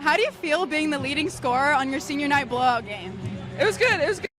How do you feel being the leading scorer on your senior night blowout game? It was good. It was good.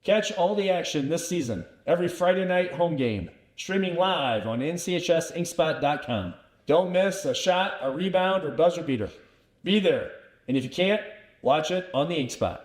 Catch all the action this season, every Friday night home game, streaming live on NCHSInkspot.com. Don't miss a shot, a rebound, or buzzer beater. Be there, and if you can't, watch it on the Inkspot.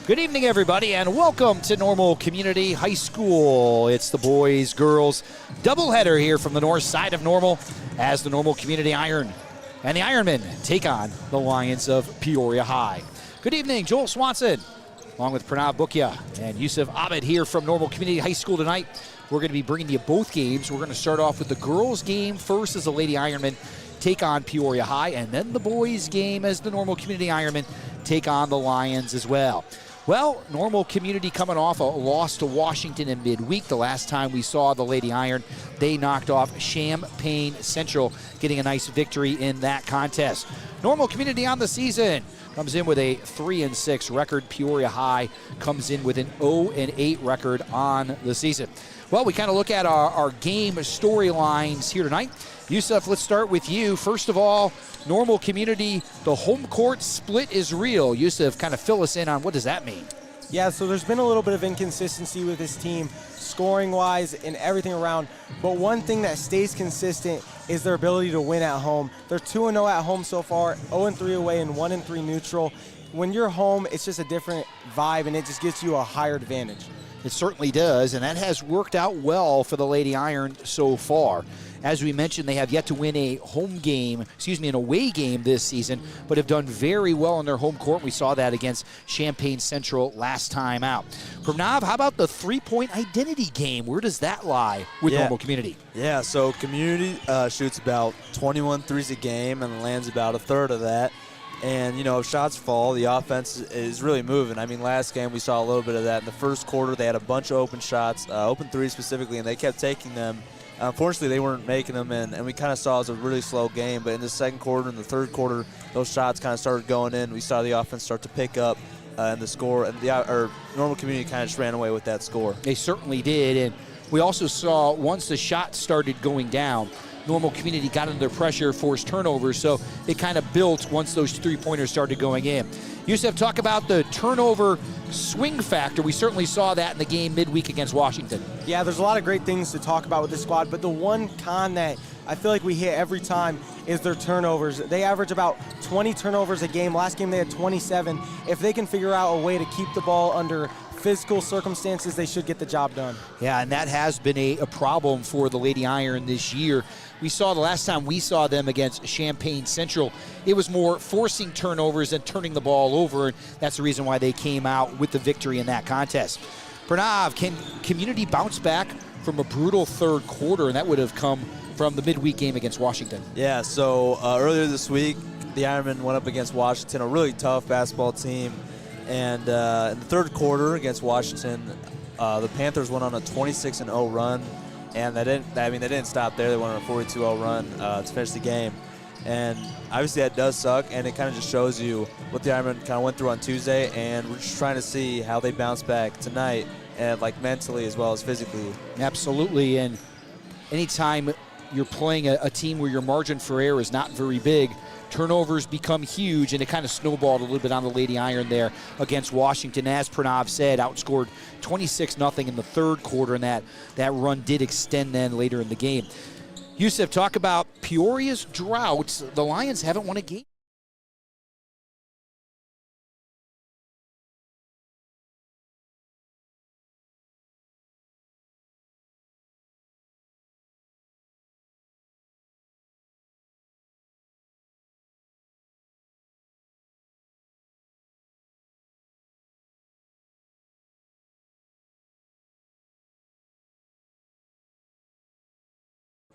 Good evening, everybody, and welcome to Normal Community High School. It's the boys, girls doubleheader here from the north side of Normal as the Normal Community Iron and the Ironmen take on the Lions of Peoria High. Good evening, Joel Swanson, along with Pranav Bhukia and Yusuf Ahmed here from Normal Community High School tonight. We're going to be bringing you both games. We're going to start off with the girls' game first as the Lady Ironmen take on Peoria High, and then the boys' game as the Normal Community Ironmen take on the Lions as well. Well, Normal Community coming off a loss to Washington in midweek. The last time we saw the Lady Iron, they knocked off Champaign Central, getting a nice victory in that contest. Normal Community on the season comes in with a 3-6 record. Peoria High comes in with an 0-8 record on the season. Well, we kind of look at our game storylines here tonight. Yusuf, let's start with you. First of all, Normal Community, the home court split is real. Yusuf, kind of fill us in on what does that mean? Yeah, so there's been a little bit of inconsistency with this team, scoring-wise and everything around. But one thing that stays consistent is their ability to win at home. They're 2-0 at home so far, 0-3 away, and 1-3 neutral. When you're home, it's just a different vibe, and it just gives you a higher advantage. It certainly does, and that has worked out well for the Lady Iron so far. As we mentioned, they have yet to win an away game this season, but have done very well in their home court. We saw that against Champaign Central last time out. Pranav, how about the three-point identity game? Where does that lie with Normal Community? Yeah, so Community shoots about 21 threes a game and lands about a third of that. And, if shots fall, the offense is really moving. I mean, last game we saw a little bit of that. In the first quarter, they had a bunch of open shots, open threes specifically, and they kept taking them. Unfortunately, they weren't making them, and we kind of saw it as a really slow game. But in the second quarter and the third quarter, those shots kind of started going in. We saw the offense start to pick up and the score. And our Normal Community kind of just ran away with that score. They certainly did. And we also saw once the shots started going down, Normal Community got under pressure, forced turnovers, so it kind of built once those three-pointers started going in. Yusuf, talk about the turnover swing factor. We certainly saw that in the game midweek against Washington. Yeah, there's a lot of great things to talk about with this squad, but the one con that I feel like we hit every time is their turnovers. They average about 20 turnovers a game. Last game they had 27. If they can figure out a way to keep the ball under physical circumstances, they should get the job done. Yeah, and that has been a problem for the Lady Iron this year. We saw the last time we saw them against Champaign Central, it was more forcing turnovers than turning the ball over, and that's the reason why they came out with the victory in that contest. Pranav, can Community bounce back from a brutal third quarter, and that would have come from the midweek game against Washington? Yeah, so earlier this week, the Ironmen went up against Washington, a really tough basketball team. And in the third quarter against Washington, the Panthers went on a 26-0 run, and they didn't stop there. They went on a 42-0 run to finish the game. And obviously that does suck, and it kind of just shows you what the Ironmen kind of went through on Tuesday, and we're just trying to see how they bounce back tonight, and like mentally as well as physically. Absolutely, and anytime you're playing a team where your margin for error is not very big, turnovers become huge, and it kind of snowballed a little bit on the Lady Iron there against Washington. As Pranav said, outscored 26-0 in the third quarter, and that run did extend then later in the game. Yusuf, talk about Peoria's drought. The Lions haven't won a game.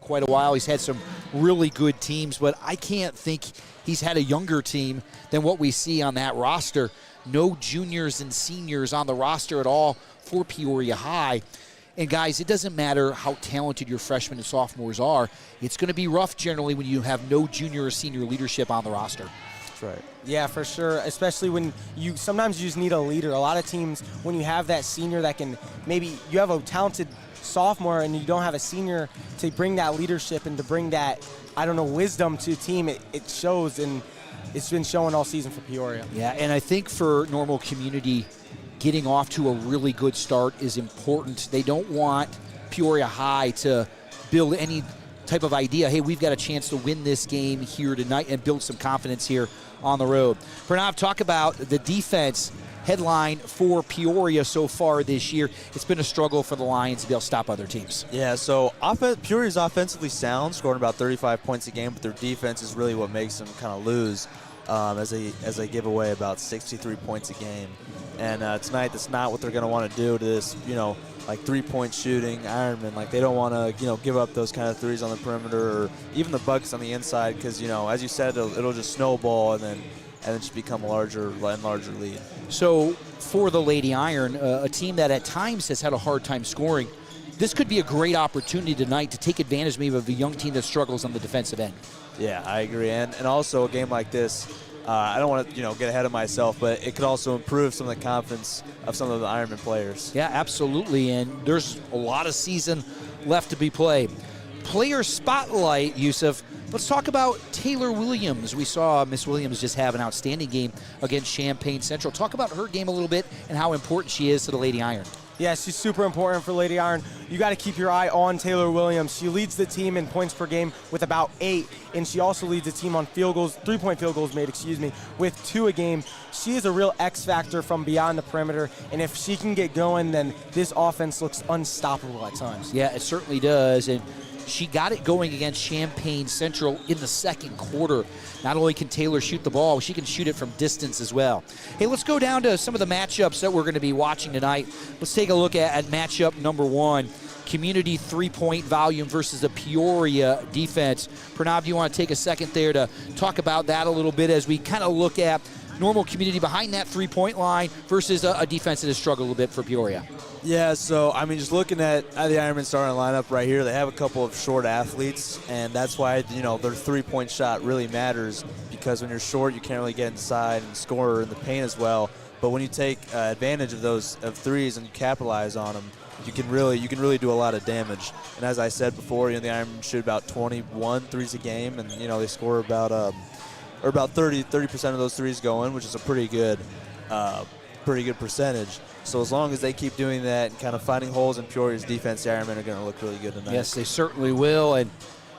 Quite a while. He's had some really good teams, but I can't think he's had a younger team than what we see on that roster. No juniors and seniors on the roster at all for Peoria High. And guys, it doesn't matter how talented your freshmen and sophomores are. It's going to be rough generally when you have no junior or senior leadership on the roster. That's right. Yeah, for sure, especially when sometimes you just need a leader. A lot of teams, when you have that senior that can, maybe you have a talented sophomore and you don't have a senior to bring that leadership and to bring that, wisdom to a team, it shows, and it's been showing all season for Peoria. Yeah, and I think for Normal Community, getting off to a really good start is important. They don't want Peoria High to build any type of idea, hey, we've got a chance to win this game here tonight and build some confidence here on the road. Pranav, talk about the defense. headline for Peoria so far this year. It's been a struggle for the Lions to be able to stop other teams. Yeah, so Peoria's offensively sound, scoring about 35 points a game, but their defense is really what makes them kind of lose as they give away about 63 points a game. And tonight, that's not what they're going to want to do to this, like three-point shooting, Ironmen. Like, they don't want to, give up those kind of threes on the perimeter or even the buckets on the inside because, as you said, it'll just snowball and then just become a larger and larger lead. So for the Lady Iron, a team that at times has had a hard time scoring, this could be a great opportunity tonight to take advantage maybe of a young team that struggles on the defensive end. Yeah, I agree. And also a game like this, I don't want to get ahead of myself, but it could also improve some of the confidence of some of the Ironman players. Yeah, absolutely. And there's a lot of season left to be played. Player spotlight, Yusuf. Let's talk about Taylor Williams. We saw Miss Williams just have an outstanding game against Champaign Central. Talk about her game a little bit and how important she is to the Lady Iron. Yeah, she's super important for Lady Iron. You got to keep your eye on Taylor Williams. She leads the team in points per game with about 8, and she also leads the team on field goals, 3-point field goals made, with 2 a game. She is a real X factor from beyond the perimeter, and if she can get going, then this offense looks unstoppable at times. Yeah, it certainly does, and she got it going against Champaign Central in the second quarter. Not only can Taylor shoot the ball, she can shoot it from distance as well. Hey, let's go down to some of the matchups that we're going to be watching tonight. Let's take a look at matchup number 1. Community three-point volume versus the Peoria defense. Pranav, do you want to take a second there to talk about that a little bit as we kind of look at normal community behind that three-point line versus a defense that has struggled a little bit for Peoria? Yeah, so, just looking at the Ironman starting lineup right here, they have a couple of short athletes, and that's why, their three-point shot really matters because when you're short, you can't really get inside and score in the paint as well. But when you take advantage of those threes and you capitalize on them, you can really do a lot of damage. And as I said before, the Ironmen shoot about 21 threes a game, and, they score about 30% of those threes go in, which is a pretty good percentage. So as long as they keep doing that and kind of finding holes in Peoria's defense, the Ironmen are going to look really good tonight. Yes, they certainly will. And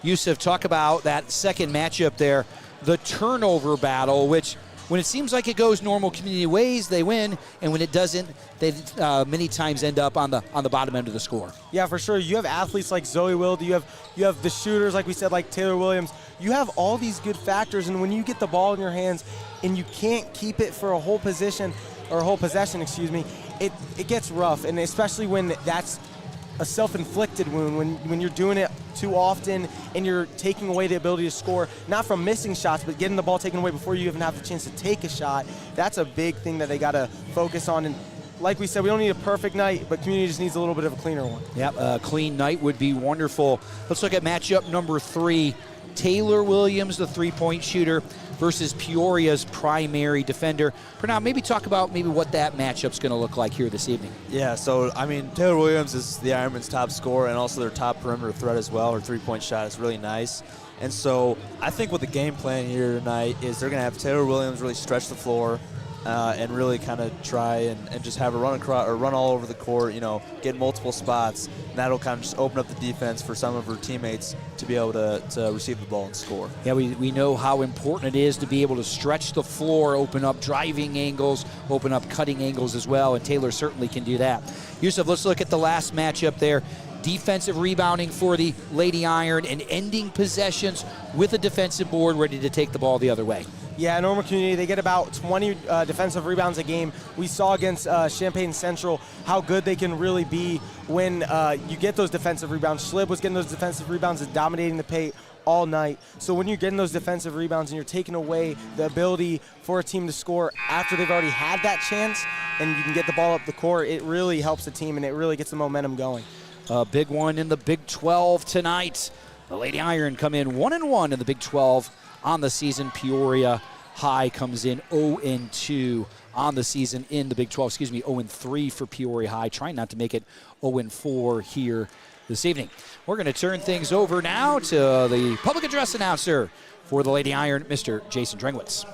Yusuf, talk about that second matchup there, the turnover battle, which when it seems like it goes normal community ways, they win, and when it doesn't, they many times end up on the bottom end of the score. Yeah, for sure. You have athletes like Zoe Wild. You have the shooters, like we said, like Taylor Williams. You have all these good factors, and when you get the ball in your hands and you can't keep it for a whole possession, it gets rough, and especially when that's a self-inflicted wound, when you're doing it too often and you're taking away the ability to score, not from missing shots, but getting the ball taken away before you even have the chance to take a shot. That's a big thing that they got to focus on. And like we said, we don't need a perfect night, but community just needs a little bit of a cleaner one. Yep, a clean night would be wonderful. Let's look at matchup number 3. Taylor Williams, the three-point shooter, versus Peoria's primary defender. Pranav, maybe talk about what that matchup's going to look like here this evening. Yeah, so, Taylor Williams is the Ironman's top scorer and also their top perimeter threat as well. Her three-point shot is really nice. And so I think what the game plan here tonight is they're going to have Taylor Williams really stretch the floor and really kind of try and just have a run across or run all over the court, get multiple spots. And that'll kind of just open up the defense for some of her teammates to be able to receive the ball and score. Yeah, we know how important it is to be able to stretch the floor, open up driving angles, open up cutting angles as well, and Taylor certainly can do that. Yusuf, let's look at the last matchup there. Defensive rebounding for the Lady Iron and ending possessions with a defensive board ready to take the ball the other way. Yeah, normal community, they get about 20 defensive rebounds a game. We saw against Champaign Central how good they can really be when you get those defensive rebounds. Schlib was getting those defensive rebounds and dominating the paint all night. So when you're getting those defensive rebounds and you're taking away the ability for a team to score after they've already had that chance and you can get the ball up the court, it really helps the team and it really gets the momentum going. A big one in the Big 12 tonight. The Lady Iron come in 1-1 in the Big 12 on the season. Peoria High comes in 0-2 on the season in the Big 12. 0-3 for Peoria High. Trying not to make it 0-4 here this evening. We're going to turn things over now to the public address announcer for the Lady Iron, Mr. Jason Drengwitz.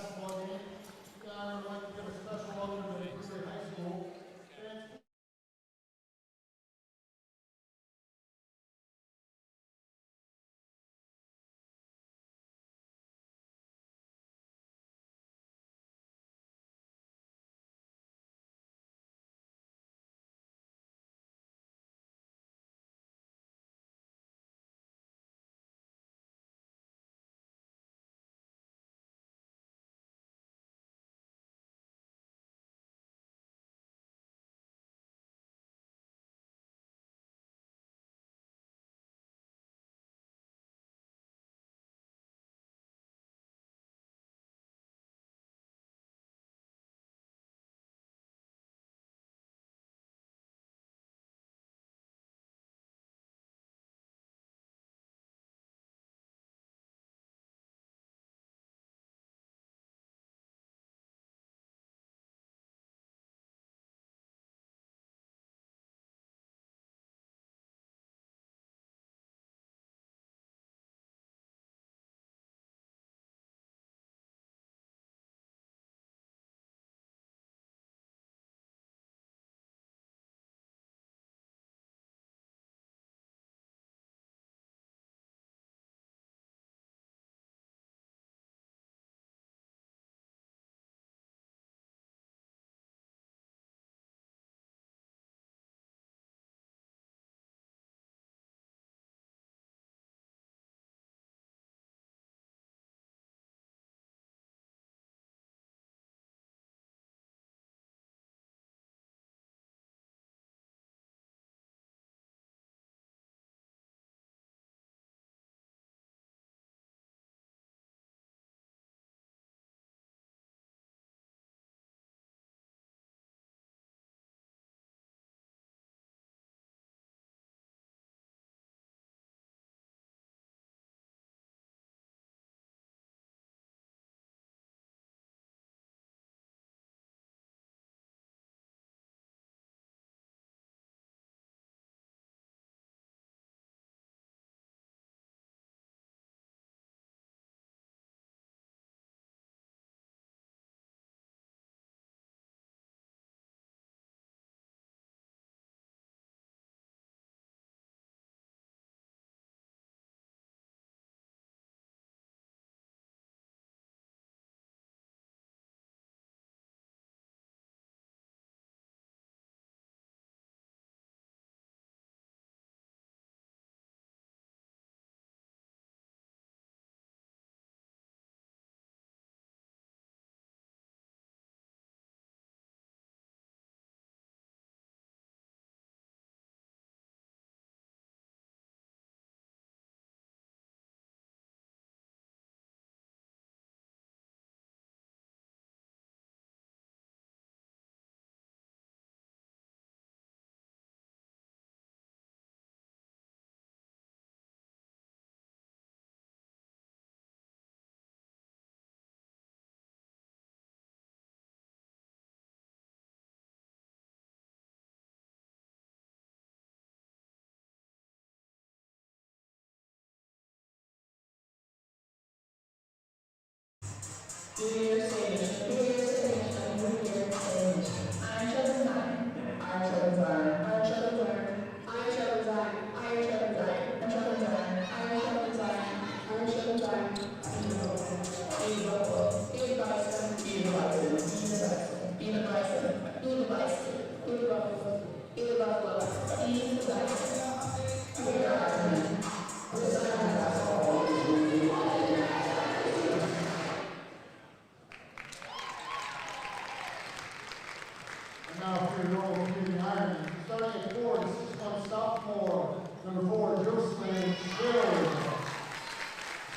Now for your Normal Community Ironmen, starting at 4, this is from sophomore, number 4, Jocelyn Hill.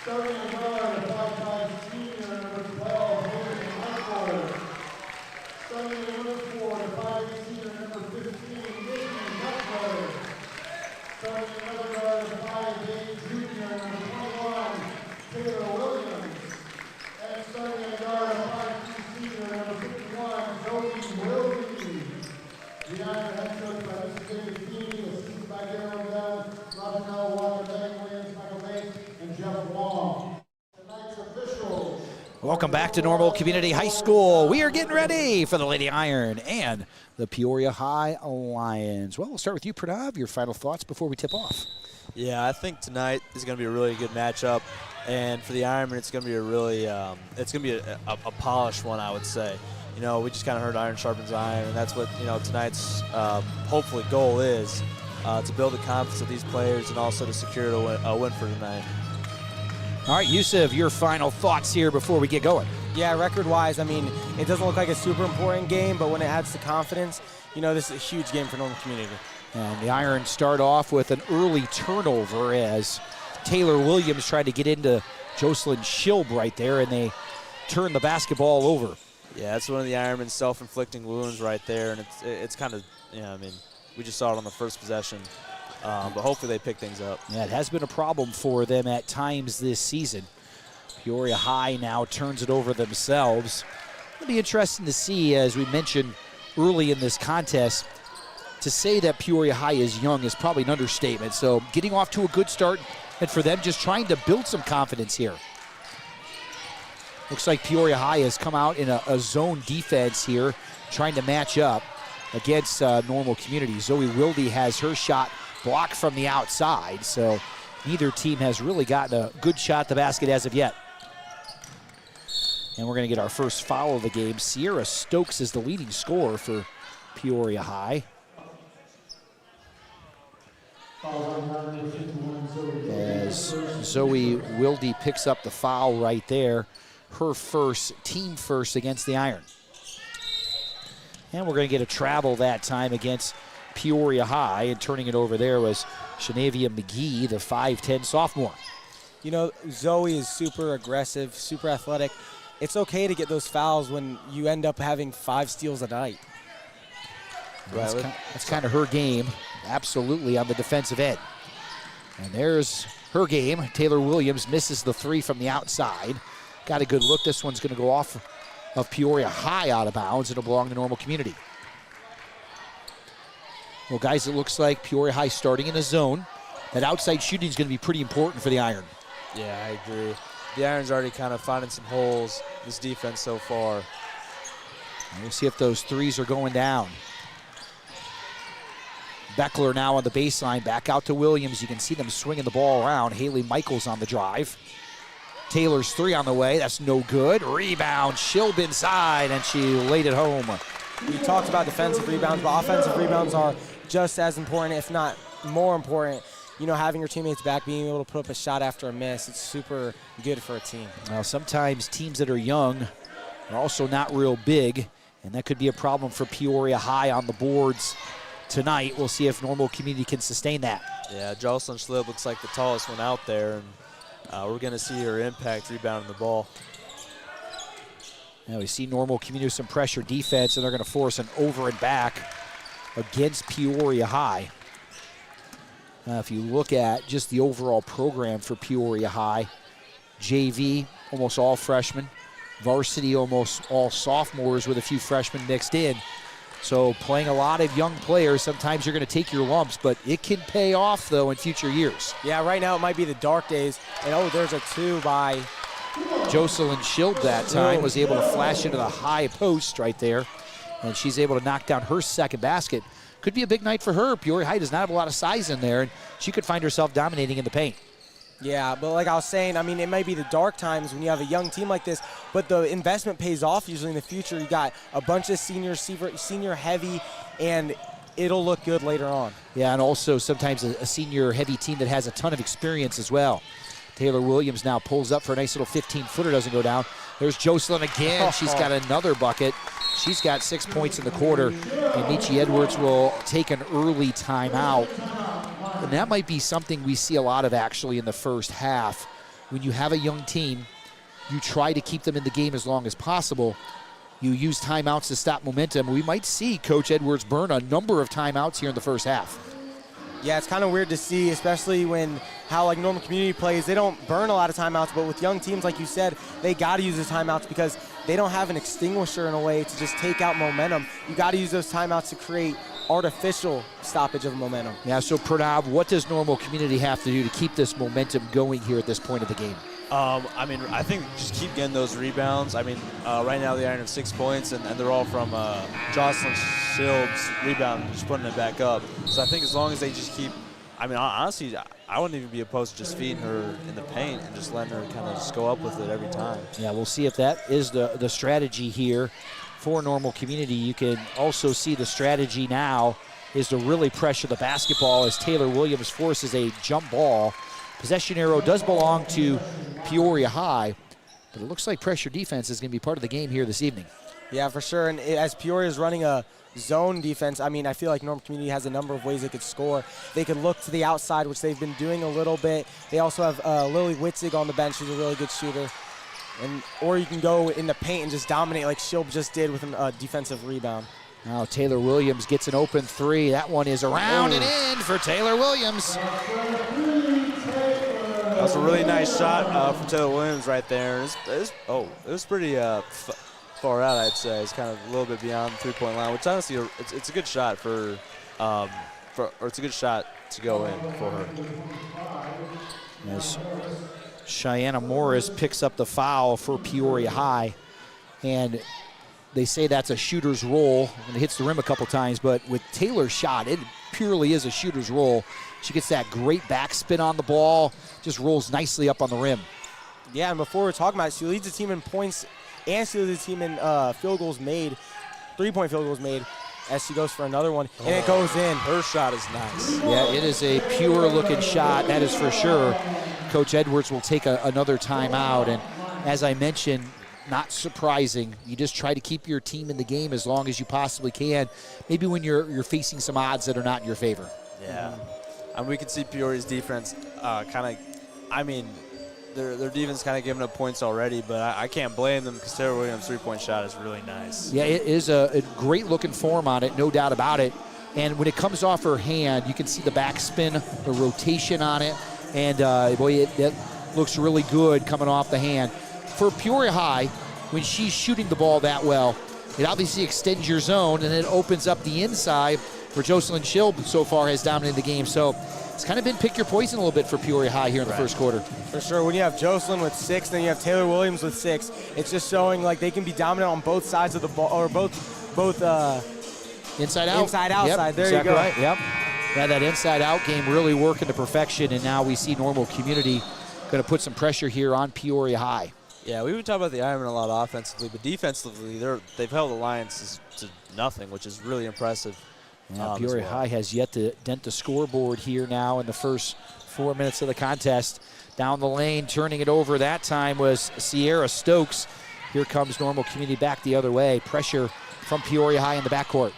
Starting at 9, 5'5" senior, number 12, Hayden Michael. Starting at number 4, the 5'8" senior, number 15, Nathan Michael. Starting at another guard, the 5'8" junior, number 21, Taylor Williams. And starting at guard, the 5'2" senior, number 51, Joey Williams. The Iron head coach by Mr. David Keeney, assisted by Darryl Bell, Roger Noah, Walker Lang, Williams, Michael Bates, and Jeff Wong. Tonight's officials. Welcome back to Normal Community High School. We are getting ready for the Lady Iron and the Peoria High Lions. Well, we'll start with you, Pranav. Your final thoughts before we tip off. Yeah, I think tonight is going to be a really good matchup, and for the Ironmen, it's going to be a really, it's going to be a polished one, I would say. You know, we just kind of heard iron sharpens iron, and that's what, you know, tonight's hopefully goal is, to build the confidence of these players and also to secure a win for tonight. All right, Yusuf, your final thoughts here before we get going. Yeah, record-wise, I mean, it doesn't look like a super important game, but when it adds to confidence, you know, this is a huge game for Normal Community. And the Irons start off with an early turnover as Taylor Williams tried to get into Jocelyn Schilb right there, and they turn the basketball over. Yeah, that's one of the Ironmen's self-inflicting wounds right there, and it's kind of, you know, I mean, we just saw it on the first possession, but hopefully they pick things up. Yeah, it has been a problem for them at times this season. Peoria High now turns it over themselves. It'll be interesting to see, as we mentioned early in this contest, to say that Peoria High is young is probably an understatement. So getting off to a good start, and for them just trying to build some confidence here. Looks like Peoria High has come out in a zone defense here, trying to match up against Normal Community. Zoe Wilde has her shot blocked from the outside, so neither team has really gotten a good shot at the basket as of yet. And we're going to get our first foul of the game. Sierra Stokes is the leading scorer for Peoria High. As Zoe Wilde picks up the foul right there. Her first, team first against the Iron. And we're going to get a travel that time against Peoria High, and turning it over there was Shanavia McGee, the 5'10 sophomore. You know, Zoe is super aggressive, super athletic. It's okay to get those fouls when you end up having 5 steals a night. That's kind of her game, absolutely, on the defensive end. And there's her game. Taylor Williams misses the 3 from the outside. Got a good look. This one's going to go off of Peoria High out of bounds. It'll belong to Normal Community. Well, guys, it looks like Peoria High starting in a zone. That outside shooting is going to be pretty important for the Iron. Yeah, I agree. The Iron's already kind of finding some holes in this defense so far. And we'll see if those 3s are going down. Beckler now on the baseline, back out to Williams. You can see them swinging the ball around. Haley Michaels on the drive. Taylor's 3 on the way. That's no good. Rebound, Schilb inside, and she laid it home. We talked about defensive rebounds, but offensive rebounds are just as important, if not more important. You know, having your teammates back, being able to put up a shot after a miss, it's super good for a team. Now, sometimes teams that are young are also not real big, and that could be a problem for Peoria High on the boards tonight. We'll see if Normal Community can sustain that. Yeah, Jocelyn Schilb looks like the tallest one out there, and we're going to see her impact rebounding the ball. Now we see Normal Community with some pressure defense, and they're going to force an over and back against Peoria High. If you look at just the overall program for Peoria High, JV, almost all freshmen, varsity, almost all sophomores with a few freshmen mixed in. So playing a lot of young players, sometimes you're going to take your lumps, but it can pay off, though, in future years. Yeah, right now it might be the dark days. And, oh, there's a 2 by Jocelyn Schild that time was able to flash into the high post right there, and she's able to knock down her second basket. Could be a big night for her. Peoria High does not have a lot of size in there, and she could find herself dominating in the paint. Yeah, but like I was saying, I mean, it might be the dark times when you have a young team like this, but the investment pays off usually in the future. You got a bunch of senior heavy, and it'll look good later on. Yeah, and also sometimes a senior heavy team that has a ton of experience as well. Taylor Williams now pulls up for a nice little 15-footer, doesn't go down. There's Jocelyn again. She's got another bucket. She's got 6 points in the quarter, and Michi Edwards will take an early timeout. And that might be something we see a lot of actually in the first half. When you have a young team, you try to keep them in the game as long as possible. You use timeouts to stop momentum. We might see Coach Edwards burn a number of timeouts here in the first half. Yeah, it's kind of weird to see, especially when how like normal community plays. They don't burn a lot of timeouts, but with young teams, like you said, they got to use the timeouts because they don't have an extinguisher in a way to just take out momentum. You got to use those timeouts to create artificial stoppage of momentum. Yeah, so Pranav, what does normal community have to do to keep this momentum going here at this point of the game? I mean, I think just keep getting those rebounds. I mean, right now the Iron have 6 points, and they're all from Jocelyn Schild's rebound, just putting it back up. So I think as long as they just keep, I mean, honestly, I wouldn't even be opposed to just feeding her in the paint and just letting her kind of just go up with it every time. Yeah, we'll see if that is the strategy here for normal community. You can also see the strategy now is to really pressure the basketball as Taylor Williams forces a jump ball. Possession arrow does belong to Peoria High, but it looks like pressure defense is going to be part of the game here this evening. Yeah, for sure. And as Peoria is running a zone defense, I mean, I feel like normal community has a number of ways they could score. They could look to the outside, which they've been doing a little bit. They also have Lily Witzig on the bench, who's a really good shooter. Or you can go in the paint and just dominate like Shilb just did with a defensive rebound. Now Taylor Williams gets an open three. That one is around and in for Taylor Williams. That was a really nice shot from Taylor Williams right there. It was pretty far out, I'd say. It's kind of a little bit beyond the three-point line, which honestly, it's a good shot or it's a good shot to go in for her. As Cheyenne Morris picks up the foul for Peoria High, and they say that's a shooter's roll when it hits the rim a couple times, but with Taylor's shot, it purely is a shooter's roll. She gets that great backspin on the ball, just rolls nicely up on the rim. Yeah, and before we're talking about it, she leads the team in points and she leads the team in field goals made, 3-point field goals made, as she goes for another one, and it goes in. Her shot is nice. Yeah, it is a pure-looking shot, that is for sure. Coach Edwards will take another timeout, and as I mentioned, not surprising. You just try to keep your team in the game as long as you possibly can, maybe when you're facing some odds that are not in your favor. Yeah. And we can see Peoria's defense kind of, I mean, their defense kind of giving up points already, but I can't blame them because Taylor Williams' three-point shot is really nice. Yeah, it is a great-looking form on it, no doubt about it. And when it comes off her hand, you can see the backspin, the rotation on it, and boy, it looks really good coming off the hand. For Peoria High, when she's shooting the ball that well, it obviously extends your zone and it opens up the inside where Jocelyn Schild so far has dominated the game. So it's kind of been pick your poison a little bit for Peoria High here in the first quarter. For sure. When you have Jocelyn with 6, then you have Taylor Williams with 6, it's just showing like they can be dominant on both sides of the ball, or both inside out. Inside outside. Yep, there exactly you go. Right. Yep. Yeah, that inside out game really working to perfection, and now we see normal community going to put some pressure here on Peoria High. Yeah, we would talk about the Ironmen a lot offensively, but defensively, they've held the Lions to nothing, which is really impressive. Yeah, Peoria High has yet to dent the scoreboard here now in the first 4 minutes of the contest. Down the lane, turning it over that time was Sierra Stokes. Here comes normal community back the other way. Pressure from Peoria High in the backcourt.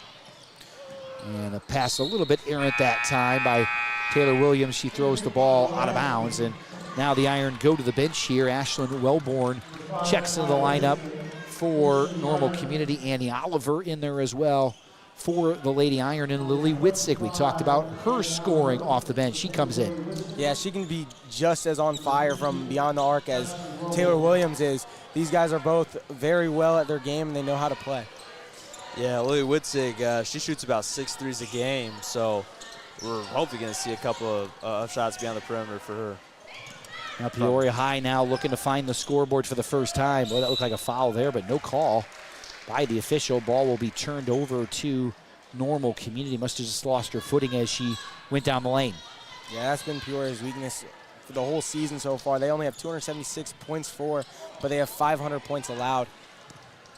And a pass a little bit errant that time by Taylor Williams. She throws the ball out of bounds, and now the Iron go to the bench here. Ashlyn Wellborn checks into the lineup for normal community. Annie Oliver in there as well for the Lady Iron, and Lily Witzig. We talked about her scoring off the bench. She comes in. Yeah, she can be just as on fire from beyond the arc as Taylor Williams is. These guys are both very well at their game, and they know how to play. Yeah, Lily Witzig, she shoots about 6 threes a game, so we're hopefully going to see a couple of shots beyond the perimeter for her. Now Peoria High now looking to find the scoreboard for the first time. Well, that looked like a foul there, but no call by the official. Ball will be turned over to Normal Community. Must have just lost her footing as she went down the lane. Yeah, that's been Peoria's weakness for the whole season so far. They only have 276 points for, but they have 500 points allowed.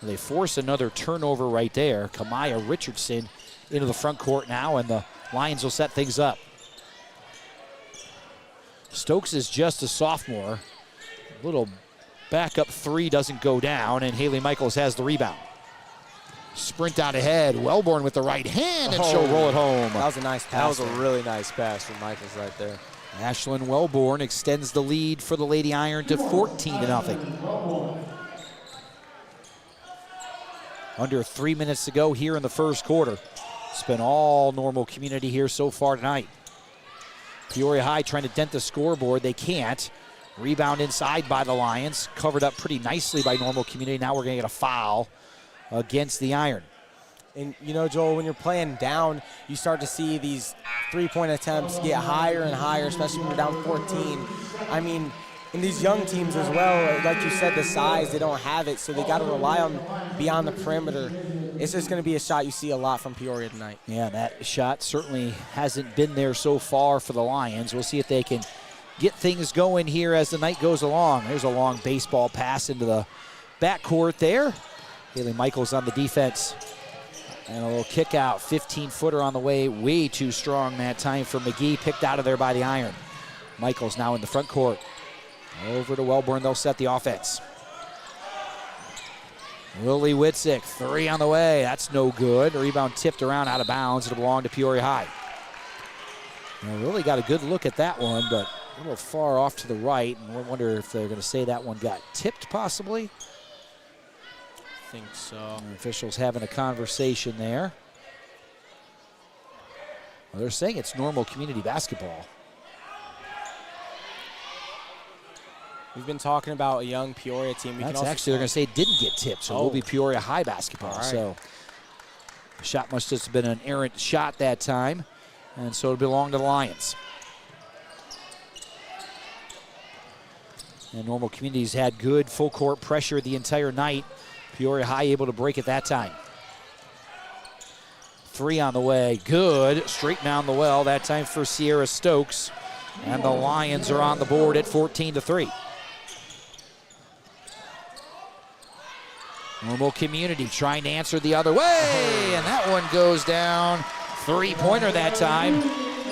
They force another turnover right there. Kamaya Richardson into the front court now, and the Lions will set things up. Stokes is just a sophomore. Little backup three doesn't go down, and Haley Michaels has the rebound. Sprint out ahead. Wellborn with the right hand, and she'll roll it home. That was a nice pass. That was a really nice pass from Michaels right there. Ashlyn Wellborn extends the lead for the Lady Iron to 14-0. Under 3 minutes to go here in the first quarter. It's been all Normal Community here so far tonight. Peoria High trying to dent the scoreboard. They can't. Rebound inside by the Lions. Covered up pretty nicely by Normal Community. Now we're going to get a foul against the Iron. And, you know, Joel, when you're playing down, you start to see these three-point attempts get higher and higher, especially when you're down 14. I mean, in these young teams as well, like you said, the size, they don't have it, so they got to rely on beyond the perimeter. It's just going to be a shot you see a lot from Peoria tonight. Yeah, that shot certainly hasn't been there so far for the Lions. We'll see if they can get things going here as the night goes along. There's a long baseball pass into the backcourt there. Haley Michaels on the defense. And a little kick out, 15-footer on the way. Way too strong that time for McGee. Picked out of there by the Iron. Michaels now in the front court. Over to Wellborn, they'll set the offense. Lily Witzik, three on the way. That's no good. Rebound tipped around out of bounds. It'll belong to Peoria High. Really got a good look at that one, but a little far off to the right. And we'll wonder if they're going to say that one got tipped possibly. I think so. The officials having a conversation there. Well, they're saying it's Normal Community basketball. We've been talking about a young Peoria team. That's actually, they're going to say it didn't get tipped, so it will be Peoria High basketball. Right. So the shot must have been an errant shot that time, and so it'll belong to the Lions. And Normal Community's had good full court pressure the entire night. Peoria High able to break it that time. Three on the way, good, straight down the well, that time for Sierra Stokes. And the Lions are on the board at 14-3. Normal Community trying to answer the other way, and that one goes down. Three-pointer that time.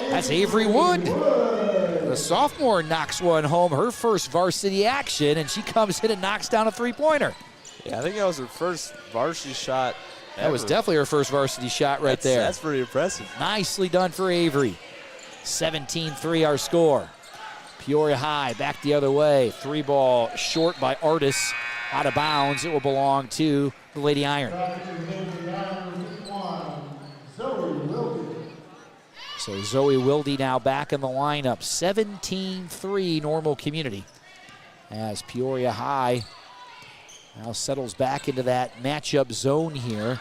That's Avery Wood. The sophomore knocks one home, her first varsity action, and she comes in and knocks down a three-pointer. Yeah, I think that was her first varsity shot ever. That was definitely her first varsity shot right there. That's pretty impressive. Nicely done for Avery. 17-3 our score. Peoria High back the other way. Three ball short by Artis. Out of bounds. It will belong to the Lady Iron. So Zoe Wilde now back in the lineup. 17-3 Normal Community. As Peoria High now settles back into that matchup zone here.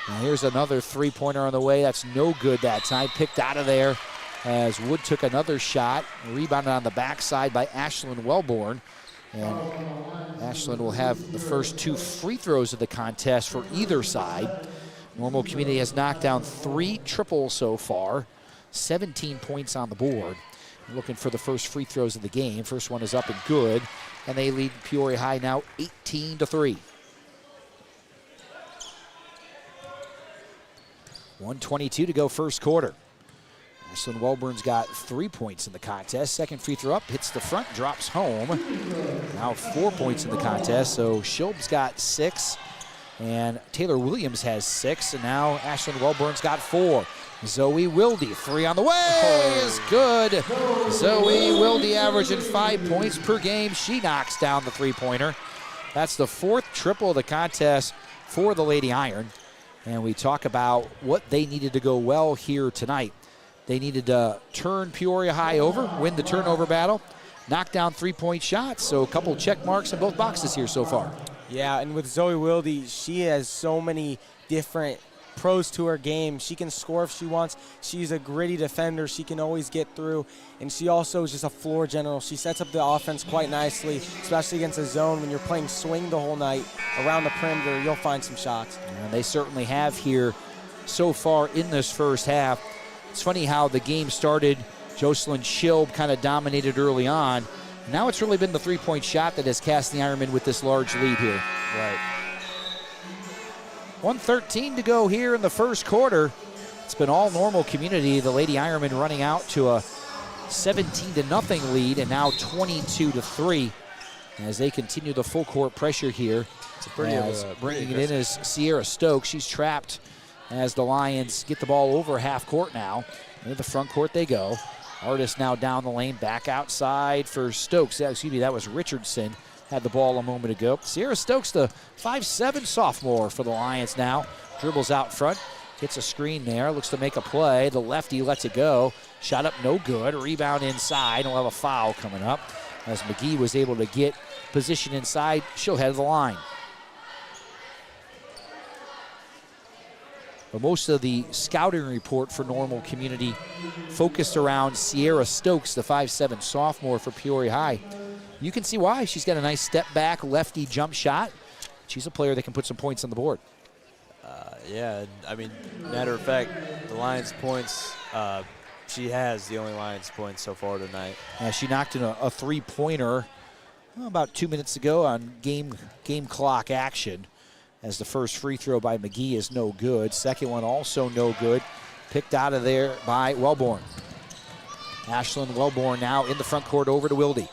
And here's another three-pointer on the way. That's no good that time. Picked out of there as Wood took another shot. Rebounded on the backside by Ashlyn Wellborn. And Ashlyn will have the first two free throws of the contest for either side. Normal Community has knocked down three triples so far. 17 points on the board. Looking for the first free throws of the game. First one is up and good. And they lead Peoria High now 18-3. 1:22 to go first quarter. Ashlyn Wellborn's got 3 points in the contest. Second free throw up, hits the front, drops home. Now 4 points in the contest, so Shilb's got 6. And Taylor Williams has 6, and now Ashlyn Wellborn's got 4. Zoe Wilde, 3 on the way is good. Zoe Wilde averaging 5 points per game. She knocks down the three-pointer. That's the 4th triple of the contest for the Lady Iron. And we talk about what they needed to go well here tonight. They needed to turn Peoria High over, win the turnover battle, knock down three-point shots. So a couple check marks in both boxes here so far. Yeah, and with Zoe Wilde, she has so many different pros to her game. She can score if she wants. She's a gritty defender. She can always get through. And she also is just a floor general. She sets up the offense quite nicely, especially against a zone. When you're playing swing the whole night around the perimeter, you'll find some shots. And they certainly have here so far in this first half. It's funny how the game started. Jocelyn Schilb kind of dominated early on. Now it's really been the three-point shot that has cast the Ironmen with this large lead here. Right. 1:13 to go here in the first quarter. It's been all Normal Community. The Lady Ironmen running out to a 17-0 lead, and now 22-3 as they continue the full court pressure here. It's a pretty, bringing it in is Sierra Stokes. She's trapped as the Lions get the ball over half court now. Into the front court they go. Artist now down the lane, back outside for Stokes. Excuse me, that was Richardson. Had the ball a moment ago. Sierra Stokes, the 5'7" sophomore for the Lions now. Dribbles out front, hits a screen there, looks to make a play. The lefty lets it go. Shot up no good. Rebound inside. We'll have a foul coming up as McGee was able to get position inside. She'll head to the line. But most of the scouting report for Normal Community focused around Sierra Stokes, the 5'7" sophomore for Peoria High. You can see why. She's got a nice step back lefty jump shot. She's a player that can put some points on the board. Yeah, I mean, matter of fact, the Lions points, she has the only Lions points so far tonight. Yeah, she knocked in a three-pointer about 2 minutes ago on game clock action, as the first free throw by McGee is no good. Second one also no good. Picked out of there by Wellborn. Ashlyn Wellborn now in the front court over to Wilde.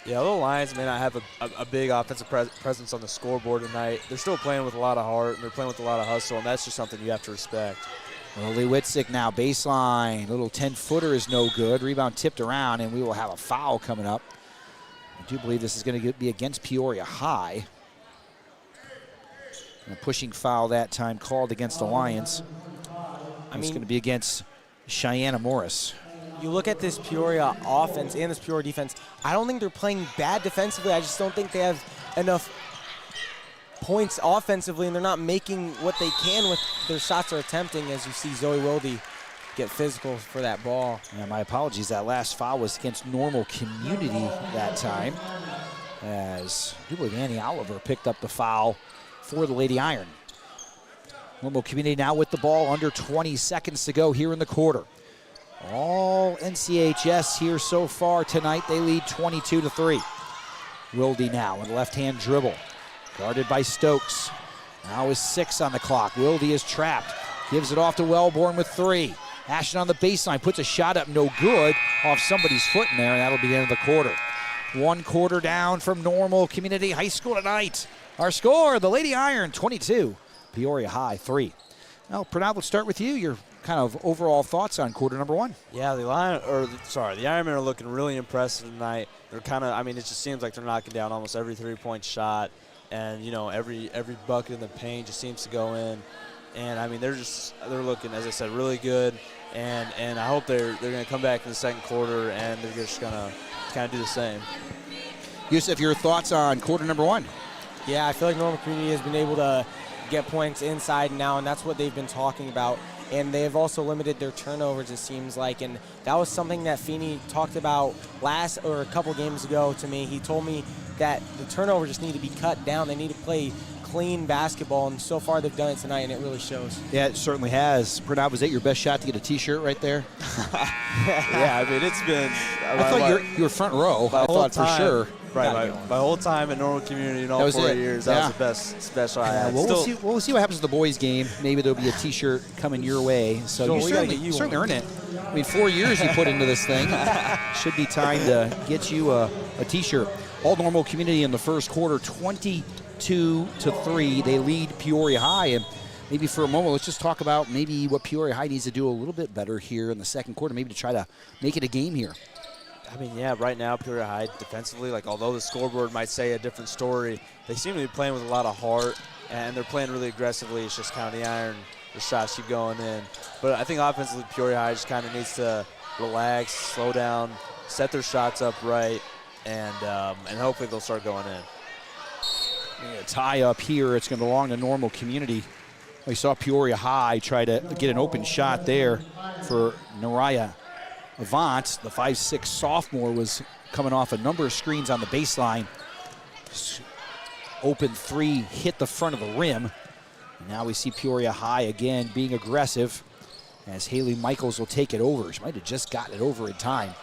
Yeah, the Lions may not have a big offensive presence on the scoreboard tonight. They're still playing with a lot of heart, and they're playing with a lot of hustle, and that's just something you have to respect. Wilde Witzik now baseline. Little 10-footer is no good. Rebound tipped around, and we will have a foul coming up. I do believe this is going to be against Peoria High. And a pushing foul that time called against the Lions. It's going to be against Cheyenne Morris. You look at this Peoria offense and this Peoria defense, I don't think they're playing bad defensively. I just don't think they have enough points offensively, and they're not making what they can with their shots they're attempting, as you see Zoe Wilde get physical for that ball. Yeah, my apologies. That last foul was against Normal Community that time, as I do believe Annie Oliver picked up the foul for the Lady Iron. Normal Community now with the ball, under 20 seconds to go here in the quarter. All NCHS here so far tonight. They lead 22-3. Wilde now with left-hand dribble. Guarded by Stokes. Now is 6 on the clock. Wilde is trapped. Gives it off to Wellborn with 3. Ashton on the baseline. Puts a shot up. No good. Off somebody's foot in there, and that'll be the end of the quarter. 1 quarter down from Normal Community High School tonight. Our score, the Lady Iron 22. Peoria High 3. Now, Pranav, let's start with you. Your kind of overall thoughts on quarter number 1. Yeah, the Ironmen are looking really impressive tonight. They're kind of, it just seems like they're knocking down almost every three-point shot, and every bucket in the paint just seems to go in. And they're looking, as I said, really good. And I hope they're going to come back in the second quarter, and they're just going to kind of do the same. Yusuf, your thoughts on quarter number 1? Yeah, I feel like Normal Community has been able to get points inside now, and that's what they've been talking about. And they've also limited their turnovers, it seems like. And that was something that Feeney talked about a couple games ago to me. He told me that the turnovers just need to be cut down. They need to play clean basketball, and so far they've done it tonight, and it really shows. Yeah, it certainly has. Pranav, was that your best shot to get a T-shirt right there? Yeah, it's been. I thought you were front row. I thought for sure. Right, my whole time in Normal Community in all 4 years, that was the best shot I had. Well, we'll see what happens with the boys' game. Maybe there'll be a T-shirt coming your way. So you certainly earn it. 4 years you put into this thing. Should be time to get you a T-shirt. All Normal Community in the first quarter, 22-3. They lead Peoria High. And maybe for a moment, let's just talk about maybe what Peoria High needs to do a little bit better here in the second quarter, maybe to try to make it a game here. Right now, Peoria High defensively, although the scoreboard might say a different story, they seem to be playing with a lot of heart, and they're playing really aggressively. It's just kind of the shots keep going in. But I think offensively, Peoria High just kind of needs to relax, slow down, set their shots up right, and hopefully they'll start going in. A tie up here. It's going to belong to Normal Community. We saw Peoria High try to get an open shot there for Naraya Avant. The 5'6" sophomore was coming off a number of screens on the baseline. Open three, hit the front of the rim. And now we see Peoria High again being aggressive as Haley Michaels will take it over. She might have just gotten it over in time.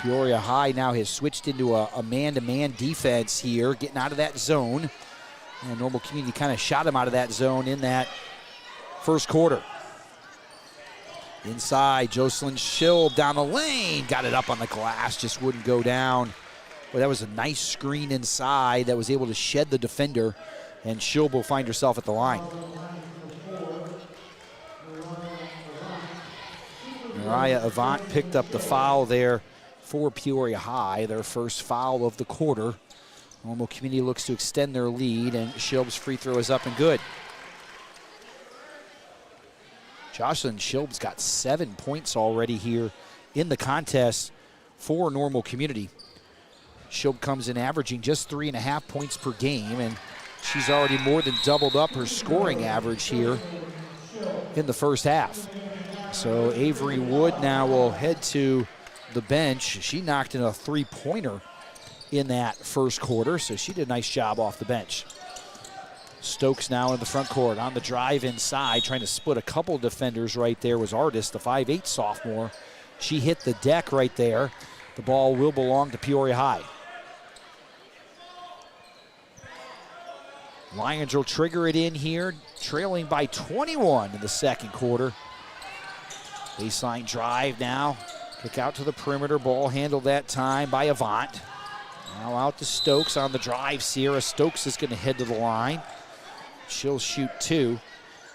Peoria High now has switched into a man-to-man defense here, getting out of that zone. And Normal Community kind of shot him out of that zone in that first quarter. Inside, Jocelyn Schilb down the lane. Got it up on the glass, just wouldn't go down. But that was a nice screen inside that was able to shed the defender. And Schilb will find herself at the line. Mariah Avant picked up the foul there for Peoria High, their first foul of the quarter. Normal Community looks to extend their lead, and Schilb's free throw is up and good. Jocelyn Schilb's got 7 points already here in the contest for Normal Community. Schilb comes in averaging just 3.5 points per game, and she's already more than doubled up her scoring average here in the first half. So Avery Wood now will head to the bench. She knocked in a three-pointer in that first quarter, so she did a nice job off the bench. Stokes now in the front court on the drive inside, trying to split a couple defenders right there was Artis, the 5'8" sophomore. She hit the deck right there. The ball will belong to Peoria High. Lions will trigger it in here, trailing by 21 in the second quarter. Baseline drive now. Kick out to the perimeter. Ball handled that time by Avant. Now out to Stokes on the drive. Sierra Stokes is going to head to the line. She'll shoot two.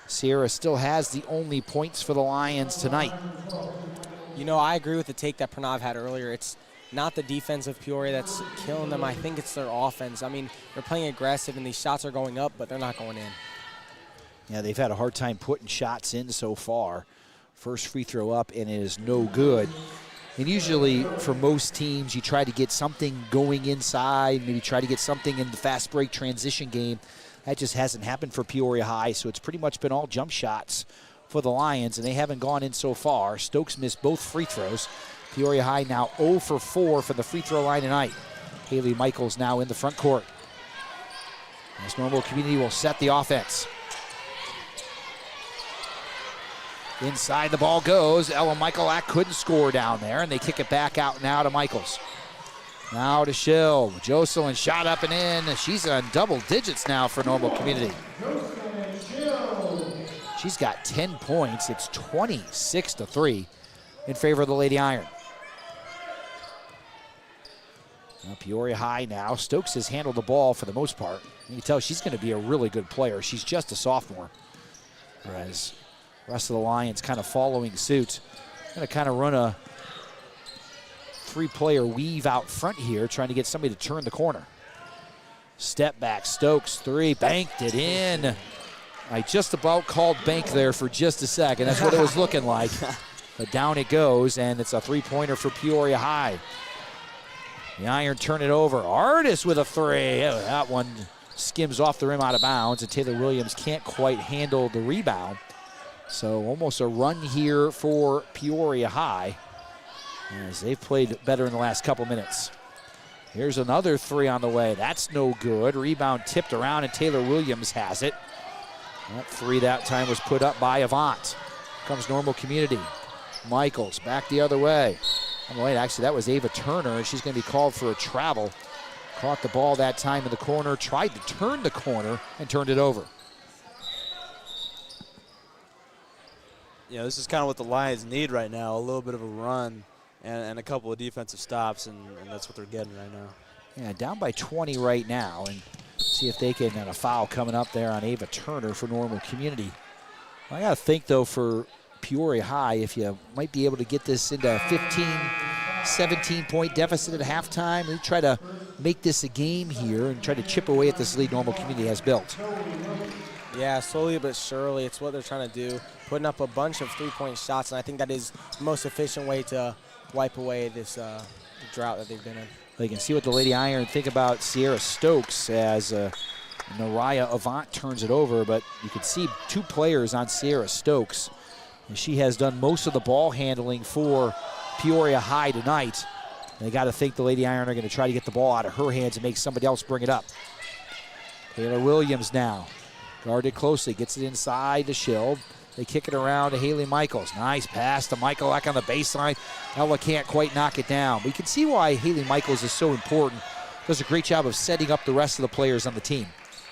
Sierra still has the only points for the Lions tonight. You know, I agree with the take that Pranav had earlier. It's not the defense of Peoria that's killing them. I think it's their offense. I mean, they're playing aggressive and these shots are going up, but they're not going in. Yeah, they've had a hard time putting shots in so far. First free throw up, and it is no good. And usually for most teams, you try to get something going inside, maybe try to get something in the fast break transition game. That just hasn't happened for Peoria High, so it's pretty much been all jump shots for the Lions, and they haven't gone in so far. Stokes missed both free throws. Peoria High now 0 for 4 from the free throw line tonight. Haley Michaels now in the front court. As Normal Community will set the offense. Inside the ball goes. Ella Michaelak couldn't score down there, and they kick it back out now to Michaels. Now to Schilb. Jocelyn shot up and in. She's on double digits now for Normal Community. She's got 10 points. It's 26-3 in favor of the Lady Iron. Now Peoria High now. Stokes has handled the ball for the most part. You can tell she's going to be a really good player. She's just a sophomore. Whereas the rest of the Lions kind of following suit. Going to kind of run a three-player weave out front here, trying to get somebody to turn the corner. Step back, Stokes, three, banked it in. I just about called bank there for just a second. That's what it was looking like. But down it goes, and it's a three-pointer for Peoria High. The Iron turn it over. Artis with a three. Oh, that one skims off the rim out of bounds, and Taylor Williams can't quite handle the rebound. So almost a run here for Peoria High, as they've played better in the last couple minutes. Here's another three on the way. That's no good. Rebound tipped around, and Taylor Williams has it. That three that time was put up by Avant. Comes Normal Community. Michaels back the other way. Oh, wait, actually, that was Ava Turner, and she's going to be called for a travel. Caught the ball that time in the corner, tried to turn the corner, and turned it over. You know, this is kind of what the Lions need right now, a little bit of a run and a couple of defensive stops, and that's what they're getting right now. Yeah, down by 20 right now, and see if they can, and a foul coming up there on Ava Turner for Normal Community. I got to think, though, for Peoria High, if you might be able to get this into a 15, 17-point deficit at halftime, and try to make this a game here and try to chip away at this lead Normal Community has built. Yeah, slowly but surely, it's what they're trying to do, putting up a bunch of three-point shots, and I think that is the most efficient way to wipe away this drought that they've been in. Well, you can see what the Lady Iron think about Sierra Stokes, as Naraya Avant turns it over, but you can see 2 players on Sierra Stokes. And she has done most of the ball handling for Peoria High tonight. And they got to think the Lady Iron are going to try to get the ball out of her hands and make somebody else bring it up. Taylor Williams now, guarded closely, gets it inside to Shield. They kick it around to Haley Michaels. Nice pass to Michael back on the baseline. Ella can't quite knock it down. But you can see why Haley Michaels is so important. Does a great job of setting up the rest of the players on the team.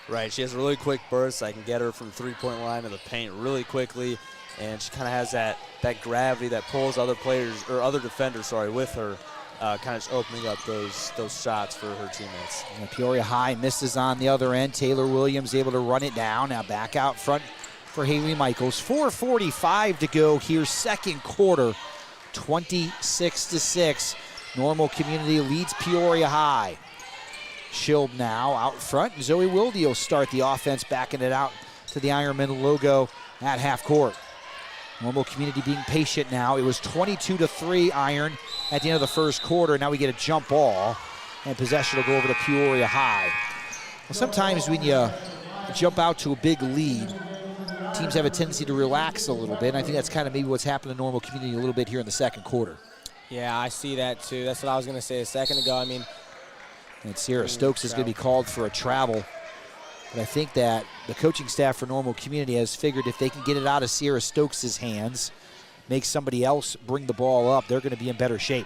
Right, she has a really quick burst. I can get her from the 3-point line to the paint really quickly, and she kind of has that gravity that pulls other players, or other defenders, with her, kind of just opening up those shots for her teammates. And Peoria High misses on the other end. Taylor Williams able to run it down. Now back out front for Haley Michaels. 4:45 to go here, second quarter. 26-6. Normal Community leads Peoria High. Shield now out front. Zoe Wilde will start the offense, backing it out to the Ironman logo at half court. Normal Community being patient now. It was 22-3 Iron at the end of the first quarter. Now we get a jump ball, and possession will go over to Peoria High. Well, sometimes when you jump out to a big lead, teams have a tendency to relax a little bit, and I think that's kind of maybe what's happened to Normal Community a little bit here in the second quarter. Yeah, I see that too. That's what I was going to say a second ago. I mean, and Sierra Stokes is going to be called for a travel. But I think that the coaching staff for Normal Community has figured if they can get it out of Sierra Stokes' hands, make somebody else bring the ball up, they're going to be in better shape.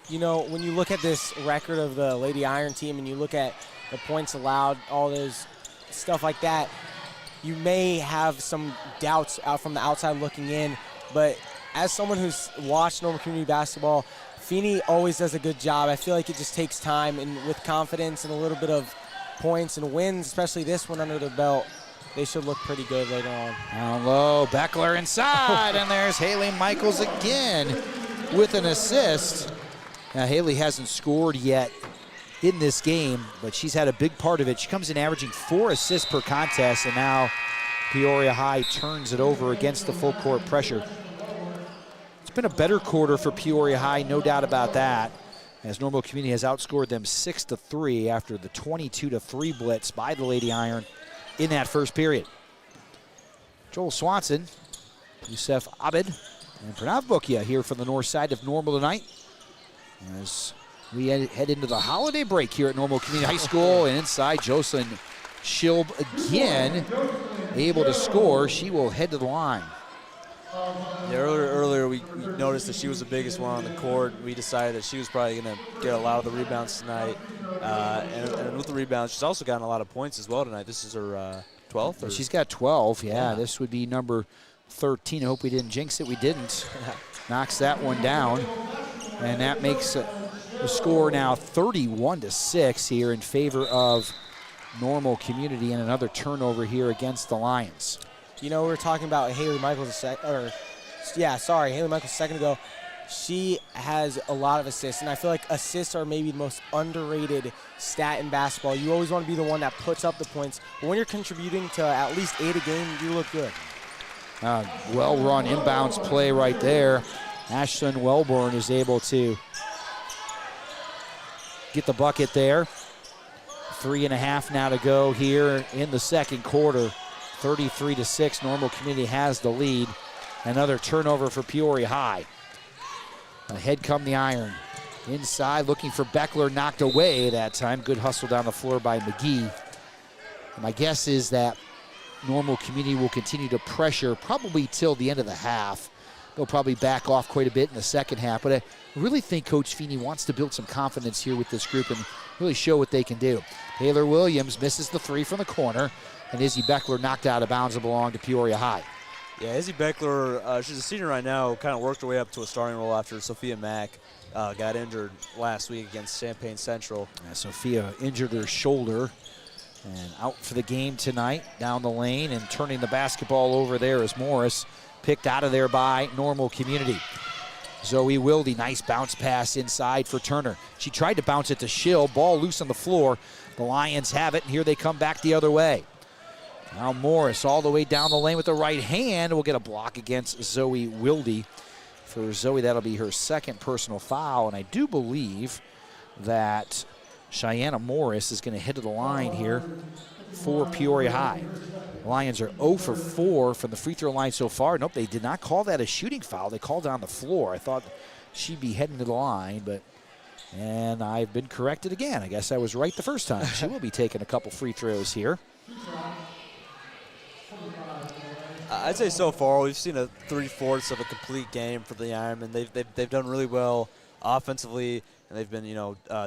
You know, when you look at this record of the Lady Iron team and you look at the points allowed, all those stuff like that, you may have some doubts out from the outside looking in. But as someone who's watched Normal Community basketball, Feeney always does a good job. I feel like it just takes time, and with confidence and a little bit of points and wins, especially this one under their belt, they should look pretty good later on. Down low, Beckler inside, and there's Haley Michaels again with an assist. Now, Haley hasn't scored yet in this game, but she's had a big part of it. She comes in averaging 4 assists per contest, and now Peoria High turns it over against the full court pressure. It's been a better quarter for Peoria High, no doubt about that, as Normal Community has outscored them 6-3 after the 22-3 blitz by the Lady Iron in that first period. Joel Swanson, Youssef Abed, and Pranav Bokia here from the north side of Normal tonight as we head into the holiday break here at Normal Community High School. And inside, Jocelyn Schilb again able to score. She will head to the line. Yeah, earlier we noticed that she was the biggest one on the court. We decided that she was probably going to get a lot of the rebounds tonight. And with the rebounds, she's also gotten a lot of points as well tonight. This is her 12th? Or? She's got 12, yeah. This would be number 13. I hope we didn't jinx it. We didn't. Knocks that one down. And that makes the score now 31-6 here in favor of Normal Community, and another turnover here against the Lions. You know, we were talking about Haley Michaels Haley Michaels a second ago. She has a lot of assists, and I feel like assists are maybe the most underrated stat in basketball. You always want to be the one that puts up the points, but when you're contributing to at least 8 a game, you look good. Well-run inbounds play right there. Ashlyn Wellborn is able to get the bucket there. 3.5 now to go here in the second quarter. 33-6, Normal Community has the lead. Another turnover for Peoria High. Ahead come the Iron. Inside, looking for Beckler, knocked away that time. Good hustle down the floor by McGee. My guess is that Normal Community will continue to pressure probably till the end of the half. They'll probably back off quite a bit in the second half, but I really think Coach Feeney wants to build some confidence here with this group and really show what they can do. Taylor Williams misses the 3 from the corner, and Izzy Beckler knocked out of bounds and belonged to Peoria High. Yeah, Izzy Beckler, she's a senior right now, kind of worked her way up to a starting role after Sophia Mack got injured last week against Champaign Central. Sophia injured her shoulder and out for the game tonight down the lane, and turning the basketball over there is Morris, picked out of there by Normal Community. Zoe Wilde, nice bounce pass inside for Turner. She tried to bounce it to Schill, ball loose on the floor. The Lions have it, and here they come back the other way. Now Morris all the way down the lane with the right hand will get a block against Zoe Wilde. For Zoe, that'll be her second personal foul, and I do believe that Cheyenne Morris is going to head to the line here for Peoria High. The Lions are 0 for 4 from the free throw line so far. Nope, they did not call that a shooting foul. They called it on the floor. I thought she'd be heading to the line, and I've been corrected again. I guess I was right the first time. She will be taking a couple free throws here. I'd say so far we've seen a 3/4 of a complete game for the Ironmen. They've done really well offensively, and they've been,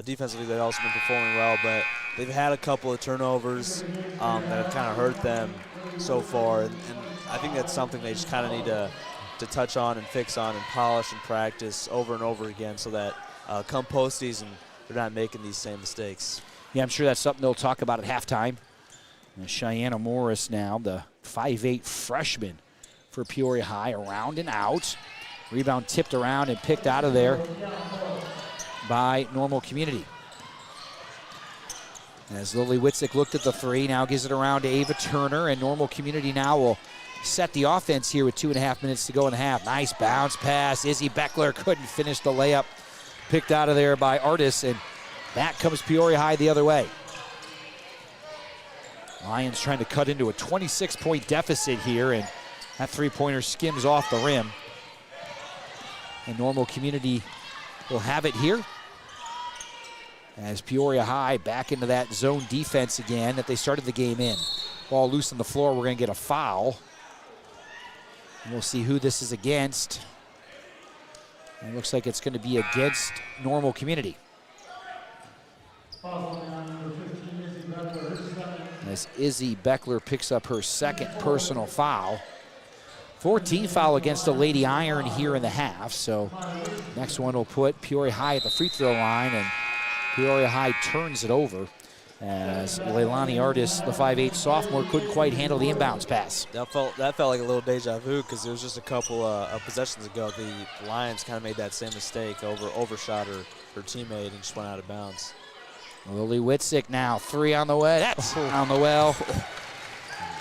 defensively they've also been performing well, but they've had a couple of turnovers that have kind of hurt them so far, and I think that's something they just kind of need to touch on and fix on and polish and practice over and over again so that come postseason they're not making these same mistakes. Yeah, I'm sure that's something they'll talk about at halftime. And Cheyenne Morris now, the 5'8 freshman for Peoria High, around and out. Rebound tipped around and picked out of there by Normal Community. As Lily Witzik looked at the three, now gives it around to Ava Turner, and Normal Community now will set the offense here with 2.5 minutes to go in the half. Nice bounce pass. Izzy Beckler couldn't finish the layup. Picked out of there by Artis, and back comes Peoria High the other way. Lions trying to cut into a 26-point deficit here, and that three-pointer skims off the rim. And Normal Community will have it here as Peoria High back into that zone defense again that they started the game in. Ball loose on the floor, we're going to get a foul. And we'll see who this is against. It looks like it's going to be against Normal Community. As Izzy Beckler picks up her second personal foul. 14th foul against the Lady Iron here in the half. So next one will put Peoria High at the free throw line, and Peoria High turns it over as Leilani Artis, the 5'8 sophomore, couldn't quite handle the inbounds pass. That felt like a little deja vu because it was just a couple of possessions ago. The Lions kind of made that same mistake, overshot her teammate and just went out of bounds. Lily Witzik now, three on the way. That's on the well.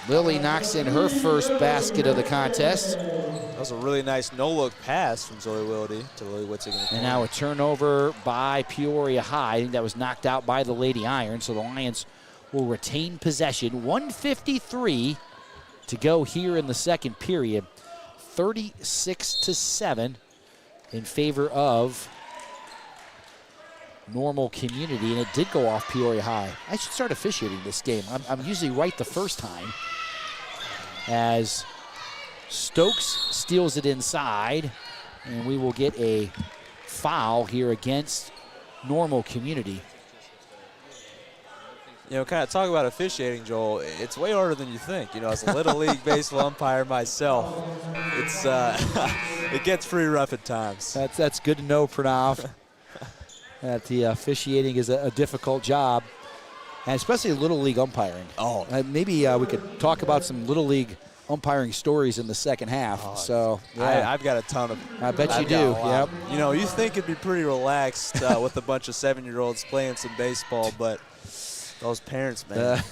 Lily knocks in her first basket of the contest. That was a really nice no-look pass from Zoe Wilde to Lily Witzik. And now a turnover by Peoria High. I think that was knocked out by the Lady Iron, so the Lions will retain possession. 1:53 to go here in the second period. 36-7 in favor of Normal Community, and it did go off Peoria High. I should start officiating this game. I'm usually right the first time. As Stokes steals it inside, and we will get a foul here against Normal Community. Kind of talk about officiating, Joel. It's way harder than you think. As a Little League baseball umpire myself, it's it gets pretty rough at times. That's good to know, Pranav. That the officiating is a difficult job, and especially Little League umpiring. Oh, maybe we could talk about some Little League umpiring stories in the second half. So yeah. I've got a ton of. I bet you do. Yep. You think it'd be pretty relaxed with a bunch of 7-year-olds playing some baseball, but those parents, man.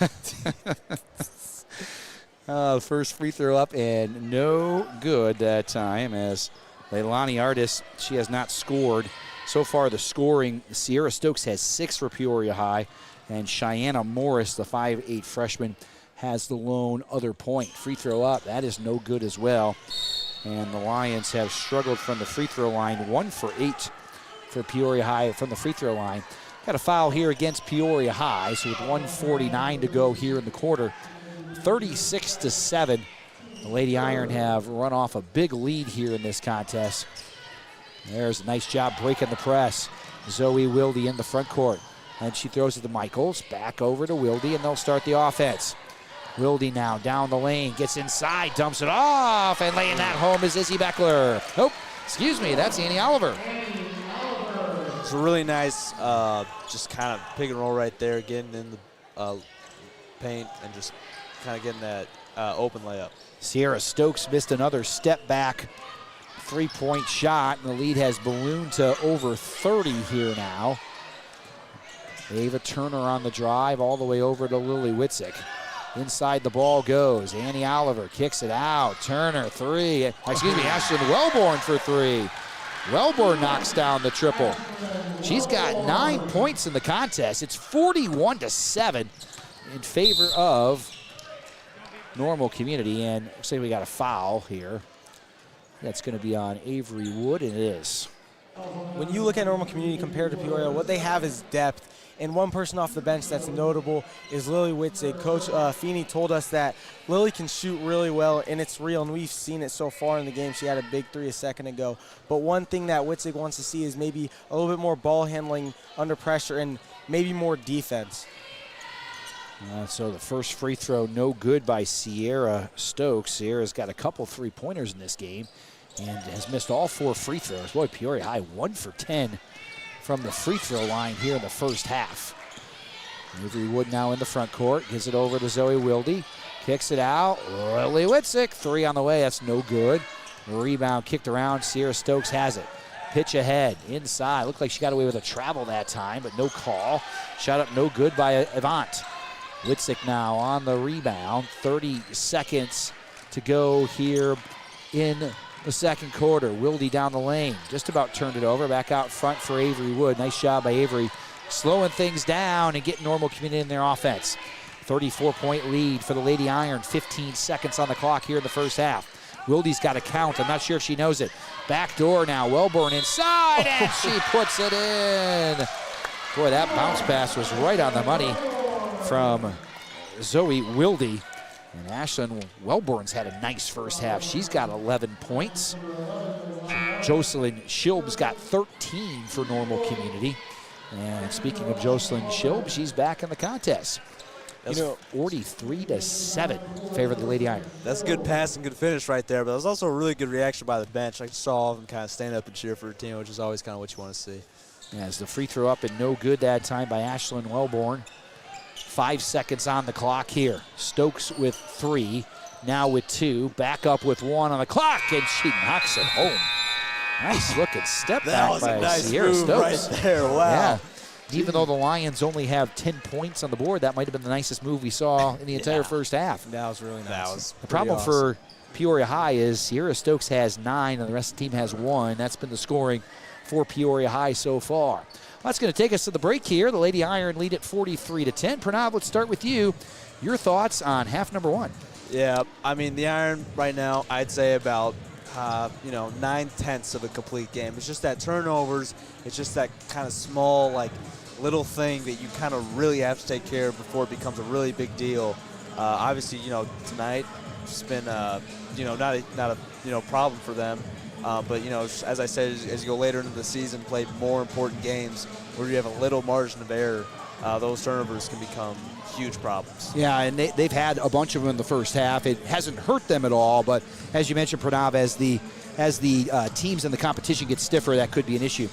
First free throw up and no good that time, as Leilani Artis, she has not scored. So far, the scoring, Sierra Stokes has 6 for Peoria High, and Cheyenne Morris, the 5'8 freshman, has the lone other point. Free throw up, that is no good as well. And the Lions have struggled from the free throw line, 1 for 8 for Peoria High from the free throw line. Got a foul here against Peoria High, so with 1:49 to go here in the quarter, 36-7. The Lady Iron have run off a big lead here in this contest. There's a nice job breaking the press. Zoe Wilde in the front court. And she throws it to Michaels, back over to Wilde, and they'll start the offense. Wilde now down the lane, gets inside, dumps it off, and laying that home is Izzy Beckler. Oh, excuse me, that's Annie Oliver. It's a really nice just kind of pick and roll right there, getting in the paint and just kind of getting that open layup. Sierra Stokes missed another step back three-point shot, and the lead has ballooned to over 30 here now. Ava Turner on the drive all the way over to Lily Witzik. Inside the ball goes. Annie Oliver kicks it out. Turner, three. Ashton Wellborn for three. Wellborn knocks down the triple. She's got 9 points in the contest. It's 41-7. in favor of Normal Community, and looks like we got a foul here. That's going to be on Avery Wood, and it is. When you look at Normal Community compared to Peoria, what they have is depth. And one person off the bench that's notable is Lily Witzig. Coach Feeney told us that Lily can shoot really well, and it's real, and we've seen it so far in the game. She had a big three a second ago. But one thing that Witzig wants to see is maybe a little bit more ball handling under pressure and maybe more defense. So the first free throw, no good by Sierra Stokes. Sierra's got a couple three-pointers in this game and has missed all 4 free throws. Boy, Peoria High 1 for 10 from the free throw line here in the first half. Avery Wood now in the front court, gives it over to Zoe Wilde, kicks it out. Lily Witzig, 3 on the way, that's no good. Rebound kicked around, Sierra Stokes has it. Pitch ahead, inside. Looked like she got away with a travel that time, but no call. Shot up no good by Avant. Witzig now on the rebound. 30 seconds to go here in the second quarter. Wilde down the lane, just about turned it over. Back out front for Avery Wood. Nice job by Avery, slowing things down and getting Normal Community in their offense. 34-point lead for the Lady Iron. 15 seconds on the clock here in the first half. Wilde's got a count. I'm not sure if she knows it. Back door now. Wellborn inside, and she puts it in. Boy, that bounce pass was right on the money from Zoe Wilde. And Ashlyn Wellborn's had a nice first half. She's got 11 points. Jocelyn Shilb's got 13 for Normal Community. And speaking of Jocelyn Shilb, she's back in the contest. That's 43-7 in favor of the Lady Iron. That's a good pass and good finish right there, but it was also a really good reaction by the bench. I saw all of them kind of stand up and cheer for her team, which is always kind of what you want to see. As the free throw up and no good that time by Ashlyn Wellborn. 5 seconds on the clock here. Stokes with 3, now with 2, back up with 1 on the clock, and she knocks it home. Nice looking step back by Sierra Stokes. Right there, wow. Yeah. Even though the Lions only have 10 points on the board, that might have been the nicest move we saw in the entire first half. That was really nice. The problem for Peoria High is Sierra Stokes has 9 and the rest of the team has 1. That's been the scoring for Peoria High so far. That's going to take us to the break here. The Lady Iron lead at 43-10. Pranav, let's start with you. Your thoughts on half number 1? Yeah, I mean, the Iron right now, I'd say about 9/10 of a complete game. It's just that turnovers. It's just that kind of small, like, little thing that you kind of really have to take care of before it becomes a really big deal. Obviously, tonight it's been, not a problem for them. But, as I said, as you go later into the season, play more important games where you have a little margin of error, those turnovers can become huge problems. Yeah, and they've had a bunch of them in the first half. It hasn't hurt them at all, but as you mentioned, Pranav, as the teams in the competition get stiffer, that could be an issue.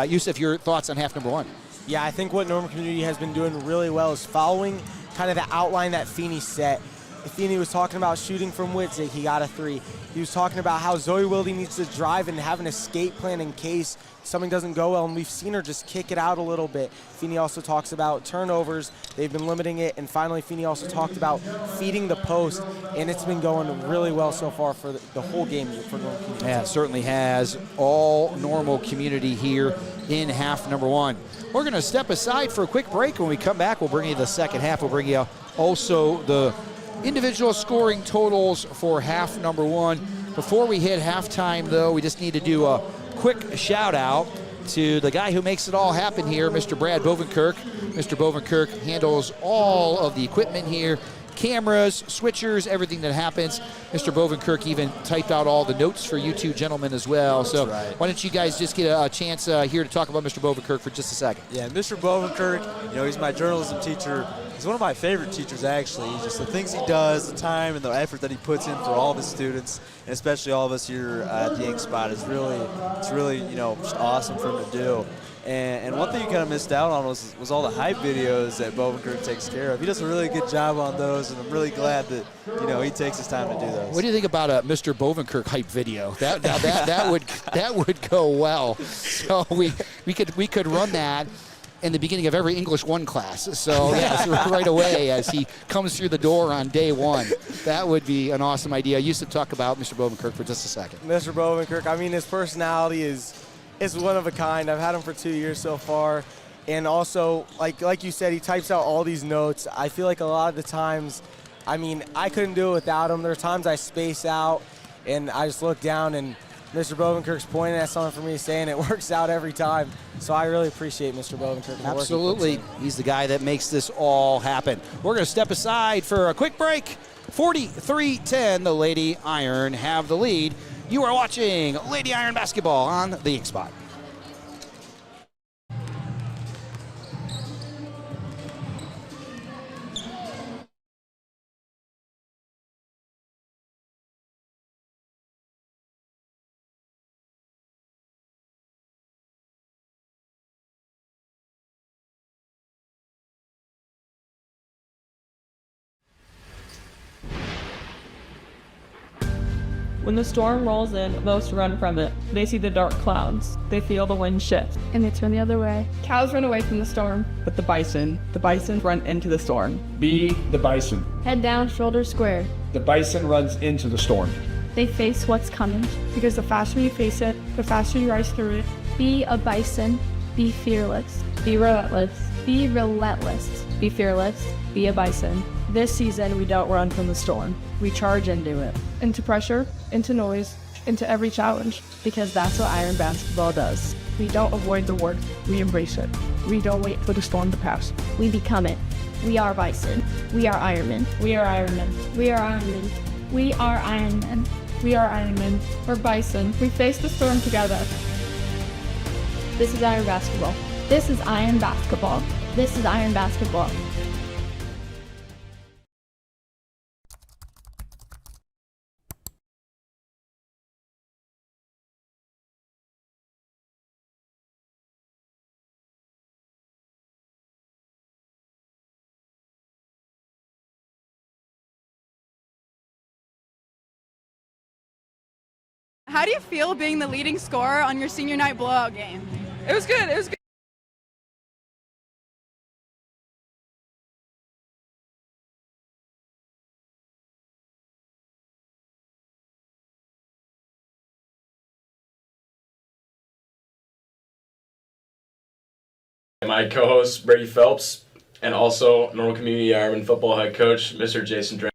Yusuf, your thoughts on half number 1? Yeah, I think what Normal Community has been doing really well is following kind of the outline that Feeney set. Feeney was talking about shooting from Witzig. He got a 3. He was talking about how Zoe Wilde needs to drive and have an escape plan in case something doesn't go well, and we've seen her just kick it out a little bit. Feeney also talks about turnovers. They've been limiting it, and finally Feeney also talked about feeding the post, and it's been going really well so far for the whole game for Normal Community. Yeah, it certainly has. All Normal Community here in half number 1. We're going to step aside for a quick break. When we come back, we'll bring you the second half. We'll bring you also the individual scoring totals for half number 1. Before we hit halftime, though, we just need to do a quick shout out to the guy who makes it all happen here, Mr. Brad Bovenkirk. Mr. Bovenkirk handles all of the equipment here, cameras, switchers, everything that happens. Mr. Bovenkirk even typed out all the notes for you two gentlemen as well. That's so right. Why don't you guys just get a chance here to talk about Mr. Bovenkirk for just a second. Yeah, Mr. Bovenkirk, he's my journalism teacher. He's one of my favorite teachers, actually. Just the things he does, the time and the effort that he puts in for all of his students, and especially all of us here at the Inkspot, it's really just awesome for him to do. And one thing you kind of missed out on was all the hype videos that Bovenkirk takes care of. He does a really good job on those, and I'm really glad that he takes his time to do those. What do you think about a Mr. Bovenkirk hype video? That would go well. So we could run that in the beginning of every English 1 class. So yes, right away as he comes through the door on day 1. That would be an awesome idea. I used to talk about Mr. Bovenkirk for just a second. Mr. Bovenkirk, I mean, his personality is one of a kind. I've had him for 2 years so far. And also, like you said, he types out all these notes. I feel like a lot of the times, I mean, I couldn't do it without him. There are times I space out, and I just look down, and Mr. Bovenkirk's pointing at something for me, saying it works out every time. So I really appreciate Mr. Bovenkirk. Absolutely. He's the guy that makes this all happen. We're going to step aside for a quick break. 43-10, the Lady Iron have the lead. You are watching Lady Iron basketball on the Inkspot. When the storm rolls in, most run from it. They see the dark clouds. They feel the wind shift. And they turn the other way. Cows run away from the storm. But the bison run into the storm. Be the bison. Head down, shoulders squared. The bison runs into the storm. They face what's coming. Because the faster you face it, the faster you rise through it. Be a bison. Be fearless. Be relentless. Be relentless. Be fearless. Be a bison. This season, we don't run from the storm. We charge into it. Into pressure, into noise, into every challenge. Because that's what Iron basketball does. We don't avoid the work, we embrace it. We don't wait for the storm to pass. We become it. We are bison. We are Ironmen. We are Ironmen. We are Ironmen. We are Ironmen. We are Ironmen. We're bison. We face the storm together. This is Iron basketball. This is Iron basketball. This is Iron basketball. How do you feel being the leading scorer on your senior night blowout game? It was good. It was good. My co-host Brady Phelps, and also Normal Community Ironman football head coach Mr. Jason Dran.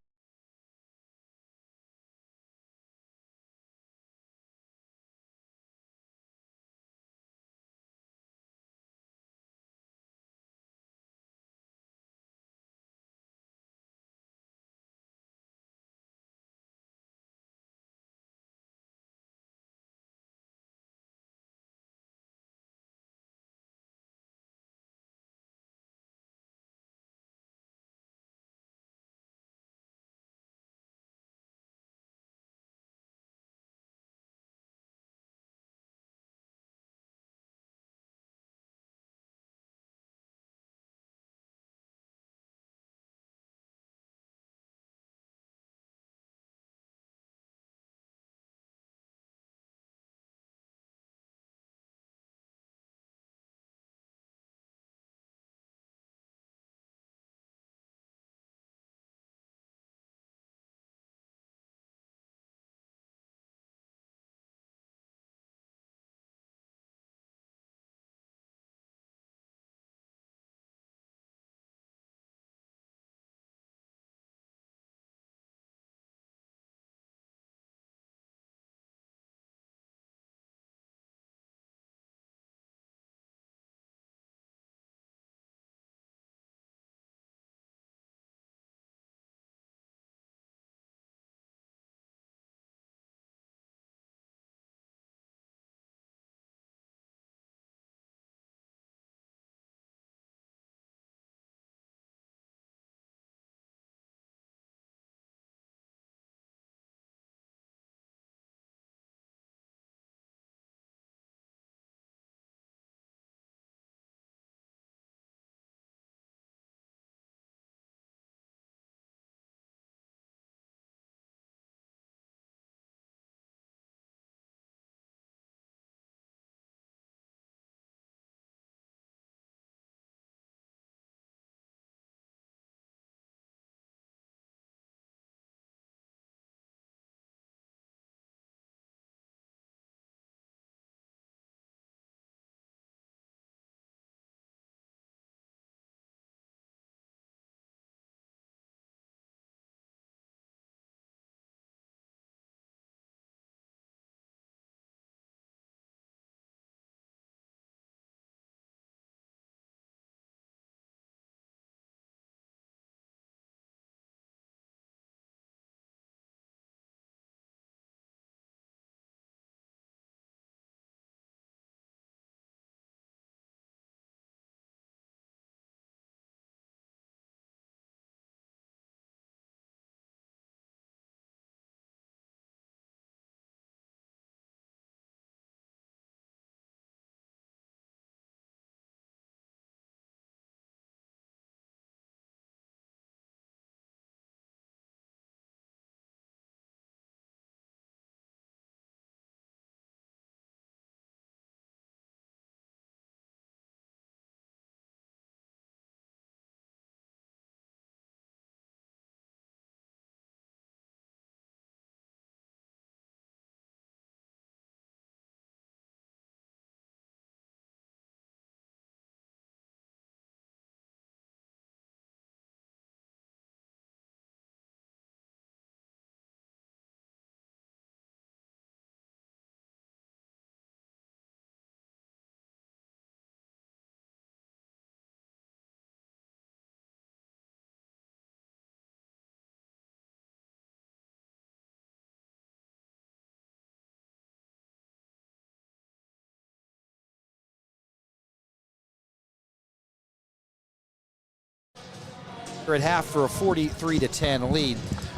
tiebreaker at half for a 43-10 lead.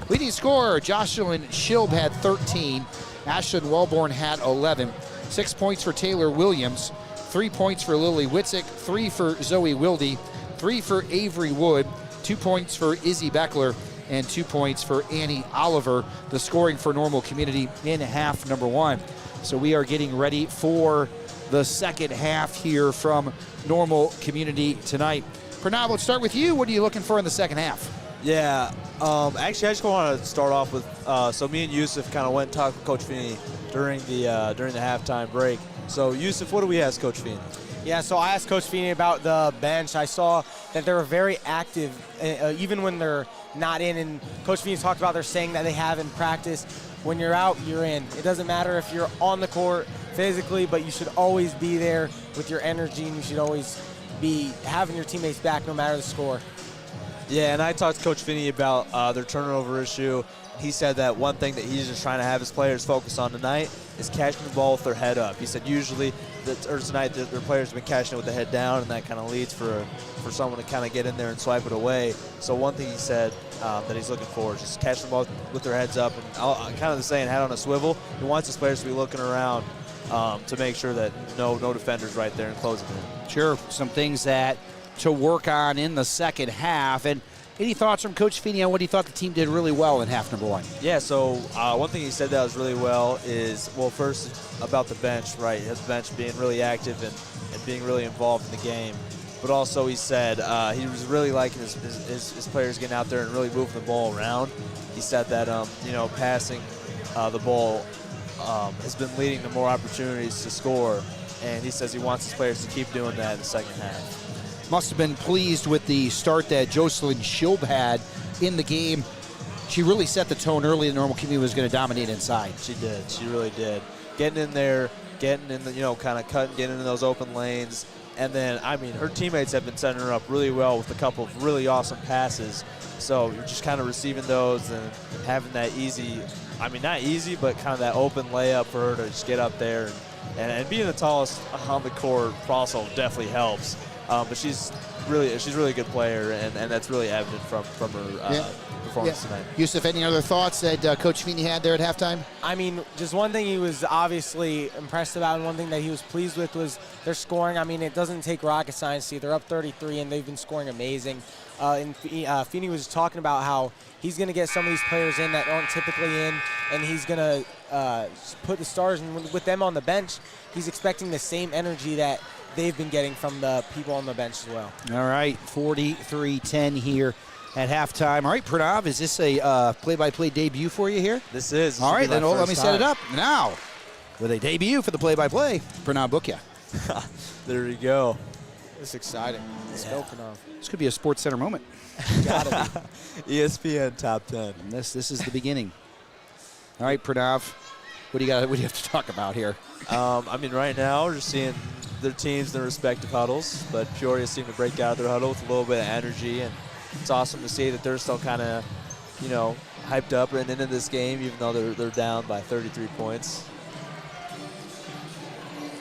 Leading scorer, Jocelyn Schilb had 13. Ashlyn Wellborn had 11. 6 points for Taylor Williams. 3 points for Lily Witzik. 3 for Zoe Wilde. 3 for Avery Wood. 2 points for Izzy Beckler. And 2 points for Annie Oliver. The scoring for Normal Community in half number 1. So we are getting ready for the second half here from Normal Community tonight. Pranav, let's start with you. What are you looking for in the second half? Yeah, actually, I just want to start off with, so me and Yusuf kind of went and talked with Coach Feeney during the halftime break. So, Yusuf, what do we ask Coach Feeney? Yeah, so I asked Coach Feeney about the bench. I saw that they were very active, even when they're not in. And Coach Feeney talked about they're saying that they have in practice. When you're out, you're in. It doesn't matter if you're on the court physically, but you should always be there with your energy, and you should always be having your teammates back no matter the score. Yeah, and I talked to Coach Feeney about their turnover issue. He said that one thing that he's just trying to have his players focus on tonight is catching the ball with their head up. He said usually, tonight, their players have been catching it with the head down, and that kind of leads for someone to kind of get in there and swipe it away. So one thing he said that he's looking for is just catching the ball with their heads up. And kind of the saying, head on a swivel. He wants his players to be looking around to make sure that no defenders right there and closing in. Sure, some things that to work on in the second half. And any thoughts from Coach Feeney on what he thought the team did really well in half number 1? Yeah, so one thing he said that was really well is, well, first about the bench, right? His bench being really active and being really involved in the game. But also he said he was really liking his players getting out there and really moving the ball around. He said that, passing the ball has been leading to more opportunities to score. And he says he wants his players to keep doing that in the second half. Must have been pleased with the start that Jocelyn Schilb had in the game. She really set the tone early. The Normal Community was going to dominate inside. She did. She really did. Getting in there, getting in the, kind of cutting, getting in those open lanes. And then, her teammates have been setting her up really well with a couple of really awesome passes. So you're just kind of receiving those and having that easy, not easy, but kind of that open layup for her to just get up there. And being the tallest on the court also definitely helps. But she's really a good player, and that's really evident from her performance tonight. Yusuf, any other thoughts that Coach Feeney had there at halftime? Just one thing he was obviously impressed about, and one thing that he was pleased with was their scoring. It doesn't take rocket science to see. They're up 33, and they've been scoring amazing. And Feeney was talking about how he's going to get some of these players in that aren't typically in, and he's going to put the stars in with them on the bench. He's expecting the same energy that they've been getting from the people on the bench as well. All right, 43-10 here at halftime. All right, Pranav, is this a play-by-play debut for you here? This is. All right, then let me set it up now. With a debut for the play-by-play, Pranav Bukya. There you go. It's exciting. Let's go, Pranav. This could be a Sports Center moment. Gotta be. ESPN Top 10. And this is the beginning. All right, Pranav, what do you have to talk about here? Right now we're just seeing their teams in their respective huddles, but Peoria seemed to break out of their huddle with a little bit of energy, and it's awesome to see that they're still kind of, hyped up and into this game, even though they're down by 33 points.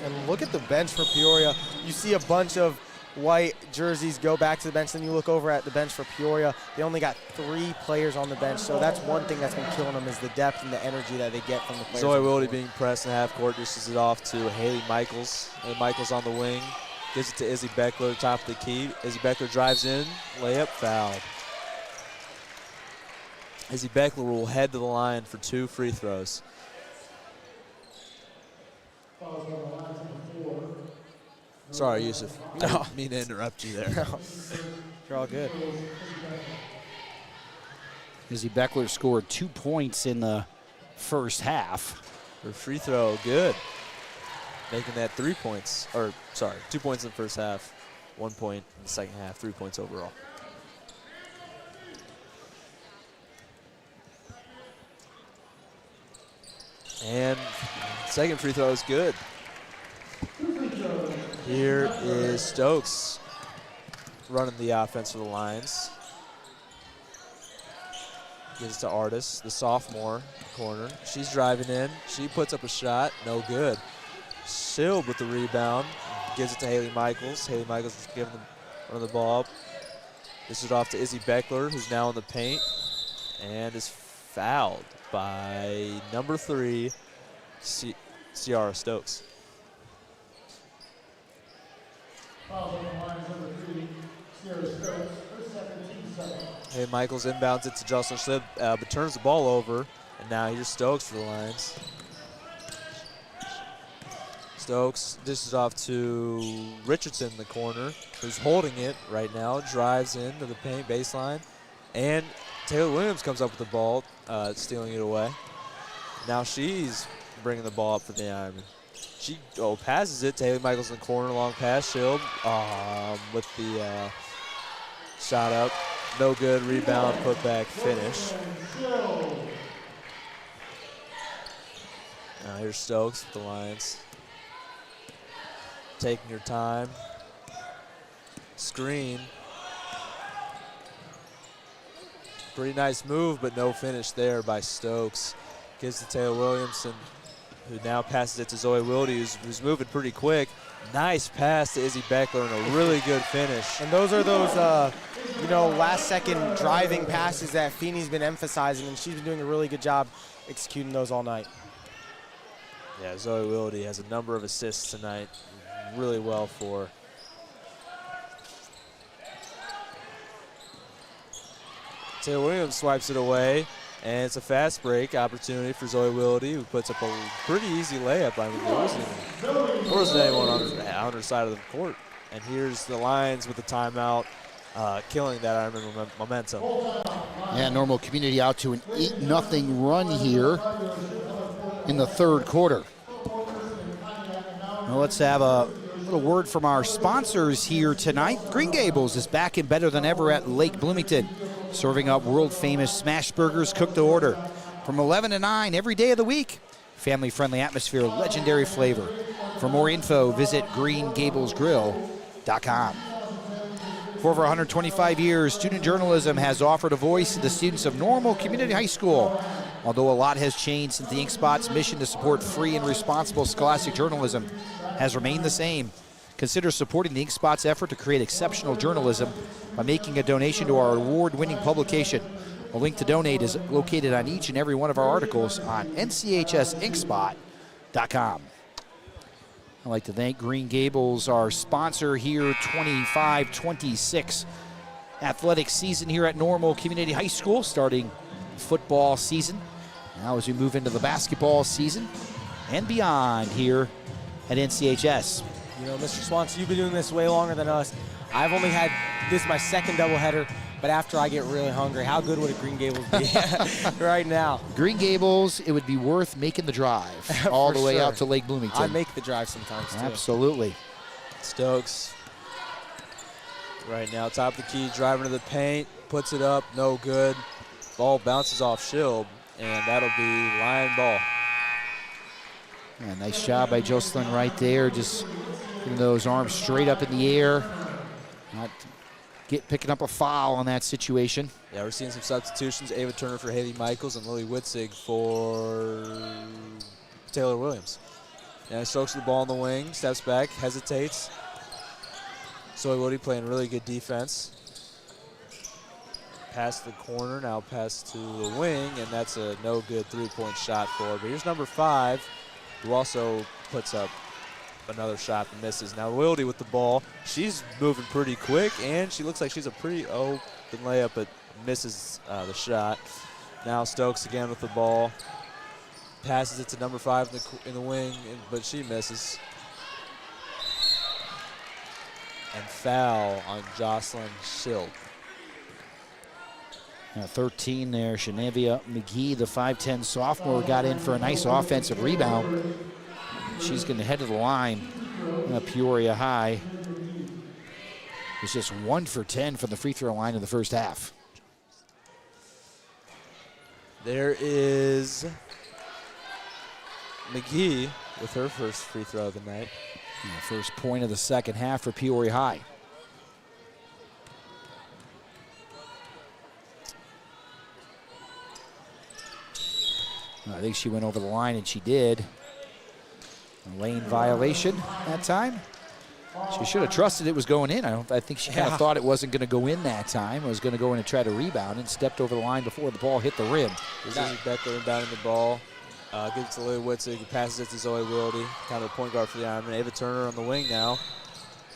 And look at the bench for Peoria. You see a bunch of white jerseys go back to the bench, then you look over at the bench for Peoria. They only got 3 players on the bench, so that's one thing that's been killing them is the depth and the energy that they get from the players. Zoe Wilde being pressed in half court, dishes it off to Haley Michaels. Haley Michaels on the wing, gives it to Izzy Beckler, top of the key. Izzy Beckler drives in, layup, fouled. Izzy Beckler will head to the line for 2 free throws. Sorry, Yusuf. I didn't mean to interrupt you there. No. You're all good. Izzy Beckler scored 2 points in the first half. Her free throw, good. Making that 3 points. 2 points in the first half, 1 point in the second half, 3 points overall. And second free throw is good. Here is Stokes running the offense for the Lions. Gives it to Artis, the sophomore corner. She's driving in. She puts up a shot. No good. Schilb with the rebound. Gives it to Haley Michaels. Haley Michaels giving them the ball up. This is off to Izzy Beckler, who's now in the paint, and is fouled by number 3, Ciara Stokes. Hey, Michaels inbounds it to Jocelyn Schlib, but turns the ball over, and now here's Stokes for the Lions. Stokes dishes off to Richardson in the corner, who's holding it right now, drives into the paint baseline, and Taylor Williams comes up with the ball, stealing it away. Now she's bringing the ball up for the Ironmen. She passes it. Taylor Michaels in the corner, long pass. Shield with the shot up. No good. Rebound, put back, finish. Now here's Stokes with the Lions. Taking your time. Screen. Pretty nice move, but no finish there by Stokes. Gives to Taylor Williamson, who now passes it to Zoe Wilde, who's moving pretty quick. Nice pass to Izzy Beckler and a really good finish. And those are those, last-second driving passes that Feeney's been emphasizing, and she's been doing a really good job executing those all night. Yeah, Zoe Wilde has a number of assists tonight. Really well for her. Taylor Williams swipes it away, and it's a fast break opportunity for Zoe Wilde, who puts up a pretty easy layup. I mean, there wasn't anyone on her side of the court. And here's the Lions with the timeout, killing that Ironman momentum. Yeah, Normal Community out to an 8-0 run here in the third quarter. Now let's have a little word from our sponsors here tonight. Green Gables is back and better than ever at Lake Bloomington, serving up world-famous smash burgers cooked to order from 11 to 9 every day of the week. Family-friendly atmosphere, legendary flavor. For more info, visit greengablesgrill.com. For over 125 years, student journalism has offered a voice to the students of Normal Community High School. Although a lot has changed since the Inkspot's mission to support free and responsible scholastic journalism has remained the same. Consider supporting the Inkspot's effort to create exceptional journalism by making a donation to our award-winning publication. A link to donate is located on each and every one of our articles on nchsinkspot.com. I'd like to thank Green Gables, our sponsor here, 25-26 athletic season here at Normal Community High School, starting football season. Now as we move into the basketball season and beyond here at NCHS. You know, Mr. Swanson, you've been doing this way longer than us. I've only had this my second doubleheader, but after I get really hungry, how good would a Green Gables be right now? Green Gables, it would be worth making the drive all the way out to Lake Bloomington. I make the drive sometimes, too. Absolutely. Stokes right now, top of the key, driving to the paint, puts it up, no good. Ball bounces off Shield, and that'll be Lion ball. Yeah, nice job by Jocelyn right there, just getting those arms straight up in the air. Not picking up a foul on that situation. Yeah, we're seeing some substitutions. Ava Turner for Haley Michaels and Lily Witzig for Taylor Williams. Yeah, Stokes with the ball on the wing, steps back, hesitates. Zoe Woody playing really good defense. Pass to the corner, now pass to the wing, and that's a no good three-point shot for her. But here's number 5, who also puts up another shot and misses. Now Wilde with the ball. She's moving pretty quick, and she looks like she's a pretty open layup, but misses the shot. Now Stokes again with the ball. Passes it to number 5 in the wing, but she misses. And foul on Jocelyn Schild. 13 there, Shenavia McGee, the 5'10 sophomore, got in for a nice offensive rebound. She's going to head to the line. Peoria High is just 1 for 10 from the free throw line in the first half. There is McGee with her first free throw of the night. First point of the second half for Peoria High. I think she went over the line, and she did. A lane violation that time. She should have trusted it was going in. I think she kind of thought it wasn't going to go in that time. It was going to go in and try to rebound and stepped over the line before the ball hit the rim. This is Beckler inbounding the ball. Gives it to Lily Witzig. He passes it to Zoe Wilde, kind of a point guard for the Ironmen. Ava Turner on the wing now.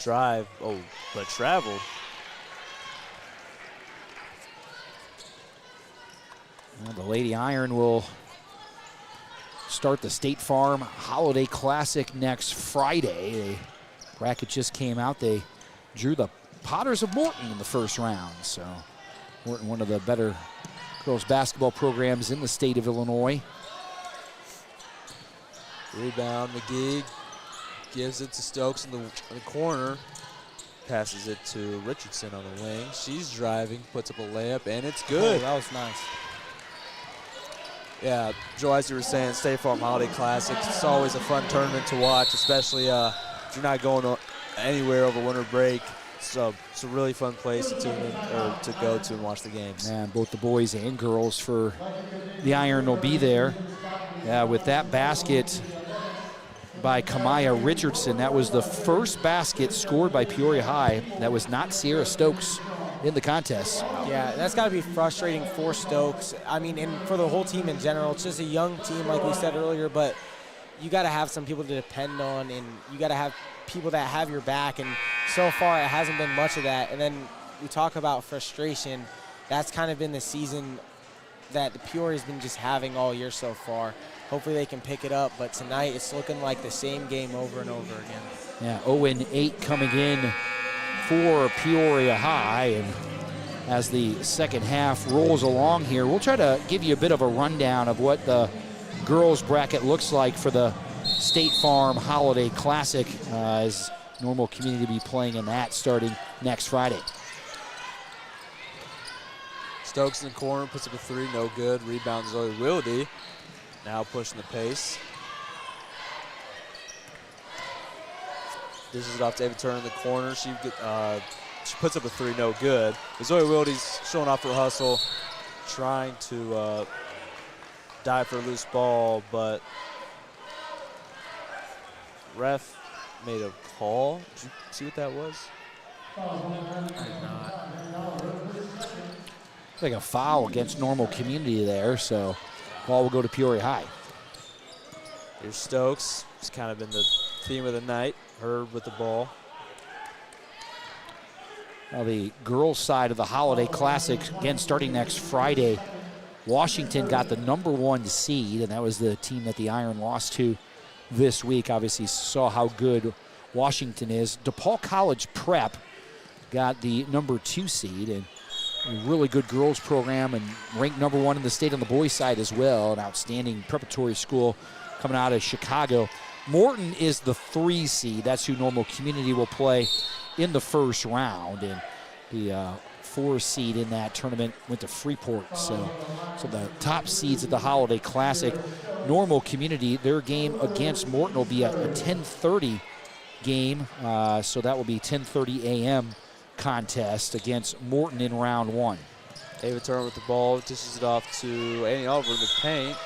Drive. Oh, but traveled. Well, the Lady Iron will start the State Farm Holiday Classic next Friday. The bracket just came out. They drew the Potters of Morton in the first round. So Morton, one of the better girls basketball programs in the state of Illinois. Rebound, McGee gives it to Stokes in the corner. Passes it to Richardson on the wing. She's driving, puts up a layup, and it's good. Oh, that was nice. Yeah, Joe, as you were saying, State Farm Holiday Classics, it's always a fun tournament to watch, especially if you're not going anywhere over winter break. So it's a really fun place to tune in or to go to and watch the games. And both the boys and girls for the Iron will be there. With that basket by Kamaya Richardson, that was the first basket scored by Peoria High. That was not Sierra Stokes in the contest. Yeah, that's got to be frustrating for Stokes. I mean, and for the whole team in general. It's just a young team, like we said earlier, but you got to have some people to depend on, and you got to have people that have your back, and so far it hasn't been much of that. And then we talk about frustration. That's kind of been the season that the Peoria's been just having all year so far. Hopefully they can pick it up, but tonight it's looking like the same game over and over again. Yeah, 0-8 coming in for Peoria High. And as the second half rolls along here, we'll try to give you a bit of a rundown of what the girls bracket looks like for the State Farm Holiday Classic, as Normal Community will be playing in that starting next Friday. Stokes in the corner, puts up a three, no good. Rebound Zoe Wilde, now pushing the pace. Dishes it off to Ava Turner in the corner. She puts up a three, no good. But Zoe Wilde's showing off her hustle, trying to dive for a loose ball, but ref made a call. Did you see what that was? Like a foul against Normal Community there, so ball will go to Peoria High. Here's Stokes. It's kind of been the theme of the night. Herb with the ball. Now the girls' side of the Holiday Classic, again starting next Friday. Washington got the #1 seed, and that was the team that the Iron lost to this week. Obviously saw how good Washington is. DePaul College Prep got the #2 seed, and a really good girls program and ranked #1 in the state on the boys' side as well. An outstanding preparatory school coming out of Chicago. Morton is the 3 seed. That's who Normal Community will play in the first round. And the 4 seed in that tournament went to Freeport. So the top seeds at the Holiday Classic. Normal Community, their game against Morton will be a 10:30 game. So that will be 10:30 a.m. contest against Morton in round 1. Ava Turner with the ball, dishes it off to Annie Oliver in the paint.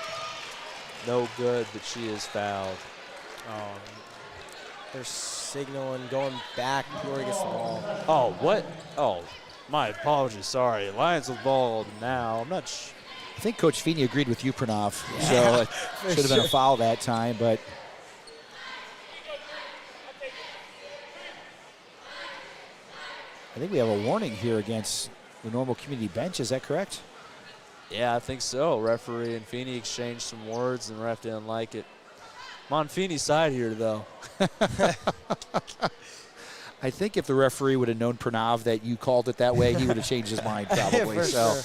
No good, but she is fouled. They're signaling, going back. Peoria gets the ball. Oh, what? Oh, my apologies. Sorry. Lions with ball now. I'm not I think Coach Feeney agreed with you, Pranav. So it should have been a foul that time, but I think we have a warning here against the Normal Community bench. Is that correct? Yeah, I think so. Referee and Feeney exchanged some words, and ref didn't like it. I'm on Feeney's side here, though. I think if the referee would have known, Pranav, that you called it that way, he would have changed his mind probably. For so, sure.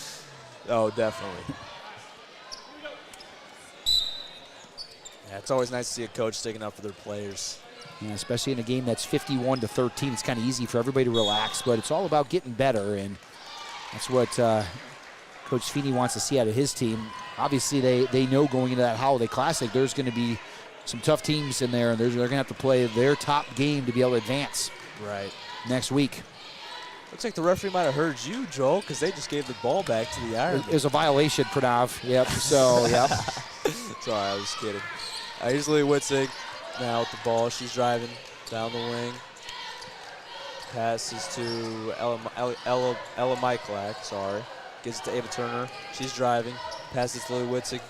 Oh, definitely. Yeah, it's always nice to see a coach sticking up for their players. yeah, especially in a game that's 51-13. It's kind of easy for everybody to relax, but it's all about getting better, and that's what Coach Feeney wants to see out of his team. Obviously, they know going into that Holiday Classic, there's going to be some tough teams in there, and they're going to have to play their top game to be able to advance next week. Looks like the referee might have heard you, Joel, because they just gave the ball back to the Iron. It was a violation, Pranav. Yep, so, yep. Sorry, I was kidding. Here's Lily Witzig now with the ball. She's driving down the wing. Passes to Ella Michaelak, sorry. Gives it to Ava Turner. She's driving. Passes to Lily Witzig.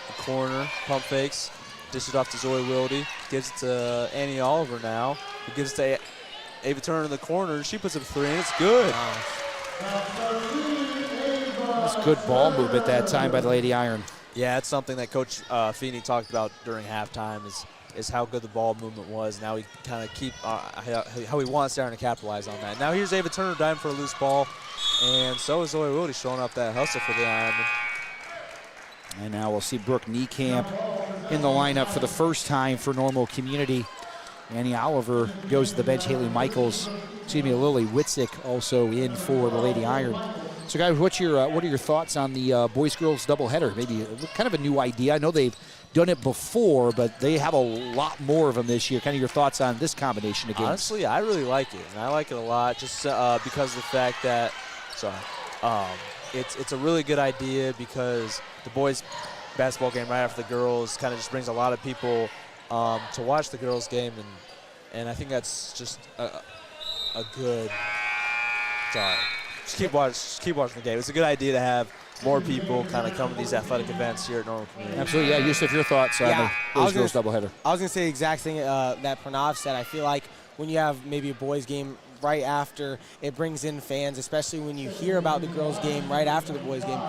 The corner. Pump fakes. Dishes it off to Zoe Wilde. Gives it to Annie Oliver now. Who gives it to Ava Turner in the corner. She puts up a 3, and it's good. That's good ball movement that time by the Lady Iron. Yeah, it's something that Coach Feeney talked about during halftime is how good the ball movement was. Now he kind of how he wants Iron to capitalize on that. Now here's Ava Turner diving for a loose ball, and so is Zoe Wilde showing up that hustle for the Ironmen. And now we'll see Brooke Niekamp in the lineup for the first time for Normal Community. Annie Oliver goes to the bench. Lily Witzik also in for the Lady Iron. So, guys, what are your thoughts on the boys-girls doubleheader? Maybe kind of a new idea. I know they've done it before, but they have a lot more of them this year. Kind of your thoughts on this combination of games? Honestly, I really like it, and I like it a lot just because of the fact that, it's a really good idea because the boys' basketball game right after the girls kind of just brings a lot of people to watch the girls' game, and I think that's just a good. Sorry. Just keep watching the game. It's a good idea to have more people kind of come to these athletic events here at Normal Community. Absolutely, yeah. Yusuf, your thoughts on the boys-girls doubleheader? I was going to say the exact thing that Pranav said. I feel like when you have maybe a boys' game right after, it brings in fans, especially when you hear about the girls' game right after the boys' game.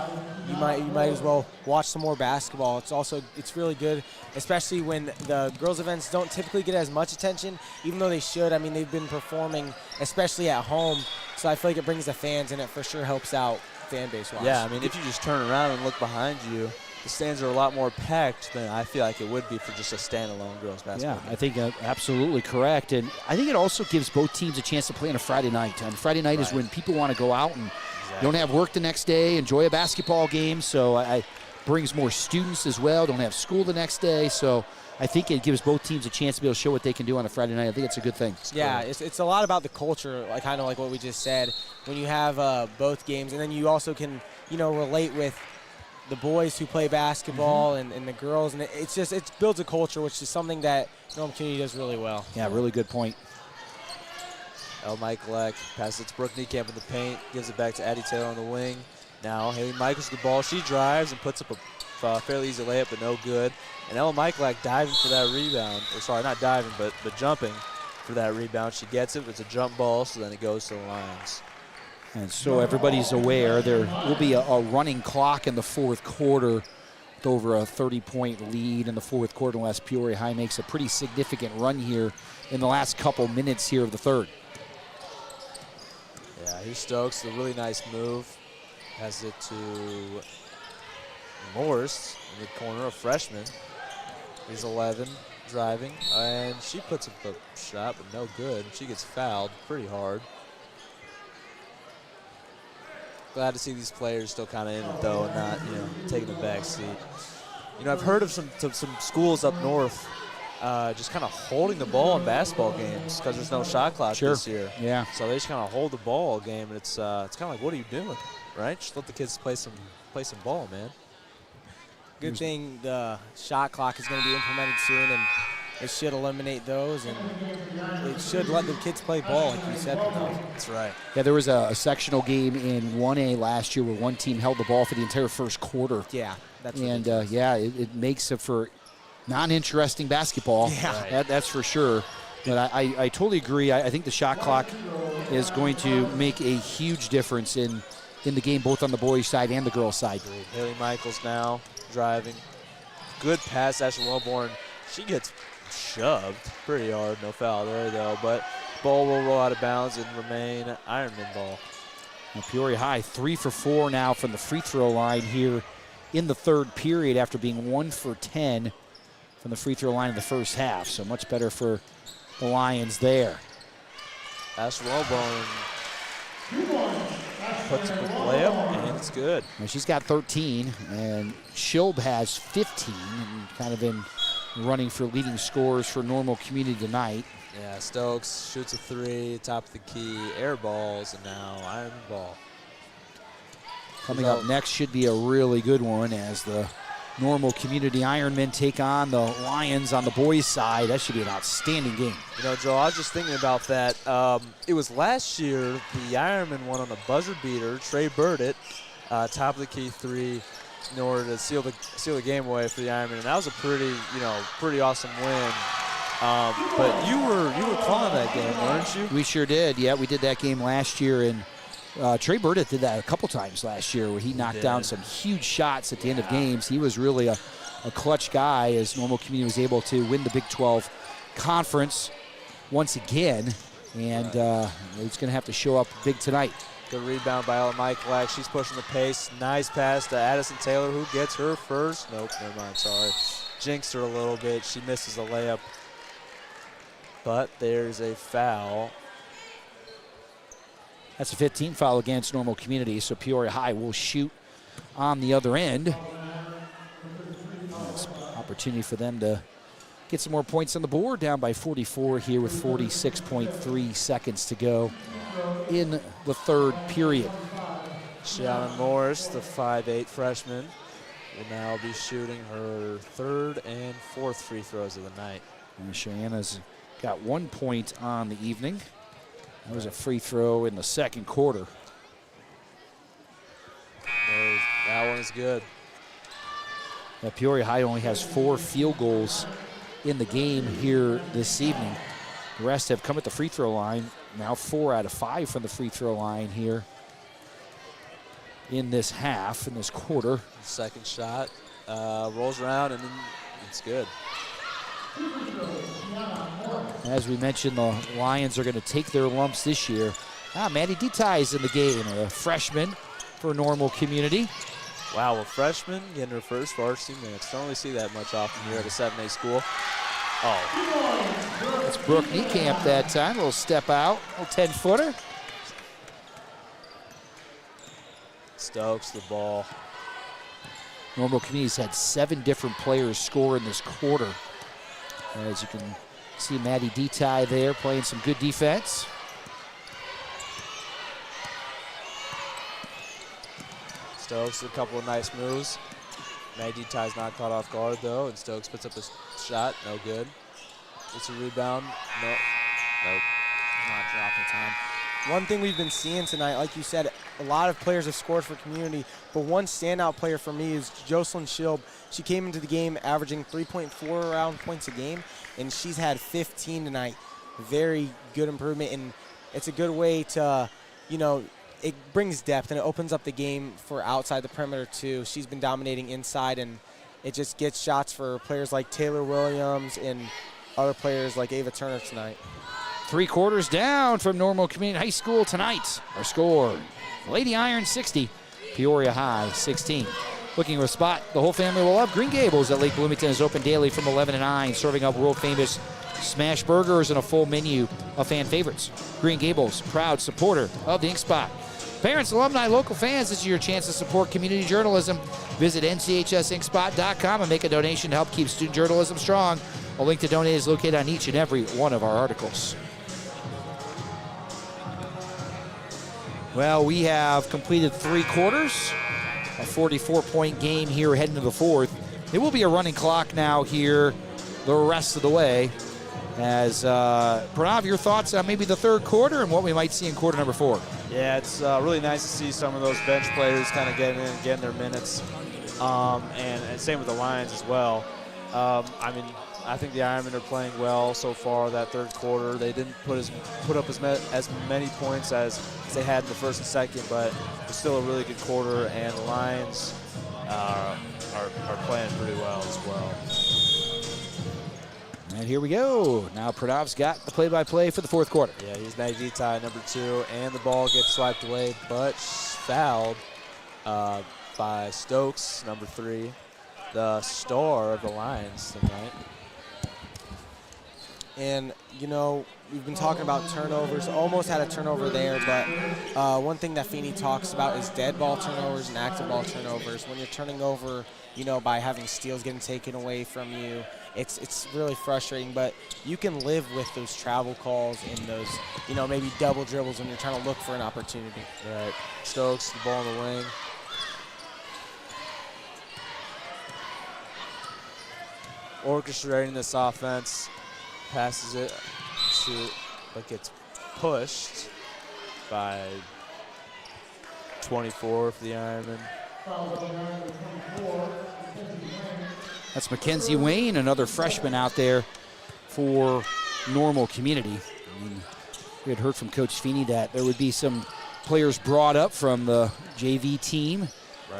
You might as well watch some more basketball. It's really good, especially when the girls' events don't typically get as much attention, even though they should. I mean, they've been performing, especially at home. So I feel like it brings the fans, and it for sure helps out fan base-wise. Yeah, I mean, if you just turn around and look behind you, the stands are a lot more packed than I feel like it would be for just a standalone girls basketball game. I think absolutely correct. And I think it also gives both teams a chance to play on a Friday night. And Friday night is when people want to go out and don't have work the next day, enjoy a basketball game. So it brings more students as well, don't have school the next day. So I think it gives both teams a chance to be able to show what they can do on a Friday night. I think it's a good thing. Yeah, it's a lot about the culture, like kind of like what we just said. When you have both games, and then you also can, relate with the boys who play basketball and the girls, and it builds a culture, which is something that Normal Community does really well. Yeah, really good point. Michaelak passes it to Brooke Niekamp in the paint, gives it back to Addie Taylor on the wing. Now Haley Michaels with the ball. She drives and puts up a fairly easy layup, but no good. And Ella Michaelak diving for that rebound. Or sorry, not diving, but jumping for that rebound. She gets it. It's a jump ball, so then it goes to the Lions. And so everybody's aware there will be a running clock in the fourth quarter with over a 30-point lead in the fourth quarter unless Peoria High makes a pretty significant run here in the last couple minutes here of the third. Yeah, here's Stokes, a really nice move. Has it to Morris in the corner, a freshman. He's 11, driving, and she puts up a shot, but no good. She gets fouled pretty hard. Glad to see these players still kind of in it, though, and not, taking a back seat. I've heard of some schools up north just kind of holding the ball in basketball games because there's no shot clock this year. Yeah. So they just kind of hold the ball all game, and it's kind of like, what are you doing, right? Just let the kids play some ball, man. Good thing the shot clock is going to be implemented soon, and it should eliminate those, and it should let the kids play ball, like you said. That's right. Yeah, there was a sectional game in 1A last year where one team held the ball for the entire first quarter. Yeah, that's and it makes it for non-interesting basketball. Yeah, that's for sure. But I totally agree. I think the shot clock is going to make a huge difference in the game, both on the boys' side and the girls' side. Haley Michaels now driving. Good pass, Ashley Wellborn. She gets shoved pretty hard. No foul there, though. But ball will roll out of bounds and remain Ironman ball. Now Peoria High 3 for 4 now from the free throw line here in the third period after being 1 for 10 from the free throw line in the first half. So much better for the Lions there. Ashley Wellborn puts up a layup, and it's good. Now she's got 13, and Schilb has 15, and kind of been running for leading scorers for Normal Community tonight. Yeah, Stokes shoots a 3, top of the key, air balls, and now Ironman ball. Coming up next should be a really good one as the Normal Community Ironmen take on the Lions on the boys' side. That should be an outstanding game. You know, Joe, I was just thinking about that. It was last year the Ironmen won on a buzzer beater. Trey Burdett, top of the key three, in order to seal the game away for the Ironmen, and that was a pretty awesome win. But you were calling that game, weren't you? We sure did. Yeah, we did that game last year, and Trey Burdett did that a couple times last year where he knocked down some huge shots at the end of games. He was really a clutch guy as Normal Community was able to win the Big 12 Conference once again, and he's going to have to show up big tonight. Good rebound by Ella Michaelak. She's pushing the pace. Nice pass to Addison Taylor, who gets her first. Nope, never mind, sorry. Jinxed her a little bit. She misses a layup. But there's a foul. That's a 15 foul against Normal Community, so Peoria High will shoot on the other end. That's an opportunity for them to get some more points on the board, down by 44 here with 46.3 seconds to go in the third period. Shannon Morris, the 5'8" freshman, will now be shooting her third and fourth free throws of the night. And Cheyenne's got 1 point on the evening. That was a free throw in the second quarter. That one is good. Now, Peoria High only has 4 field goals in the game here this evening. The rest have come at the free throw line. Now 4 out of 5 from the free throw line here in this half, in this quarter. Second shot rolls around and it's good. As we mentioned, the Lions are going to take their lumps this year. Maddie Detaille is in the game, a freshman for Normal Community. Wow, a freshman getting her first varsity minutes. Don't really see that much often here at a 7A school. Oh. It's Brooke Niekamp that time. A little step out, a little 10-footer. Stokes the ball. Normal Community's had 7 different players score in this quarter. As you can see, Maddie Detaille there playing some good defense. Stokes, a couple of nice moves. Maddie Detaille's not caught off guard, though, and Stokes puts up a shot. No good. It's a rebound. Nope. Not dropping time. One thing we've been seeing tonight, like you said, a lot of players have scored for Community, but one standout player for me is Jocelyn Schilb. She came into the game averaging 3.4 around points a game, and she's had 15 tonight. Very good improvement, and it's a good way to, it brings depth and it opens up the game for outside the perimeter too. She's been dominating inside, and it just gets shots for players like Taylor Williams and other players like Ava Turner tonight. 3 quarters down from Normal Community High School tonight. Our score, Lady Iron 60, Peoria High 16. Looking for a spot the whole family will love. Green Gables at Lake Bloomington is open daily from 11 to 9, serving up world-famous smash burgers and a full menu of fan favorites. Green Gables, proud supporter of the Inkspot. Parents, alumni, local fans, this is your chance to support community journalism. Visit nchsinkspot.com and make a donation to help keep student journalism strong. A link to donate is located on each and every one of our articles. Well, we have completed 3 quarters, a 44-point game here heading to the fourth. It will be a running clock now here the rest of the way. As Pranav, your thoughts on maybe the third quarter and what we might see in quarter number 4? Yeah, it's really nice to see some of those bench players kind of getting in and getting their minutes, and same with the Lions as well. I think the Ironmen are playing well so far that third quarter. They didn't put up as many points as they had in the first and second, but it was still a really good quarter, and the Lions are playing pretty well as well. And here we go. Now Pranav's got the play-by-play for the fourth quarter. Yeah, he's Maggie Tie, number 2, and the ball gets swiped away, but fouled by Stokes, number 3, the star of the Lions tonight. And, we've been talking about turnovers. Almost had a turnover there, but one thing that Feeney talks about is dead ball turnovers and active ball turnovers. When you're turning over, by having steals getting taken away from you, it's really frustrating, but you can live with those travel calls and those, maybe double dribbles when you're trying to look for an opportunity. Right. Stokes, the ball in the wing. orchestrating this offense. Passes it but gets pushed by 24 for the Ironmen. That's Mackenzie Wayne, another freshman out there for Normal Community. I mean, we had heard from Coach Feeney that there would be some players brought up from the JV team.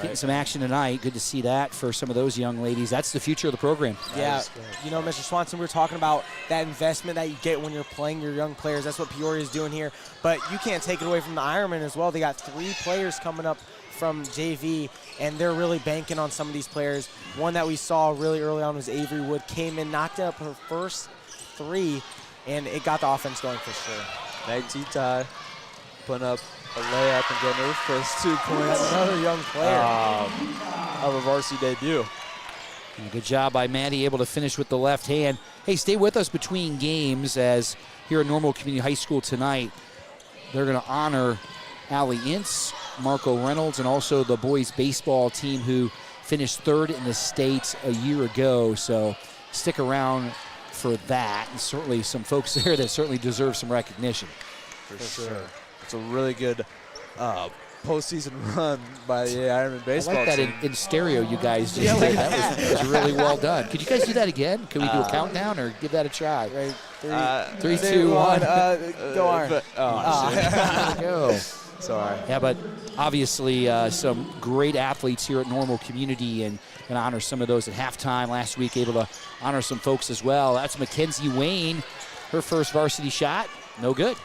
Getting some action tonight. Good to see that for some of those young ladies. That's the future of the program. Yeah, you know, Mr. Swanson, we were talking about that investment that you get when you're playing your young players. That's what Peoria is doing here. But you can't take it away from the Ironmen as well. They got 3 players coming up from JV, and they're really banking on some of these players. One that we saw really early on was Avery Wood. Came in, knocked up her first 3, and it got the offense going for sure. Meg T-Ty putting up a layup and getting her first 2 points. That's another young player. Of a varsity debut. And good job by Maddie, able to finish with the left hand. Hey, stay with us between games, as here at Normal Community High School tonight, they're going to honor Allie Ince, Marco Reynolds, and also the boys baseball team who finished 3rd in the state a year ago. So stick around for that. And certainly some folks there that certainly deserve some recognition. For sure. It's a really good postseason run by the Ironman baseball I like that team. in stereo you guys just did. That was really well done. Could you guys do that again? Can we do a countdown or give that a try? Right, 3, 2, 1. Go on. There we go. Sorry. Yeah, but obviously some great athletes here at Normal Community, and honor some of those at halftime last week, able to honor some folks as well. That's Mackenzie Wayne, her first varsity shot, no good.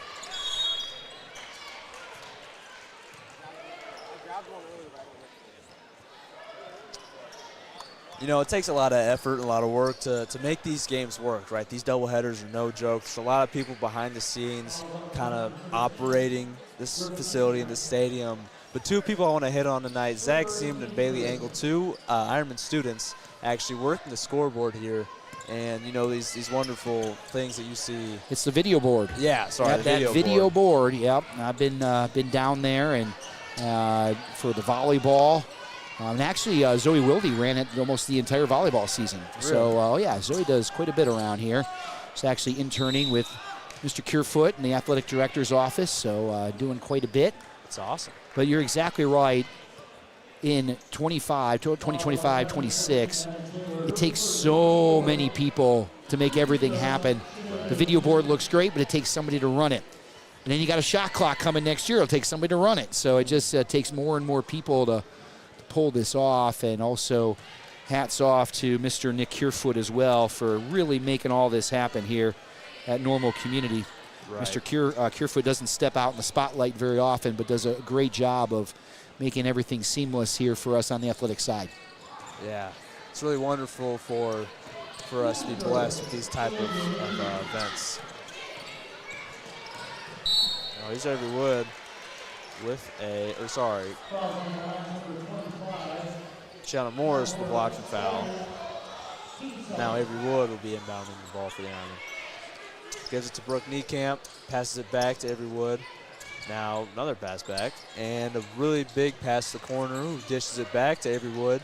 You know, it takes a lot of effort and a lot of work to make these games work, right? These doubleheaders are no joke. There's a lot of people behind the scenes kind of operating this facility in the stadium. But 2 people I want to hit on tonight, Zach Seaman and Bailey Engel, 2 Ironman students actually working the scoreboard here. And, you know, these wonderful things that you see. It's the video board. Yeah, sorry, Yep, the that video board. Yep, I've been down there and for the volleyball. And actually, Zoe Wilde ran it almost the entire volleyball season. Really? So, yeah, Zoe does quite a bit around here. She's actually interning with Mr. Curefoot in the athletic director's office, so doing quite a bit. That's awesome. But you're exactly right. In 2025, 26, it takes so many people to make everything happen. The video board looks great, but it takes somebody to run it. And then you got a shot clock coming next year. It'll take somebody to run it. So it just takes more and more people to pull this off. And also hats off to Mr. Nick Curefoot as well for really making all this happen here at Normal Community. Right. Mr. Curefoot doesn't step out in the spotlight very often, but does a great job of making everything seamless here for us on the athletic side. Yeah, it's really wonderful for us to be blessed with these type of events. Oh, here's Avery Wood with Shanna Morris with a blocking foul. Now Avery Wood will be inbounding the ball for the Ironmen. Gives it to Brooke Niekamp, passes it back to Avery Wood. Now another pass back, and a really big pass to the corner, who dishes it back to Avery Wood,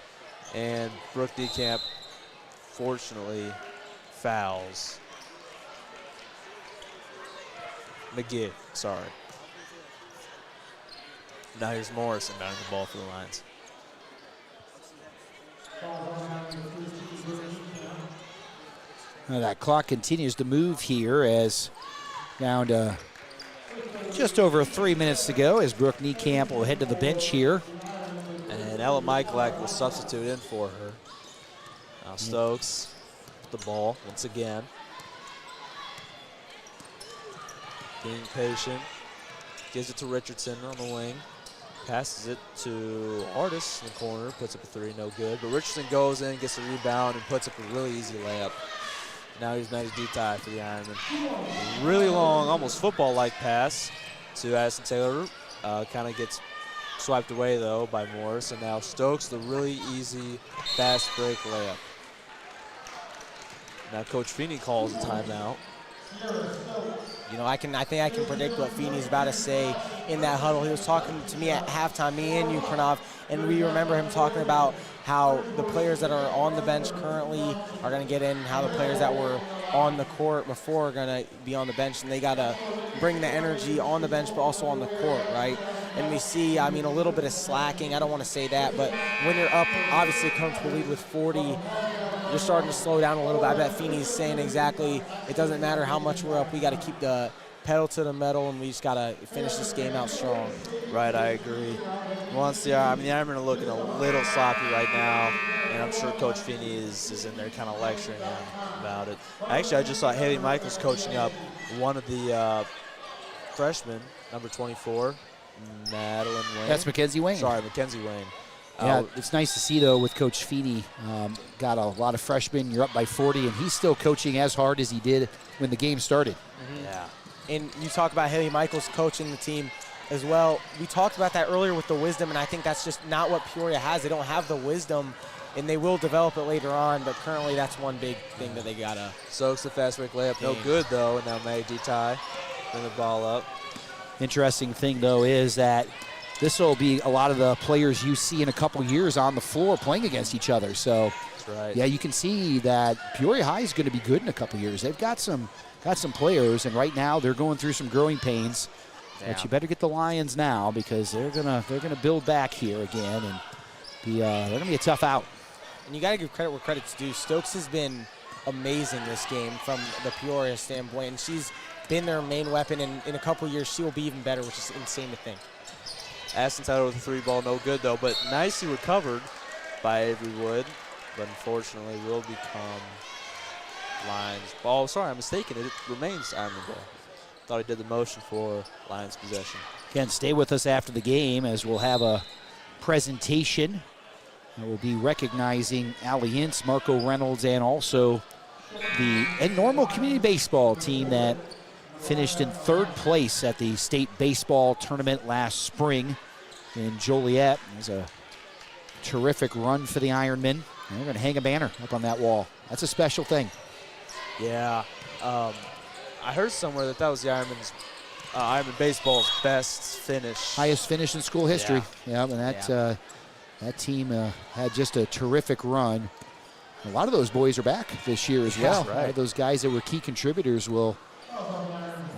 and Brooke Niekamp fortunately fouls McGee, sorry. Now here's Morris inbounding the ball for the Lions. Now that clock continues to move here as down to just over 3 minutes to go as Brooke Niekamp will head to the bench here. And Ella Michalak will substitute in for her. Now Stokes with the ball once again. Being patient. Gives it to Richardson on the wing. Passes it to Artis in the corner. Puts up a 3, no good. But Richardson goes in, gets the rebound, and puts up a really easy layup. Now he's Maddie D-Tie for the Ironmen. Really long, almost football-like pass to Addison Taylor. Kind of gets swiped away, though, by Morris. And now Stokes, the really easy, fast break layup. Now Coach Feeney calls a timeout. You know, I think I can predict what Feeney's about to say in that huddle. He was talking to me at halftime, me and you, Pranav, and we remember him talking about how the players that are on the bench currently are going to get in, and how the players that were on the court before are going to be on the bench, and they got to bring the energy on the bench but also on the court, right? And we see, I mean, a little bit of slacking. I don't want to say that, but when you're up, obviously, a comfortable lead with 40, you're starting to slow down a little bit. I bet Feeney's saying exactly, it doesn't matter how much we're up, we got to keep the pedal to the metal, and we just got to finish this game out strong. Right, I agree. Once the Ironmen are looking a little sloppy right now, and I'm sure Coach Feeney is in there kind of lecturing them about it. Actually, I just saw Haley Michaels coaching up one of the freshmen, number 24, Madeline Wayne. That's Mackenzie Wayne. Sorry, Mackenzie Wayne. Yeah, it's nice to see, though, with Coach Feeney. Got a lot of freshmen. You're up by 40, and he's still coaching as hard as he did when the game started. Mm-hmm. Yeah. And you talk about Haley Michaels coaching the team as well. We talked about that earlier with the wisdom, and I think that's just not what Peoria has. They don't have the wisdom, and they will develop it later on, but currently that's one big thing that they got to. Soaks the fast break layup. No good, though, and now May D-Ty bring the ball up. Interesting thing, though, is that this will be a lot of the players you see in a couple years on the floor playing against each other. So, that's right. Yeah, you can see that Peoria High is going to be good in a couple years. They've got some players, and right now they're going through some growing pains. Yeah. But you better get the Lions now, because they're gonna build back here again, and they're gonna be a tough out. And you got to give credit where credit's due. Stokes has been amazing this game from the Peoria standpoint, and she's been their main weapon. And in a couple years, she will be even better, which is insane to think. Aston Tyler with a 3-ball, no good though, but nicely recovered by Avery Wood, but unfortunately will become Lions ball. Sorry, I'm mistaken. It remains Ironman ball. Thought he did the motion for Lions possession. Again, stay with us after the game, as we'll have a presentation. We'll be recognizing Allie Ince, Marco Reynolds, and also the Normal Community Baseball team that finished in 3rd place at the state baseball tournament last spring in Joliet. It was a terrific run for the Ironmen. And they're going to hang a banner up on that wall. That's a special thing. Yeah. I heard somewhere that was the Ironman baseball's best finish. Highest finish in school history. Yeah, and that team had just a terrific run. A lot of those boys are back this year as well. Right. A lot of those guys that were key contributors will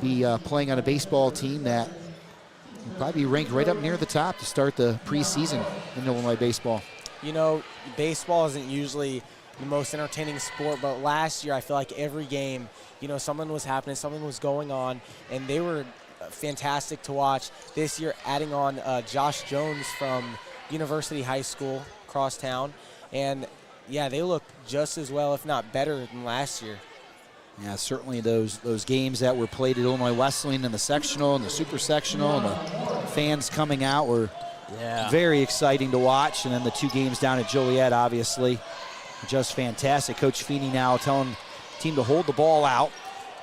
be playing on a baseball team that will probably be ranked right up near the top to start the preseason in Illinois baseball. You know, baseball isn't usually the most entertaining sport, but last year I feel like every game, you know, something was happening, something was going on, and they were fantastic to watch. This year, adding on Josh Jones from University High School, crosstown, and yeah, they look just as well, if not better, than last year. Yeah, certainly those games that were played at Illinois Wesleyan in the sectional and the super sectional, and the fans coming out were very exciting to watch. And then the 2 games down at Joliet, obviously, just fantastic. Coach Feeney now telling the team to hold the ball out,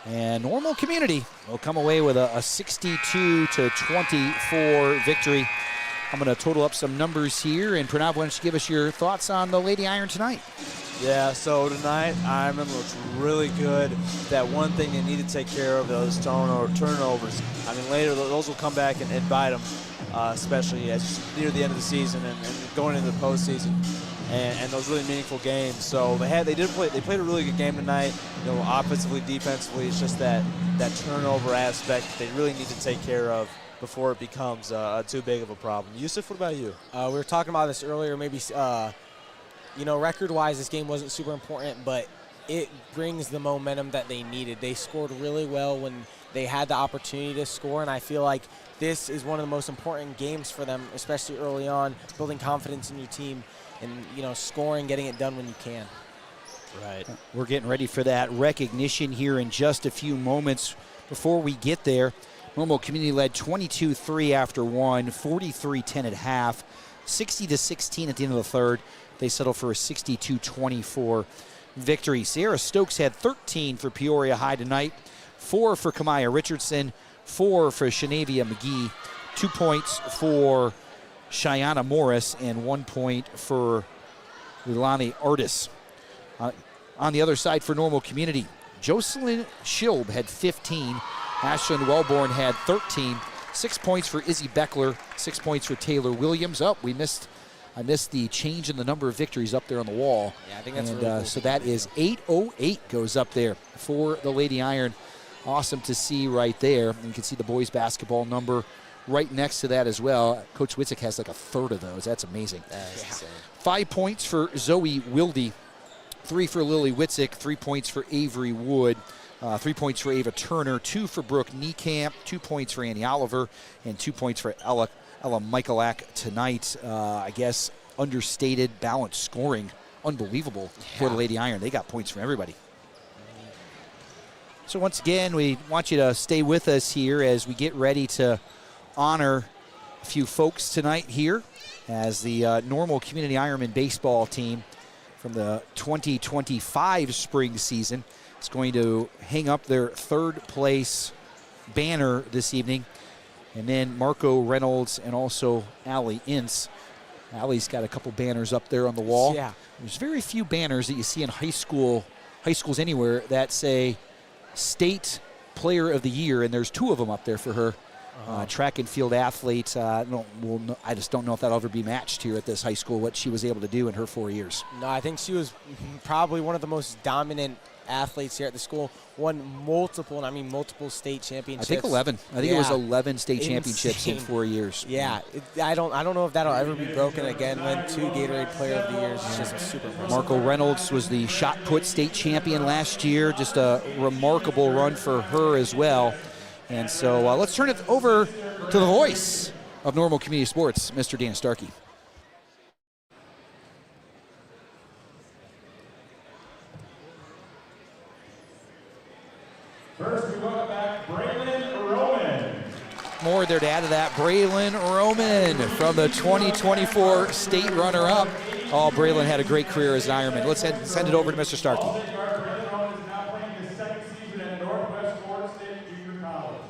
and Normal Community will come away with a 62-24 victory. I'm going to total up some numbers here, and Pranav, why don't you give us your thoughts on the Lady Iron tonight? Yeah, so tonight, Ironman looks really good. That one thing they need to take care of, those turnovers. I mean, later, those will come back and bite them, especially as near the end of the season and going into the postseason, and those really meaningful games. So they played a really good game tonight. You know, offensively, defensively, it's just that turnover aspect they really need to take care of before it becomes too big of a problem. Yusuf, what about you? We were talking about this earlier. Maybe, you know, record-wise, this game wasn't super important, but it brings the momentum that they needed. They scored really well when they had the opportunity to score, and I feel like this is one of the most important games for them, especially early on, building confidence in your team and, you know, scoring, getting it done when you can. Right. We're getting ready for that recognition here in just a few moments. Before we get there, Normal Community led 22-3 after 1, 43-10 at half, 60-16 at the end of the 3rd. They settled for a 62-24 victory. Sierra Stokes had 13 for Peoria High tonight, 4 for Kamaya Richardson, 4 for Shanavia McGee, 2 points for Cheyenne Morris, and 1 point for Lilani Artis. On the other side for Normal Community, Jocelyn Schilb had 15. Ashlyn Wellborn had 13. 6 points for Izzy Beckler, 6 points for Taylor Williams. Oh, I missed the change in the number of victories up there on the wall. Yeah, I think that's and, really cool. So that is 808 goes up there for the Lady Iron. Awesome to see right there. And you can see the boys basketball number right next to that as well. Coach Witzik has like a third of those. That's amazing. That's insane. 5 points for Zoe Wilde, 3 for Lily Witzik, 3 points for Avery Wood. 3 points for Ava Turner, 2 for Brooke Niekamp, 2 points for Annie Oliver, and 2 points for Ella Michalak tonight. I guess understated, balanced scoring. Unbelievable for the Lady Iron. They got points from everybody. So once again, we want you to stay with us here as we get ready to honor a few folks tonight here as the Normal Community Ironman baseball team from the 2025 spring season is going to hang up their third place banner this evening. And then Marco Reynolds and also Allie Ince. Allie's got a couple banners up there on the wall. Yeah. There's very few banners that you see in high schools anywhere that say State Player of the Year, and there's 2 of them up there for her. Track and field athlete. I just don't know if that'll ever be matched here at this high school, what she was able to do in her 4 years. No, I think she was probably one of the most dominant athletes here at the school. Won multiple state championships. I think 11. I think it was 11 state championships in 4 years. Yeah, I don't know if that'll ever be broken again. Won 2 Gatorade Player of the Years. It's just super impressive. Marco Reynolds was the shot put state champion last year. Just a remarkable run for her as well. And so let's turn it over to the voice of Normal Community Sports, Mr. Dan Starkey. First, we welcome back Braylon Roman. More there to add to that. Braylon Roman from the 2024 state runner-up. Oh, Braylon had a great career as an Ironman. Let's send it over to Mr. Starkey. Braylon Roman is now playing his second season at Northwest Florida State Junior College.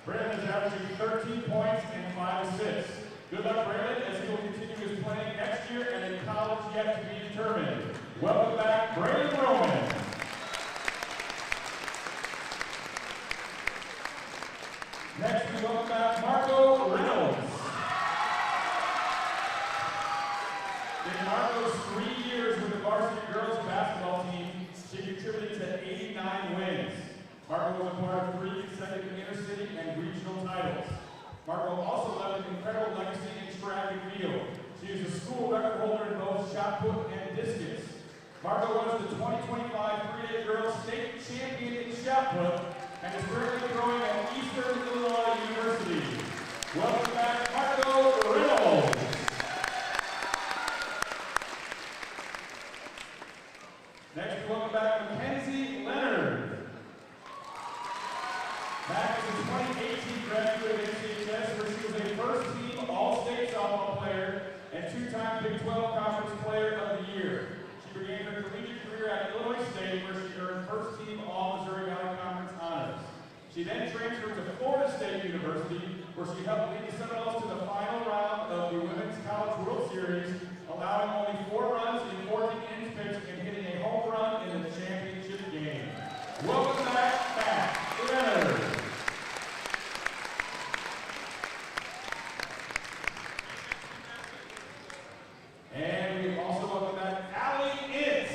Braylon is averaging 13 points and 5 assists. Good luck, Braylon, as he will continue his playing next year and in college yet to be determined. Welcome back, Braylon Roman. Next, we welcome back Marco Reynolds. In Marco's 3 years with the varsity girls basketball team, she contributed to 89 wins. Marco was a part of 3 consecutive intercity and regional titles. Marco also left an incredible legacy in track and field. She is a school record holder in both shot put and discus. Marco was the 2025 3A Girls State Champion in shot put and is currently throwing at Eastern Illinois University. Welcome back, Marco Reynolds. Next, welcome back Mackenzie Leonard. Mac is a 2018 graduate of NCHS, where she was a first-team All-State softball player and 2-time Big 12 Conference Player of the Year. She began her collegiate career at Illinois State, where she earned first-team All-Missouri Valley Conference honors. She then transferred to Florida State University, where she helped lead the Seminoles to the final round of the Women's College World Series, allowing only 4 runs in 14 innings pitched and hitting a home run in the championship game. Welcome back, Matt Leonard. And we also welcome back Allie Ince.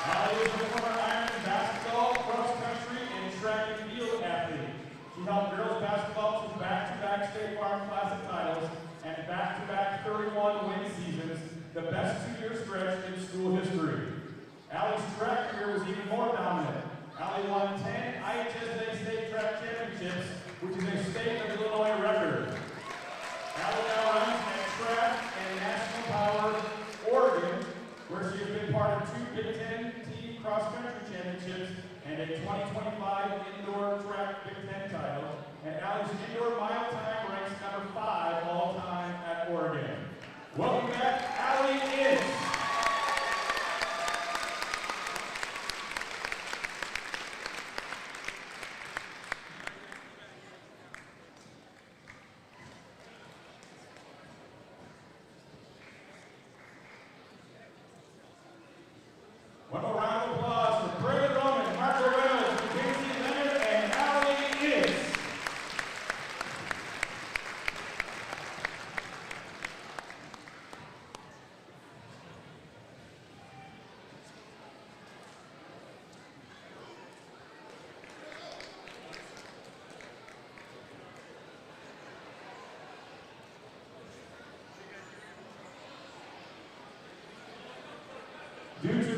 Allie is a former Ironman basketball, cross country, and track and field athlete. She held girls basketball to back-to-back State Farm Classic titles and back-to-back 31-win seasons, the best 2-year stretch in school history. Allie's track career was even more dominant. Allie won 10 IHSA State Track Championships, which is a state of Illinois record. Allie now runs at Track and National Power, Oregon, where she has been part of 2 Big Ten team cross-country championships and a 2025 indoor track Big Ten title. And Allie's indoor mile time ranks number 5 all time at Oregon. Welcome back, Allie Ince. One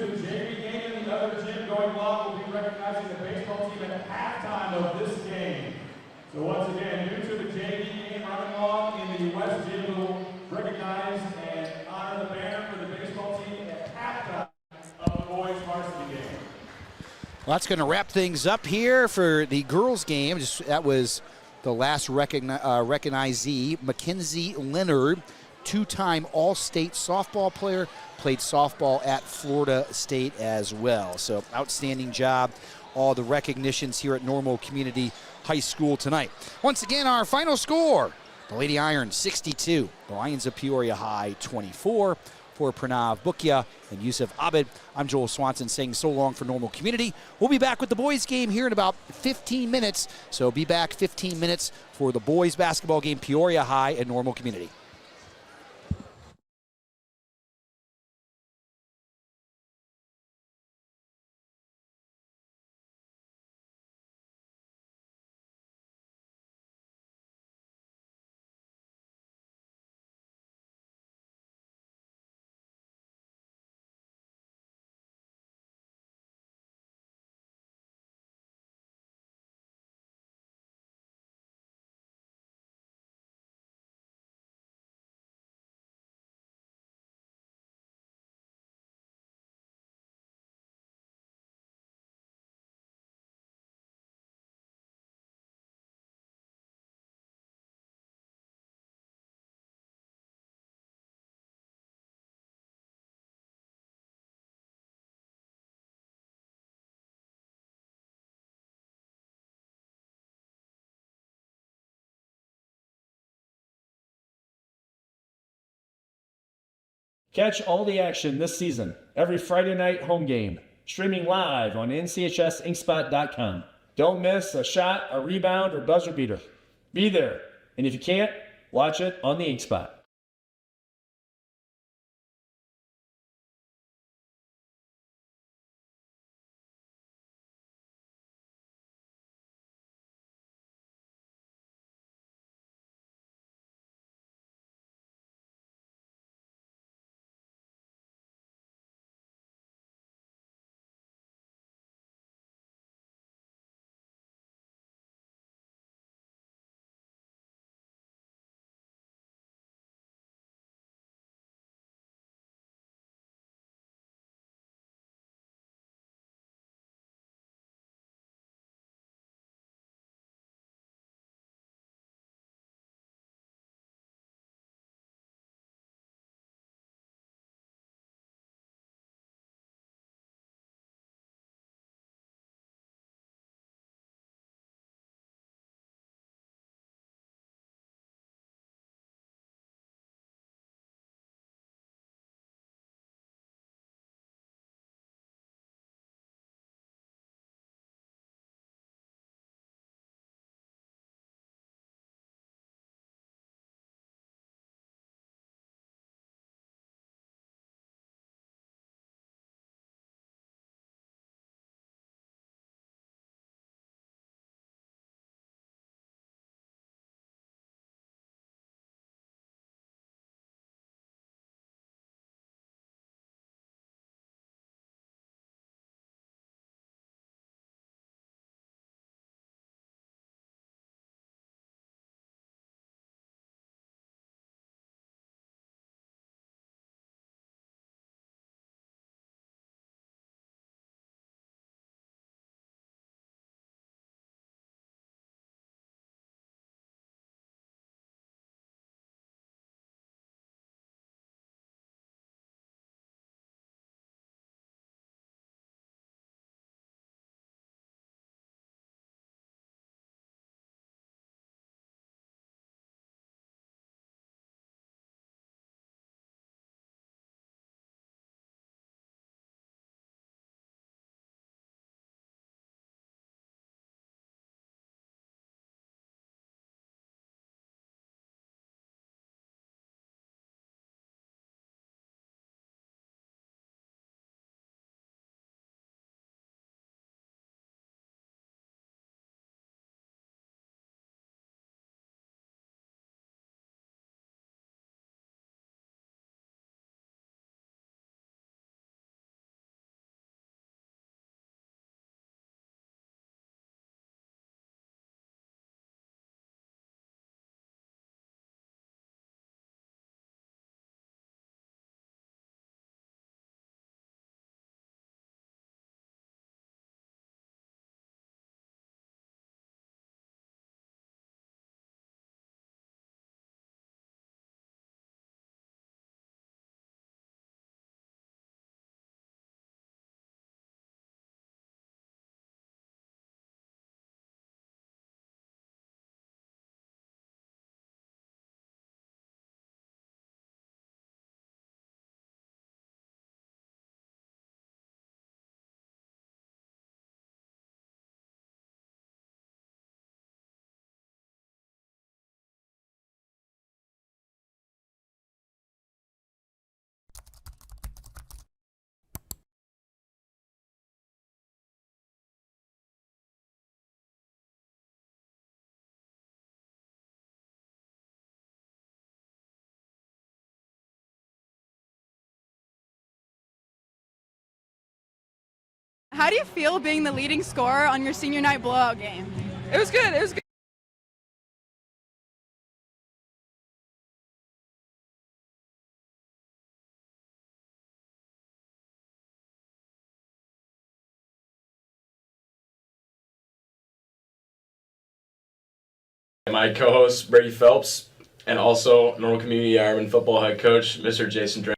the JV game in the other gym going well, we'll be recognizing the baseball team at halftime of this game. So once again, due to the JV game running along in the West Gym, we'll recognize and honor the banner for the baseball team at halftime of the boys varsity game. Well, that's going to wrap things up here for the girls' game. That was the last recognizee, Mackenzie Leonard, two-time All-State softball player, played softball at Florida State as well. So outstanding job, all the recognitions here at Normal Community High School tonight. Once again, our final score, the Lady Irons 62, the Lions of Peoria High 24. For Pranav Bukya and Yusuf Abed, I'm Joel Swanson saying so long for Normal Community. We'll be back with the boys game here in about 15 minutes. So be back 15 minutes for the boys basketball game, Peoria High and Normal Community. Catch all the action this season, every Friday night home game, streaming live on NCHSinkspot.com. Don't miss a shot, a rebound, or buzzer beater. Be there, and if you can't, watch it on the Inkspot. How do you feel being the leading scorer on your senior night blowout game? It was good. It was good. My co-host Brady Phelps, and also Normal Community Ironman football head coach Mr. Jason Drake.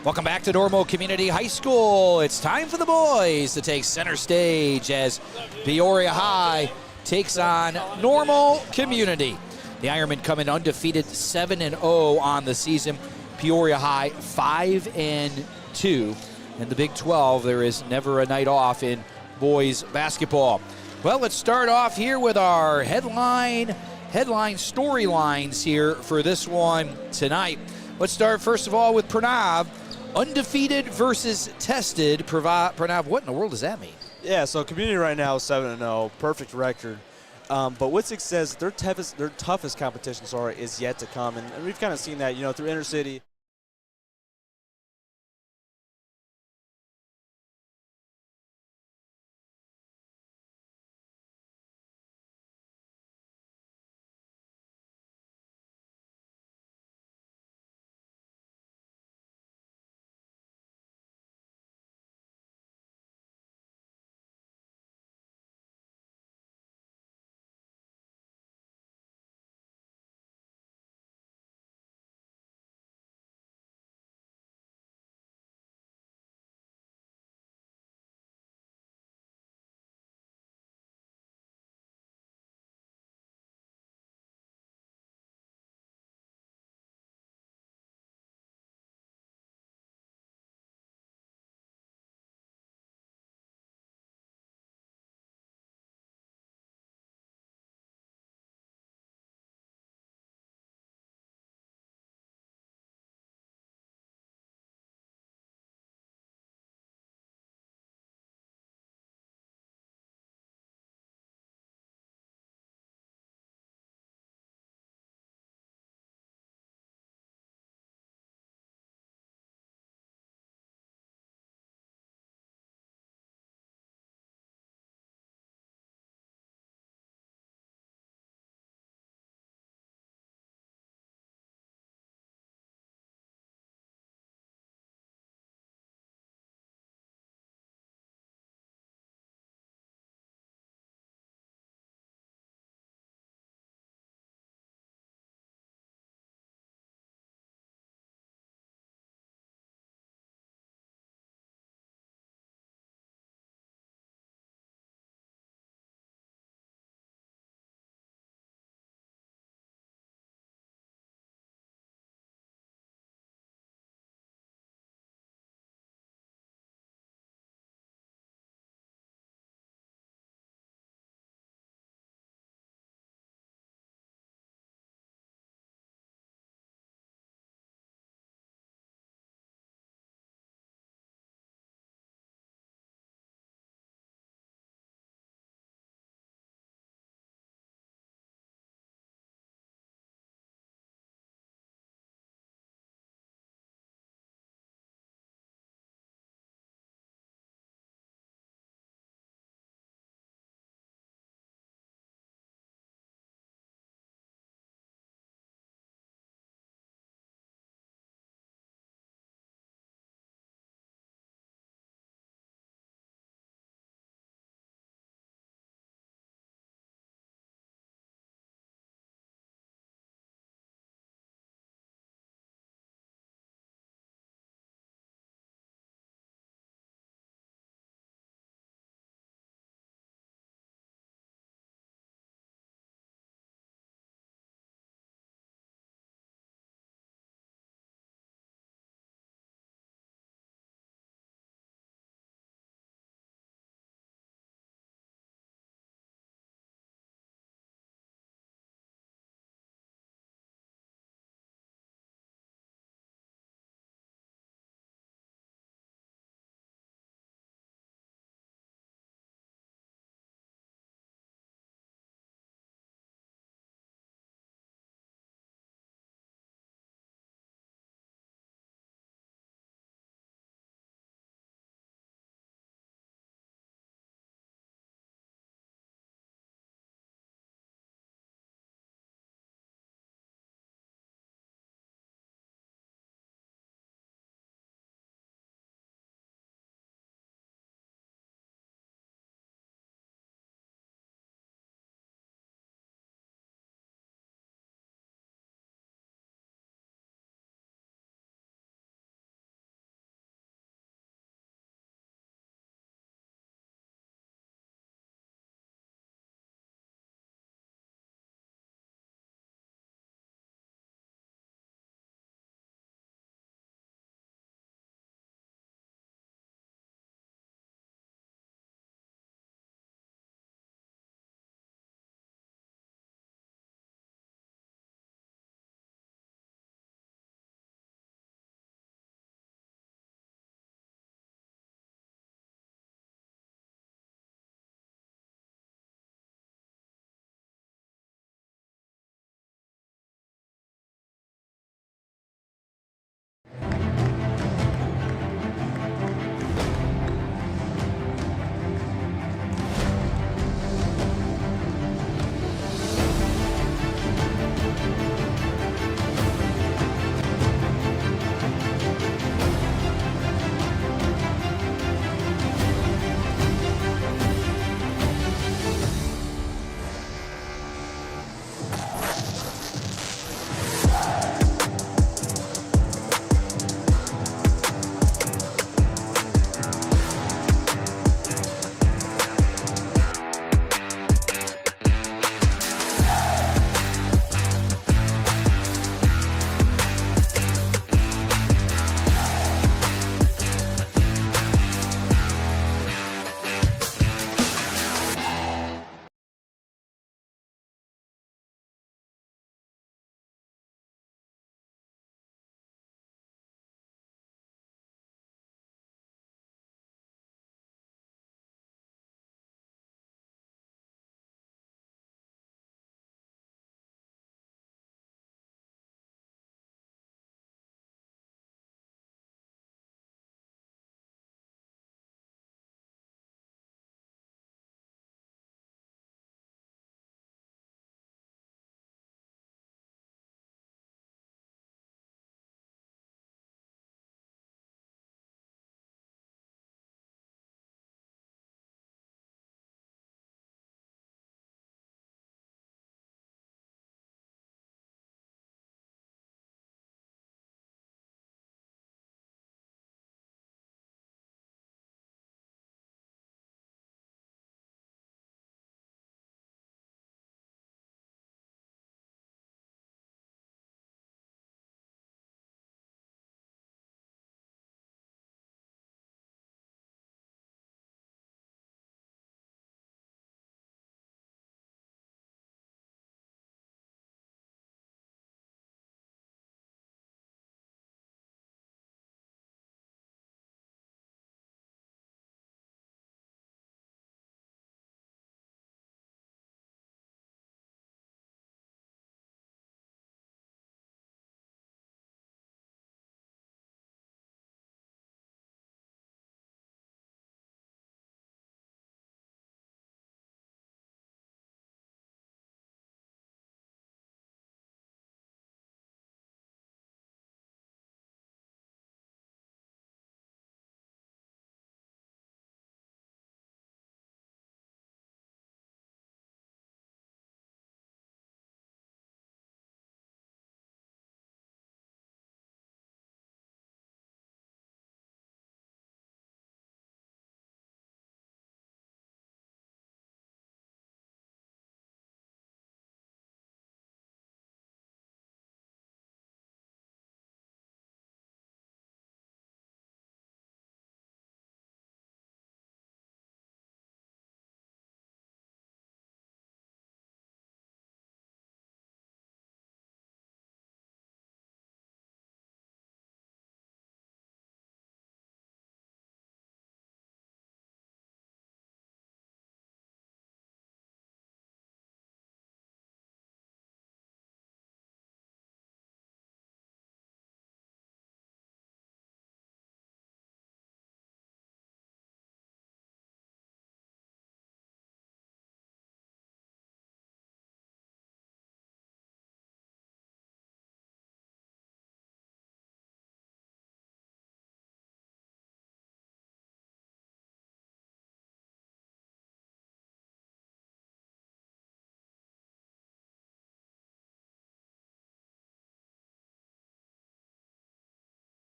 Welcome back to Normal Community High School. It's time for the boys to take center stage as Peoria High takes on Normal Community. The Ironmen come in undefeated 7-0 on the season. Peoria High 5-2. In the Big 12, there is never a night off in boys basketball. Well, let's start off here with our headline storylines here for this one tonight. Let's start first of all with Pranav. Undefeated versus tested. Pranav, what in the world does that mean? Yeah, so community right now is 7-0, perfect record. But Witzig says their toughest competition, is yet to come. And we've kind of seen that, through intercity.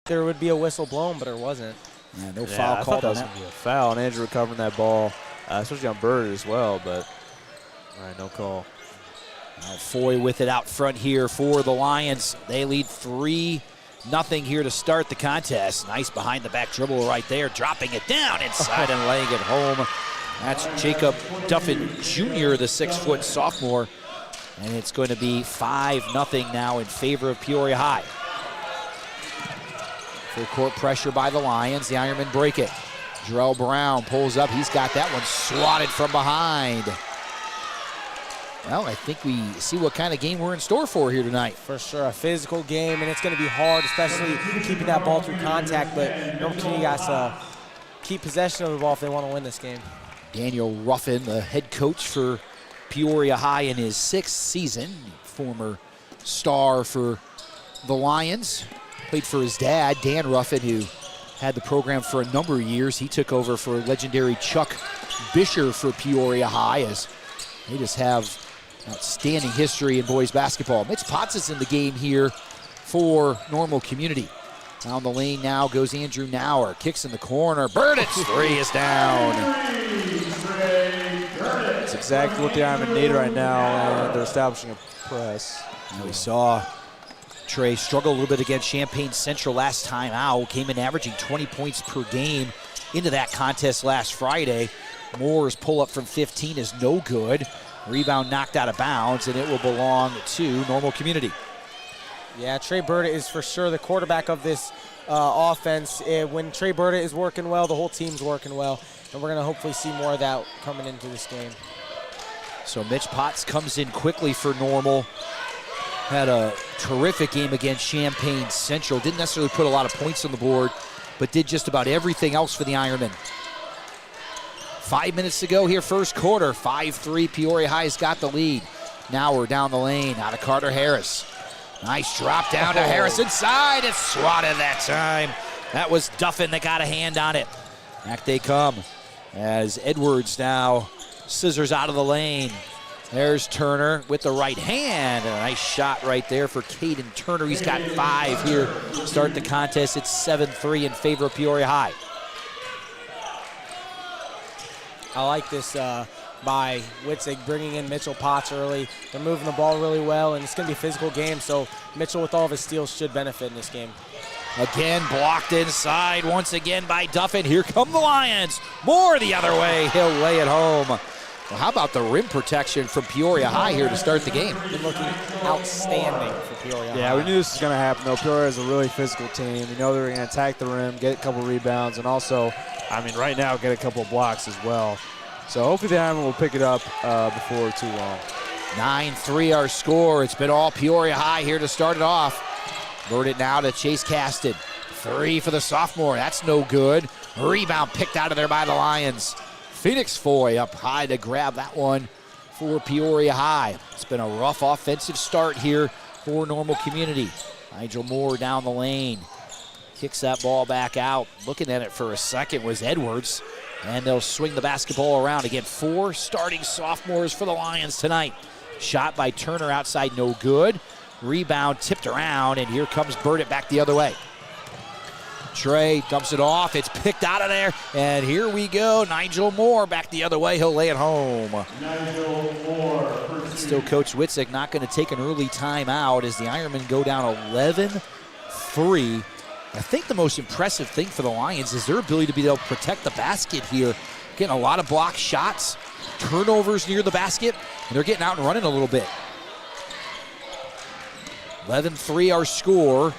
There would be a whistle blown, but there wasn't. Yeah, no foul I called thought that on was that. going to be a foul, and Andrew recovering that ball, especially on Bird as well, but all right, no call. Now Foy with it out front here for the Lions. They lead 3-0 here to start the contest. Nice behind the back dribble right there, dropping it down inside and laying it home. That's Jacob Duffin Jr., the 6-foot sophomore. And it's going to be 5-0 now in favor of Peoria High. Full court pressure by the Lions. The Ironmen break it. Jarrell Brown pulls up. He's got that one swatted from behind. Well, I think we see what kind of game we're in store for here tonight. For sure, a physical game, and it's going to be hard, especially keeping that ball through contact, but Normal Community got to keep possession of the ball if they want to win this game. Daniel Ruffin, the head coach for Peoria High in his 6th season, former star for the Lions, played for his dad, Dan Ruffin, who had the program for a number of years. He took over for legendary Chuck Bisher for Peoria High, as they just have outstanding history in boys basketball. Mitch Potts is in the game here for Normal Community. Down the lane now goes Andrew Nauer. Kicks in the corner. Burditt's 3 is down. That's exactly what the Ironmen need right now, and they're establishing a press. Now we saw Trey struggle a little bit against Champaign Central last time out. Came in averaging 20 points per game into that contest last Friday. Moore's pull-up from 15 is no good. Rebound knocked out of bounds, and it will belong to Normal Community. Yeah, Trey Burditt is for sure the quarterback of this offense. When Trey Burditt is working well, the whole team's working well, and we're going to hopefully see more of that coming into this game. So Mitch Potts comes in quickly for Normal. Had a terrific game against Champaign Central. Didn't necessarily put a lot of points on the board, but did just about everything else for the Ironmen. 5 minutes to go here, first quarter. 5-3, Peoria High's got the lead. Now we're down the lane, out of Carter Harris. Nice drop down to Harris inside. It's swatted that time. That was Duffin that got a hand on it. Back they come as Edwards now scissors out of the lane. There's Turner with the right hand. A nice shot right there for Caden Turner. He's got 5 here to start the contest. It's 7-3 in favor of Peoria High. I like this by Witzig bringing in Mitchell Potts early. They're moving the ball really well, and it's going to be a physical game, so Mitchell with all of his steals should benefit in this game. Again, blocked inside once again by Duffin. Here come the Lions. More the other way. He'll lay it home. Well, how about the rim protection from Peoria High here to start the game? Been looking outstanding for Peoria High. Yeah, we knew this was going to happen, though. Peoria is a really physical team. We know they're going to attack the rim, get a couple rebounds, and also, right now, get a couple blocks as well. So hopefully the Ironmen will pick it up before too long. 9-3 our score. It's been all Peoria High here to start it off. Bird it now to Chase Caston. 3 for the sophomore. That's no good. Rebound picked out of there by the Lions. Phoenix Foy up high to grab that one for Peoria High. It's been a rough offensive start here for Normal Community. Nigel Moore down the lane. Kicks that ball back out. Looking at it for a second was Edwards. And they'll swing the basketball around. Again, 4 starting sophomores for the Lions tonight. Shot by Turner outside, no good. Rebound tipped around, and here comes Burditt back the other way. Trey dumps it off. It's picked out of there, and here we go. Nigel Moore back the other way. He'll lay it home. Nigel Moore. Still Coach Witzig not going to take an early timeout as the Ironmen go down 11-3. I think the most impressive thing for the Lions is their ability to be able to protect the basket here. Getting a lot of block shots, turnovers near the basket, and they're getting out and running a little bit. 11-3 our score.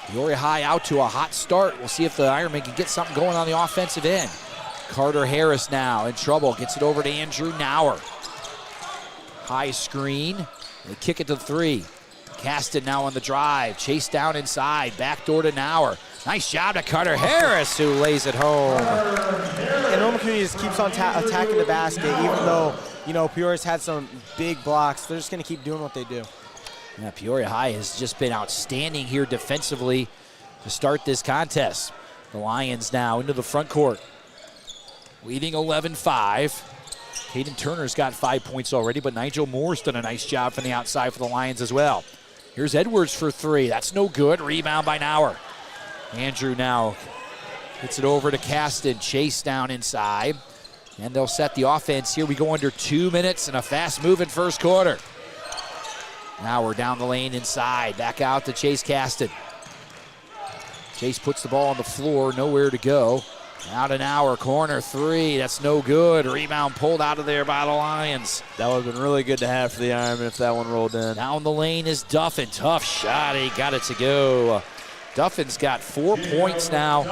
Peoria High out to a hot start. We'll see if the Ironmen can get something going on the offensive end. Carter Harris now in trouble. Gets it over to Andrew Nauer. High screen. They kick it to 3. Caston now on the drive. Chase down inside. Backdoor to Nauer. Nice job to Carter Harris, who lays it home. And Normal Community just keeps on attacking the basket, even though, Peoria's had some big blocks. They're just going to keep doing what they do. Yeah, Peoria High has just been outstanding here defensively to start this contest. The Lions now into the front court. Leading 11-5. Caden Turner's got 5 points already, but Nigel Moore's done a nice job from the outside for the Lions as well. Here's Edwards for 3. That's no good. Rebound by Nauer. Andrew now gets it over to Caston. Chase down inside. And they'll set the offense. Here we go under 2 minutes and a fast-moving first quarter. Now we're down the lane inside. Back out to Chase Caston. Chase puts the ball on the floor, nowhere to go. Out an hour, corner three, that's no good. Rebound pulled out of there by the Lions. That would have been really good to have for the Ironmen if that one rolled in. Down the lane is Duffin. Tough shot, he got it to go. Duffin's got 4 points now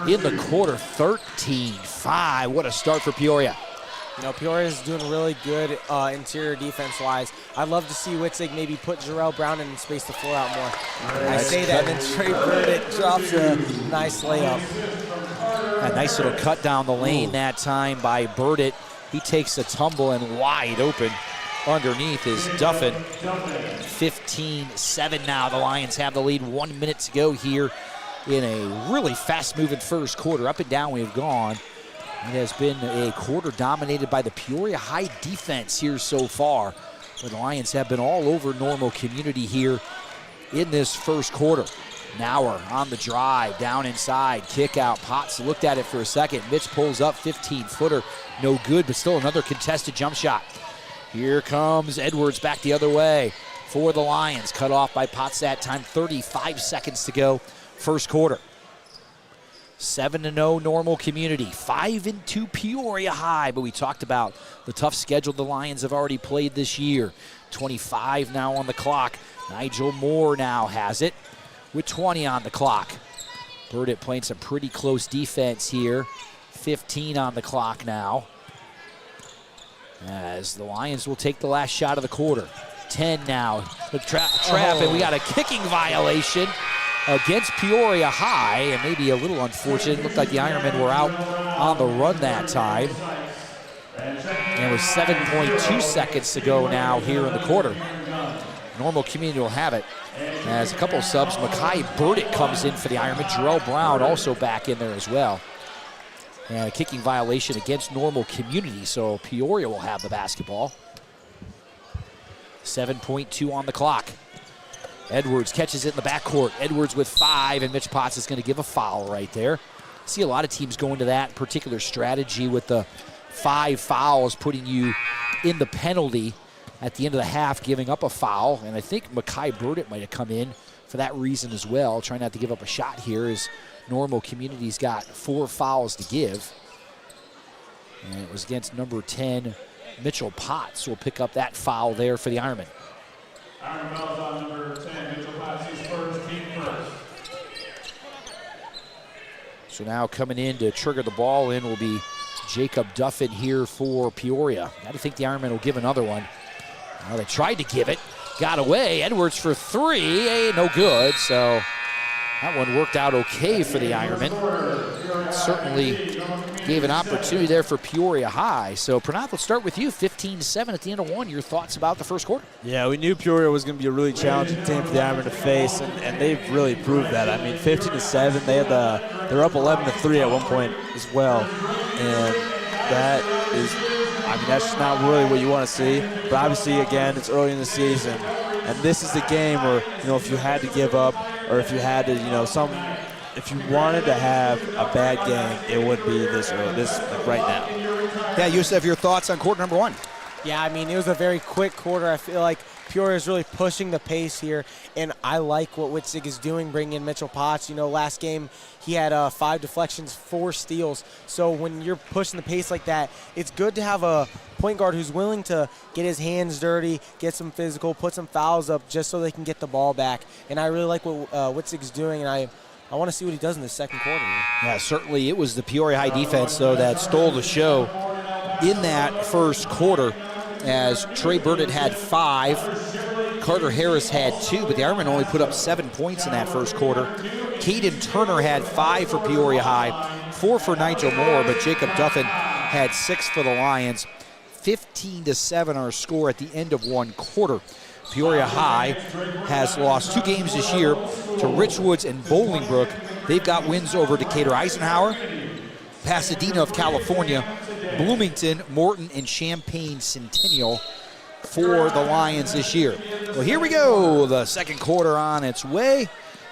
in the quarter, 13-5. What a start for Peoria. You know, Peoria is doing really good interior defense-wise. I'd love to see Witzig maybe put Jarrell Brown in space to floor out more. I say that, and then Trey Burdick drops a nice layup. A nice little cut down the lane that time by Burdett. He takes a tumble and wide open underneath is Duffin. 15-7 now. The Lions have the lead. 1 minute to go here in a really fast-moving first quarter. Up and down we've gone. It has been a quarter dominated by the Peoria High defense here so far. But the Lions have been all over Normal Community here in this first quarter. Nauer on the drive, down inside, kick out. Potts looked at it for a second. Mitch pulls up, 15-footer, no good, but still another contested jump shot. Here comes Edwards back the other way for the Lions. Cut off by Potts that time, 35 seconds to go, first quarter. 7-0 Normal Community, 5-2 Peoria High, but we talked about the tough schedule the Lions have already played this year. 25 now on the clock. Nigel Moore now has it with 20 on the clock. Burdett playing some pretty close defense here. 15 on the clock now. As the Lions will take the last shot of the quarter. 10 now. The trap, and we got a kicking violation against Peoria High, and maybe a little unfortunate. It looked like the Ironmen were out on the run that time. And with 7.2 seconds to go now here in the quarter. Normal Community will have it. As a couple of subs, Makai Burdick comes in for the Ironmen. Jarrell Brown also back in there as well. And a kicking violation against Normal Community, so Peoria will have the basketball. 7.2 on the clock. Edwards catches it in the backcourt. Edwards with 5, and Mitch Potts is going to give a foul right there. See a lot of teams go into that particular strategy with the 5 fouls, putting you in the penalty at the end of the half, giving up a foul. And I think Makai Burdett might have come in for that reason as well, trying not to give up a shot here as Normal Community's got 4 fouls to give. And it was against number 10, Mitchell Potts, will pick up that foul there for the Ironmen. Iron foul's on number 10, Mitchell Potts, he's first, team first. So now coming in to trigger the ball in will be Jacob Duffin here for Peoria. Got to think the Ironmen will give another one. Well, they tried to give it, got away. Edwards for 3, no good. So that one worked out okay for the Ironmen. Certainly gave an opportunity there for Peoria High. So Pranath, let's start with you. 15-7 at the end of 1. Your thoughts about the first quarter? Yeah, we knew Peoria was going to be a really challenging team for the Ironmen to face, and they've really proved that. I mean, 15-7, they're up 11-3 at one point as well, and that is, I mean, that's just not really what you want to see. But obviously, again, it's early in the season, and this is the game where, you know, if you had to give up, or if you had to, you know, if you wanted to have a bad game, it would be this early, like right now. Yeah, Yusuf, your thoughts on quarter number 1? Yeah, I mean, it was a very quick quarter. I feel like Peoria is really pushing the pace here, and I like what Witzig is doing, bringing in Mitchell Potts. You know, last game he had 5 deflections, 4 steals. So when you're pushing the pace like that, it's good to have a point guard who's willing to get his hands dirty, get some physical, put some fouls up just so they can get the ball back. And I really like what Witzig's doing, and I want to see what he does in the second quarter. Yeah, certainly it was the Peoria High defense, though, that stole the show in that first quarter, as Trey Burdett had 5, Carter Harris had 2, but the Ironmen only put up 7 points in that first quarter. Caden Turner had 5 for Peoria High, 4 for Nigel Moore, but Jacob Duffin had 6 for the Lions. 15-7 our score at the end of 1 quarter. Peoria High has lost 2 games this year to Richwoods and Bolingbrook. They've got wins over Decatur Eisenhower, Pasadena of California, Bloomington, Morton, and Champaign Centennial for the Lions this year. Well, here we go. The second quarter on its way.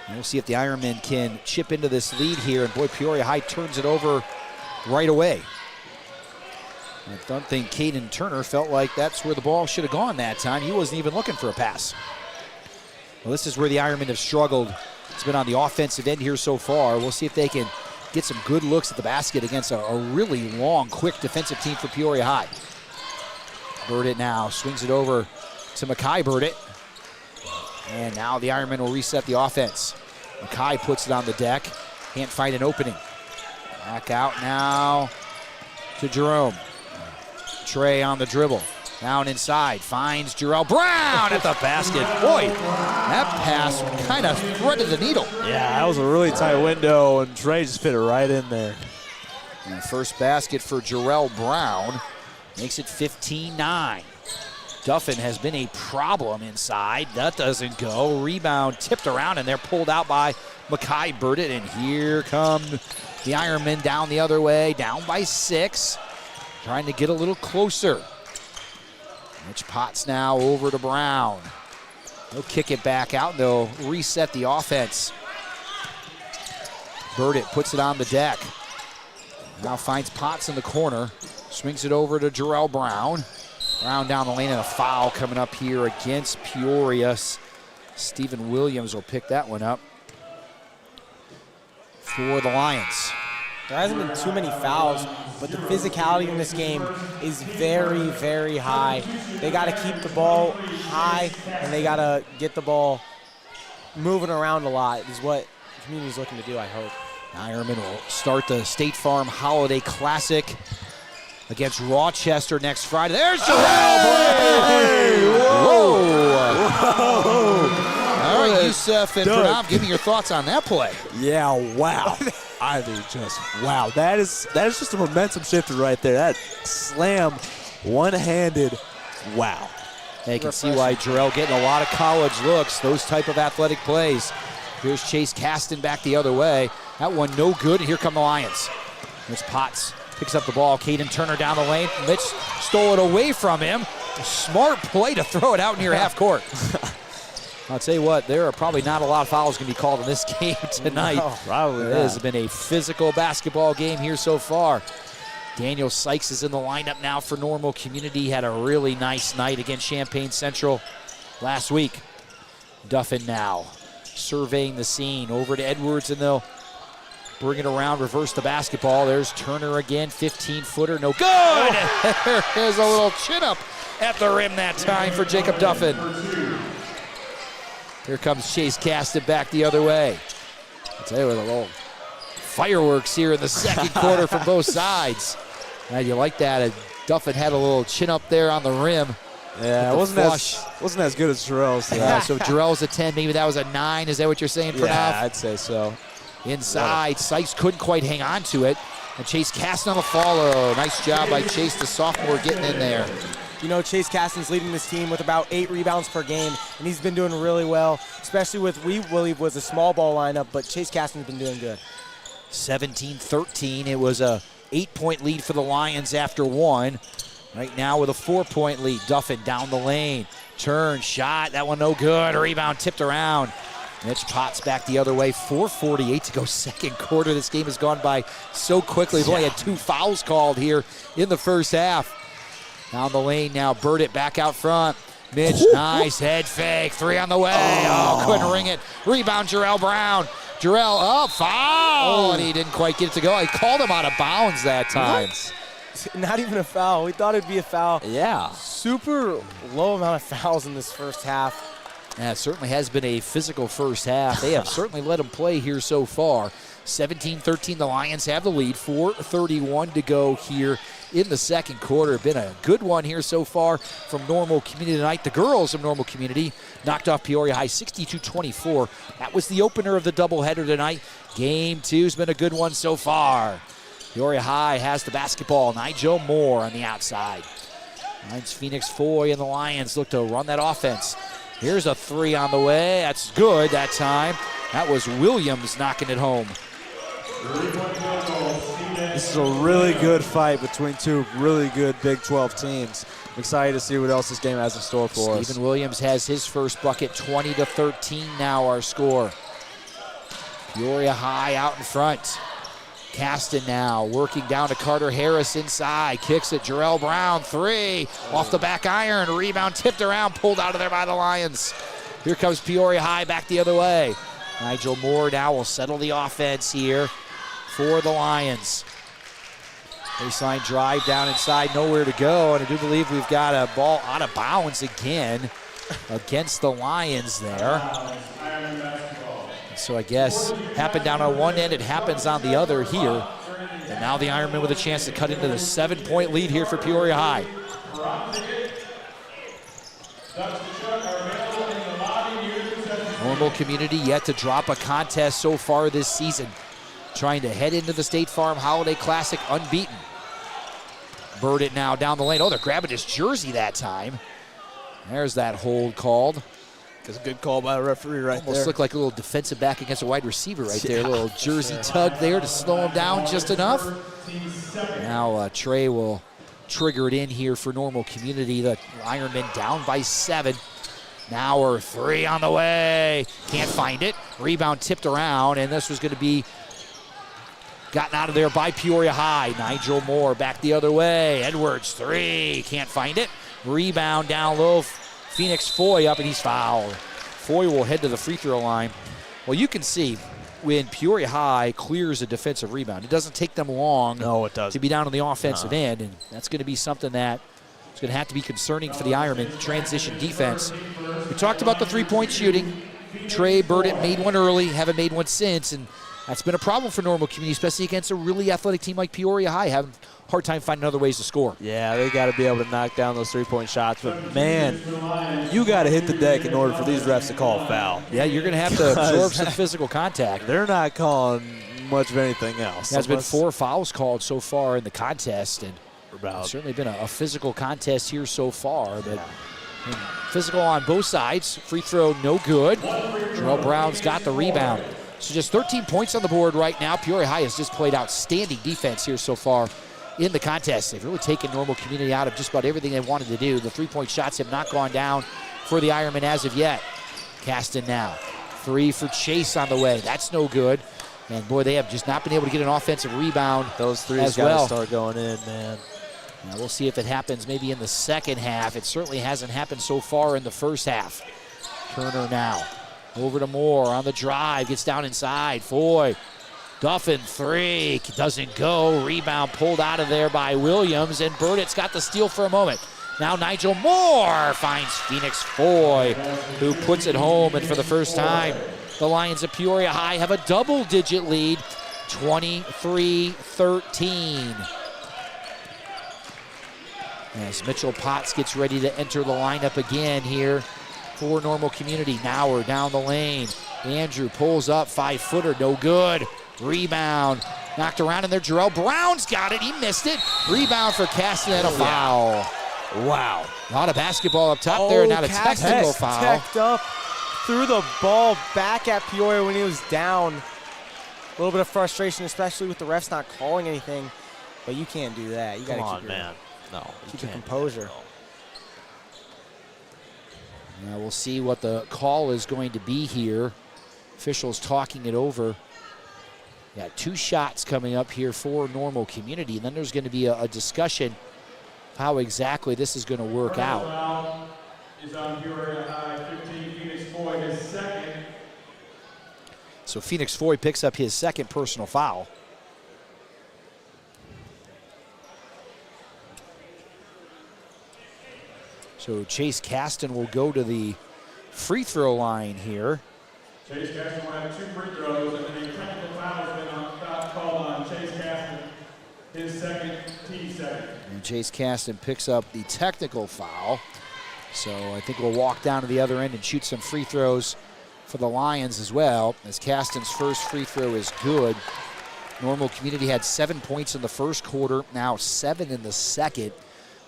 And we'll see if the Ironmen can chip into this lead here. And boy, Peoria High turns it over right away. I don't think Caden Turner felt like that's where the ball should have gone that time. He wasn't even looking for a pass. Well, this is where the Ironmen have struggled. It's been on the offensive end here so far. We'll see if they can get some good looks at the basket against a really long, quick defensive team for Peoria High. Burdett now swings it over to Mackay Burdett. And now the Ironmen will reset the offense. Mackay puts it on the deck. Can't find an opening. Back out now to Jerome. Trey on the dribble. Down inside. Finds Jarrell Brown at the basket. Boy, that pass kind of threaded the needle. Yeah, that was a really tight window, and Trey just fit it right in there. And the first basket for Jarrell Brown makes it 15-9. Duffin has been a problem inside. That doesn't go. Rebound tipped around, and they're pulled out by Mackay Burdett. And here come the Ironmen down the other way, down by 6. Trying to get a little closer. Mitch Potts now over to Brown. They'll kick it back out, and they'll reset the offense. Burdett puts it on the deck. Now finds Potts in the corner. Swings it over to Jarrell Brown. Brown down the lane, and a foul coming up here against Peoria. Stephen Williams will pick that one up for the Lions. There hasn't been too many fouls, but the physicality in this game is very, very high. They got to keep the ball high, and they got to get the ball moving around a lot is what the community is looking to do, I hope. Ironman will start the State Farm Holiday Classic against Rochester next Friday. There's Jarrell Brown! Whoa! All right, Yusuf and Pranav, give me your thoughts on that play. Yeah, wow. I mean, just wow. That is just a momentum shifter right there. That slam, one-handed, wow. They can see why Jarrell getting a lot of college looks, those type of athletic plays. Here's Chase Caston back the other way. That one no good, and here come the Lions. There's Potts, picks up the ball. Caden Turner down the lane. Mitch stole it away from him. A smart play to throw it out near half court. I'll tell you what, there are probably not a lot of fouls going to be called in this game tonight. No, probably It has been a physical basketball game here so far. Daniel Sykes is in the lineup now for Normal Community. Had a really nice night against Champaign Central last week. Duffin now surveying the scene. Over to Edwards, and they'll bring it around, reverse the basketball. There's Turner again, 15-footer, no good! There's a little chin-up at the rim that time for Jacob Duffin. Here comes Chase Caston back the other way. I'll tell you what, a little fireworks here in the second quarter from both sides. You like that. Duffin had a little chin up there on the rim. Yeah, it wasn't as good as Jarrell's. So Jarrell's a 10, maybe that was a 9. Is that what you're saying, Pranav? Yeah, I'd say so. Inside, Sykes couldn't quite hang on to it. And Chase Caston on the follow. Nice job by Chase, the sophomore, getting in there. You know, Chase Caston's leading this team with about 8 rebounds per game, and he's been doing really well, especially with, we believe, was a small ball lineup, but Chase Caston's been doing good. 17-13. It was a 8-point lead for the Lions after 1. Right now with a 4-point lead. Duffin down the lane. Turn, shot, that one no good. Rebound tipped around. Mitch Potts back the other way. 4:48 to go second quarter. This game has gone by so quickly. We've only had 2 fouls called here in the first half. Down the lane now, Burdett back out front. Mitch, nice head fake. 3 on the way. Oh, couldn't ring it. Rebound, Jarrell Brown. Jarrell, foul! And he didn't quite get it to go. I called him out of bounds that time. What? Not even a foul. We thought it'd be a foul. Yeah. Super low amount of fouls in this first half. Yeah, it certainly has been a physical first half. They have certainly let them play here so far. 17-13, the Lions have the lead. 4:31 to go here in the second quarter. Been a good one here so far from Normal Community tonight. The girls of Normal Community knocked off Peoria High 62-24. That was the opener of the doubleheader tonight. Game 2's been a good one so far. Peoria High has the basketball. Nigel Moore on the outside. Finds Phoenix Foy, and the Lions look to run that offense. Here's a 3 on the way. That's good that time. That was Williams knocking it home. This is a really good fight between 2 really good Big 12 teams. I'm excited to see what else this game has in store for us. Stephen Williams has his first bucket, 20-13 now our score. Peoria High out in front. Caston now working down to Carter Harris inside. Kicks it. Jarrell Brown, 3. Off the back iron. Rebound tipped around. Pulled out of there by the Lions. Here comes Peoria High back the other way. Nigel Moore now will settle the offense here for the Lions. Baseline drive down inside. Nowhere to go. And I do believe we've got a ball out of bounds again against the Lions there. So I guess happened down on one end, it happens on the other here. And now the Ironmen with a chance to cut into the 7-point lead here for Peoria High. Normal Community yet to drop a contest so far this season. Trying to head into the State Farm Holiday Classic unbeaten. Bird it now down the lane. Oh, they're grabbing his jersey that time. There's that hold called. That's a good call by the referee right there. Almost looked like a little defensive back against a wide receiver right there. A little jersey tug there to slow him down just enough. Now Trey will trigger it in here for Normal Community. The Ironmen down by 7. Now we're 3 on the way. Can't find it. Rebound tipped around, and this was going to be gotten out of there by Peoria High. Nigel Moore back the other way. Edwards, 3. Can't find it. Rebound down low. Phoenix Foy up, and he's fouled. Foy will head to the free throw line. Well, you can see when Peoria High clears a defensive rebound, it doesn't take them long to be down on the offensive end, and that's going to be something that is going to have to be concerning for the Ironmen transition defense. We talked about the three-point shooting. Trey Burdett made one early, haven't made one since, and that's been a problem for Normal Community, especially against a really athletic team like Peoria High, having a hard time finding other ways to score. Yeah, they got to be able to knock down those three-point shots. But, man, you got to hit the deck in order for these refs to call a foul. Yeah, you're going to have to absorb some physical contact. They're not calling much of anything else. There's been 4 fouls called so far in the contest, and it's certainly been a physical contest here so far. But physical on both sides. Free throw no good. Jarrell Brown's got the rebound. So just 13 points on the board right now. Peoria High has just played outstanding defense here so far in the contest. They've really taken Normal Community out of just about everything they wanted to do. The three-point shots have not gone down for the Ironmen as of yet. Caston now. 3 for Chase on the way. That's no good. And boy, they have just not been able to get an offensive rebound. Those threes got to start going in, man. Now we'll see if it happens maybe in the second half. It certainly hasn't happened so far in the first half. Turner now. Over to Moore on the drive, gets down inside. Foy, Duffin, 3, doesn't go. Rebound pulled out of there by Williams, and Burdett's got the steal for a moment. Now Nigel Moore finds Phoenix Foy, who puts it home, and for the first time, the Lions of Peoria High have a double-digit lead, 23-13. As Mitchell Potts gets ready to enter the lineup again here for Normal Community. Now we're down the lane. Andrew pulls up, 5-footer, no good. Rebound, knocked around in there. Jarrell Brown's got it, he missed it. Rebound for Caston and a foul. Wow. A lot of basketball up top there, not a technical foul. Teched up, threw the ball back at Peoria when he was down. A little bit of frustration, especially with the refs not calling anything, but you can't do that. You got to keep your composure. Now we'll see what the call is going to be here. Officials talking it over. Got 2 shots coming up here for Normal Community. And then there's going to be a discussion of how exactly this is going to work out. Foul is on Peoria High, 15, Phoenix Foy, his second. So Phoenix Foy picks up his second personal foul. So Chase Caston will go to the free throw line here. Chase Caston will have 2 free throws, and then a technical foul has been called on Chase Caston, his second, team second. And Chase Caston picks up the technical foul. So I think we'll walk down to the other end and shoot some free throws for the Lions as well, as Caston's first free throw is good. Normal Community had 7 points in the first quarter, now 7 in the second.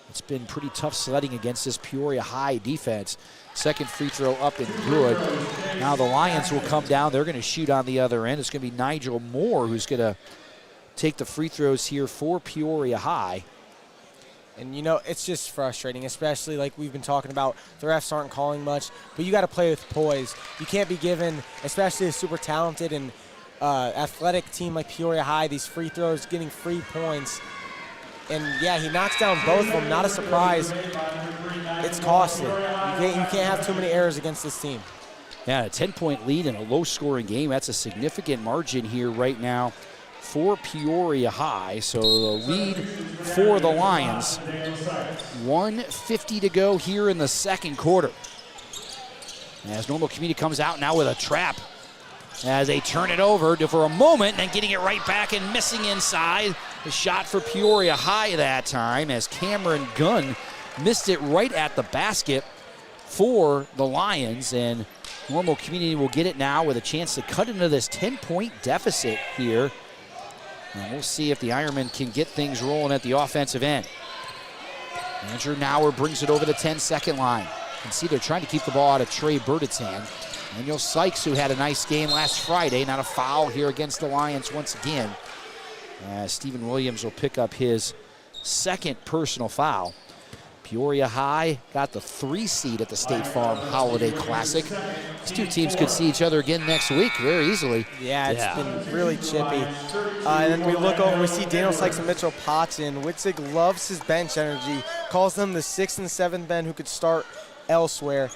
It's been pretty tough sledding against this Peoria High defense. Second free throw up and good. Now the Lions will come down. They're going to shoot on the other end. It's going to be Nigel Moore who's going to take the free throws here for Peoria High. And, you know, it's just frustrating, especially like we've been talking about. The refs aren't calling much, but you got to play with poise. You can't be given, especially a super talented and athletic team like Peoria High, these free throws, getting free points. And, yeah, he knocks down both of them. Not a surprise. It's costly. You can't have too many errors against this team. Yeah, a 10-point lead in a low-scoring game. That's a significant margin here right now for Peoria High. So the lead for the Lions. 1:50 to go here in the second quarter. As Normal Community comes out now with a trap. As they turn it over for a moment, and then getting it right back and missing inside. The shot for Peoria High that time as Cameron Gunn missed it right at the basket for the Lions. And Normal Community will get it now with a chance to cut into this 10-point deficit here. And we'll see if the Ironmen can get things rolling at the offensive end. Andrew Nauer brings it over the 10-second line. You can see they're trying to keep the ball out of Trey Burditt's hand. Daniel Sykes, who had a nice game last Friday, not a foul here against the Lions once again. Stephen Williams will pick up his second personal foul. Peoria High got the 3 seed at the State Farm Holiday Classic. These two teams could see each other again next week very easily. Yeah, it's been really chippy. And then we look over, we see Daniel Sykes and Mitchell Potts in. Witzig loves his bench energy, calls them the 6th and 7th men who could start elsewhere.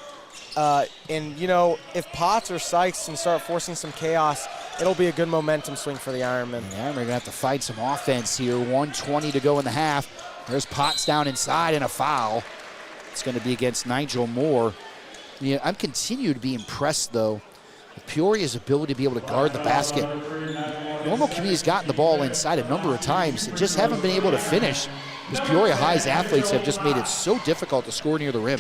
And, you know, if Potts or Sykes can start forcing some chaos, it'll be a good momentum swing for the Ironmen. Yeah, we're going to have to fight some offense here. 1:20 to go in the half. There's Potts down inside and a foul. It's going to be against Nigel Moore. Yeah, I'm continuing to be impressed, though, with Peoria's ability to be able to guard the basket. Normal Community's gotten the ball inside a number of times and just haven't been able to finish because Peoria High's athletes have just made it so difficult to score near the rim.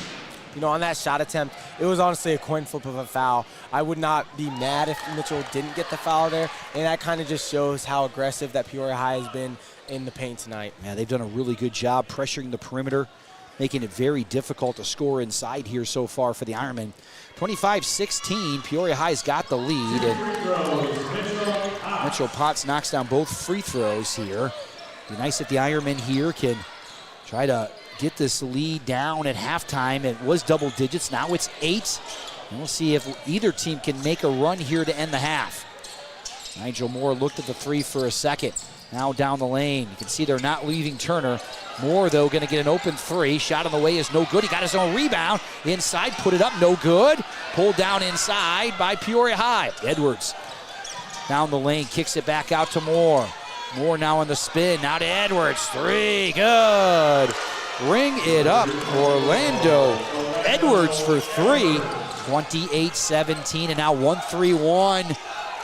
You know, on that shot attempt, it was honestly a coin flip of a foul. I would not be mad if Mitchell didn't get the foul there, and that kind of just shows how aggressive that Peoria High has been in the paint tonight. Yeah, they've done a really good job pressuring the perimeter, making it very difficult to score inside here so far for the Ironmen. 25-16, Peoria High's got the lead, and Mitchell Potts knocks down both free throws here. Be nice if the Ironmen here can try to get this lead down at halftime. It was double digits, now it's 8. And we'll see if either team can make a run here to end the half. Nigel Moore looked at the 3 for a second. Now down the lane, you can see they're not leaving Turner. Moore, though, going to get an open 3. Shot on the way is no good. He got his own rebound. Inside, put it up, no good. Pulled down inside by Peoria High. Edwards down the lane, kicks it back out to Moore. Moore now on the spin, now to Edwards. 3, good. Ring it up, Orlando Edwards for 3. 28-17, and now 1-3-1.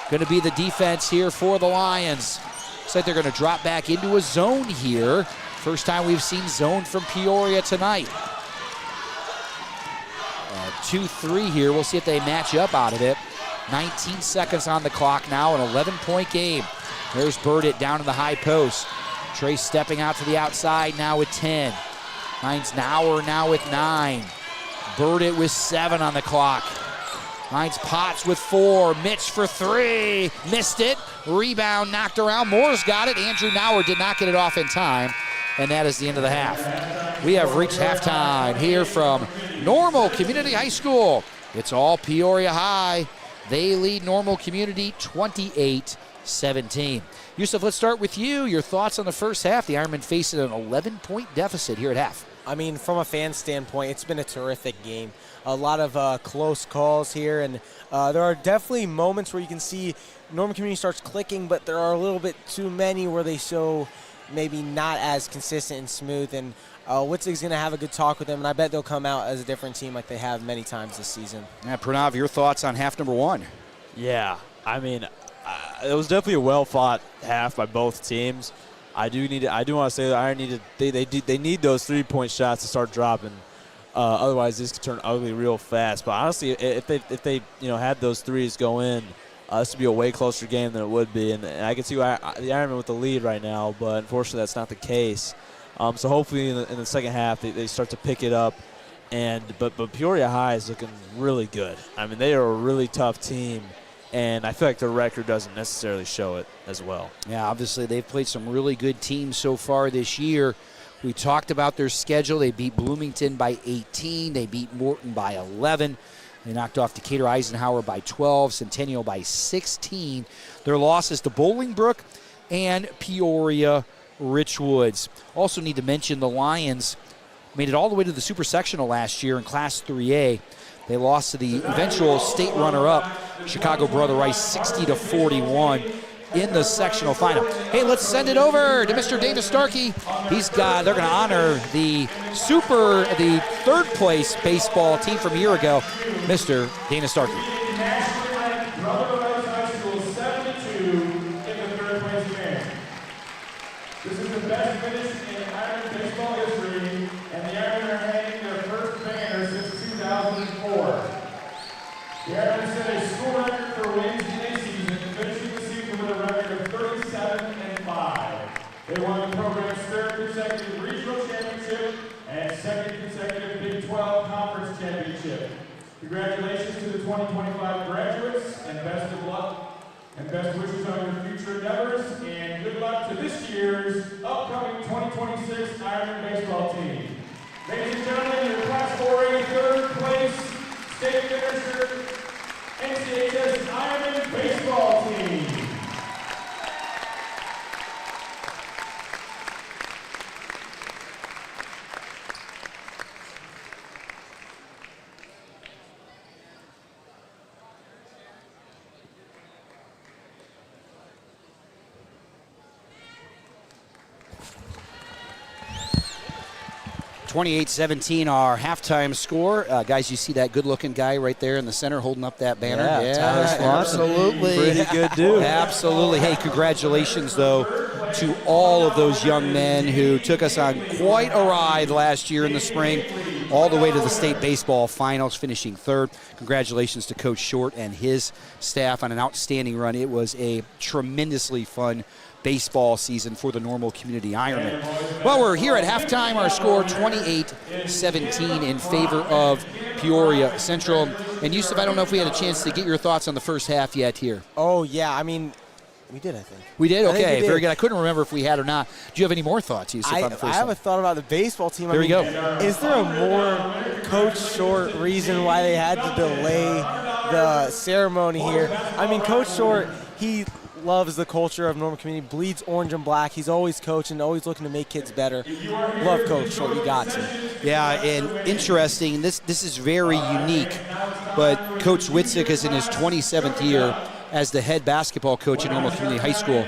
Going to be the defense here for the Lions. Looks like they're going to drop back into a zone here. First time we've seen zone from Peoria tonight. 2-3 here. We'll see if they match up out of it. 19 seconds on the clock now, an 11-point game. There's Burditt down in the high post. Trey stepping out to the outside now with 10. Hines Nauer now with 9. Burditt with 7 on the clock. Hines Potts with 4. Mitch for 3. Missed it. Rebound knocked around. Moore's got it. Andrew Nauer did not get it off in time. And that is the end of the half. We have reached halftime here from Normal Community High School. It's all Peoria High. They lead Normal Community 28-17. Yusuf, let's start with you. Your thoughts on the first half. The Ironmen facing an 11-point deficit here at half. I mean, from a fan standpoint, it's been a terrific game. A lot of close calls here, and there are definitely moments where you can see Normal Community starts clicking, but there are a little bit too many where they show maybe not as consistent and smooth. And Witzig's going to have a good talk with them, and I bet they'll come out as a different team like they have many times this season. Yeah, Pranav, your thoughts on half number 1? Yeah, I mean, it was definitely a well-fought half by both teams. I do want to say that Iron they need those 3-point shots to start dropping. Otherwise, this could turn ugly real fast. But honestly, if they had those threes go in, this would be a way closer game than it would be. And I can see the Ironmen with the lead right now, but unfortunately, that's not the case. So hopefully, in the second half, they start to pick it up. But Peoria High is looking really good. I mean, they are a really tough team. And I feel like their record doesn't necessarily show it as well. Yeah, obviously they've played some really good teams so far this year. We talked about their schedule. They beat Bloomington by 18. They beat Morton by 11. They knocked off Decatur Eisenhower by 12, Centennial by 16. Their losses to Bolingbrook and Peoria Richwoods. Also need to mention the Lions made it all the way to the Super Sectional last year in Class 3A. They lost to the eventual state runner-up, Chicago Brother Rice, 60-41 in the sectional final. Hey, let's send it over to Mr. Dana Starkey. They're going to honor the third place baseball team from a year ago, Mr. Dana Starkey. Brother Rice High School 72 in the third place band. This is the best finish in Ironman baseball history, and the Ironmen are hanging their first banner since 2004. The Ironmen set a school record for wins in a season, finishing the season with a record of 37-5. They won the program's third consecutive regional championship and second consecutive Big 12 conference championship. Congratulations to the 2025 graduates, and best of luck and best wishes on your future endeavors, and good luck to this year's upcoming 2026 Ironman baseball team. Ladies and gentlemen, your Class 4A third place state finisher, NCHS Ironman baseball team. (28-17) our halftime score. Guys, you see that good-looking guy right there in the center holding up that banner? Yeah, Tyler absolutely. Pretty good dude. Absolutely. Hey, congratulations, though, to all of those young men who took us on quite a ride last year in the spring, all the way to the state baseball finals, finishing third. Congratulations to Coach Short and his staff on an outstanding run. It was a tremendously fun baseball season for the Normal Community Ironmen. Well, we're here at halftime. Our score 28-17 in favor of Peoria Central. And Yusuf, I don't know if we had a chance to get your thoughts on the first half yet here. Oh, yeah. I mean, we did, I think. We did? I think Okay, we did. very good. I couldn't remember if we had or not. Do you have any more thoughts, Yusuf, on the first I half? have a thought about the baseball team. There you go. Is there a more Coach Short reason why they had to delay the ceremony here? I mean, Coach Short, he loves the culture of Normal Community, bleeds orange and black. He's always coaching, always looking to make kids better. Love Coach Short, you got to. Yeah, and interesting, this is very unique, but Coach Witzik is in his 27th year as the head basketball coach at Normal Community High School.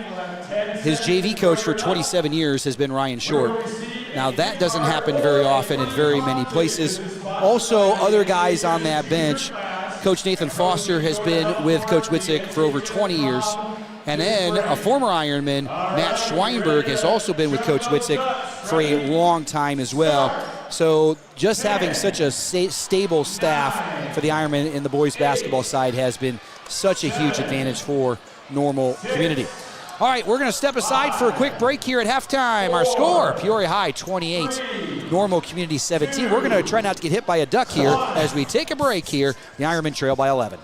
His JV coach for 27 years has been Ryan Short. Now, that doesn't happen very often in very many places. Also, other guys on that bench, Coach Nathan Foster has been with Coach Witzik for over 20 years. And then a former Ironman, Matt Schweinberg, has also been with Coach Witzik for a long time as well. So just having such a stable staff for the Ironman in the boys basketball side has been such a huge advantage for Normal Community. All right, we're going to step aside for a quick break here at halftime. Our score, Peoria High 28, Normal Community 17. We're going to try not to get hit by a duck here as we take a break here. The Ironmen trail by 11.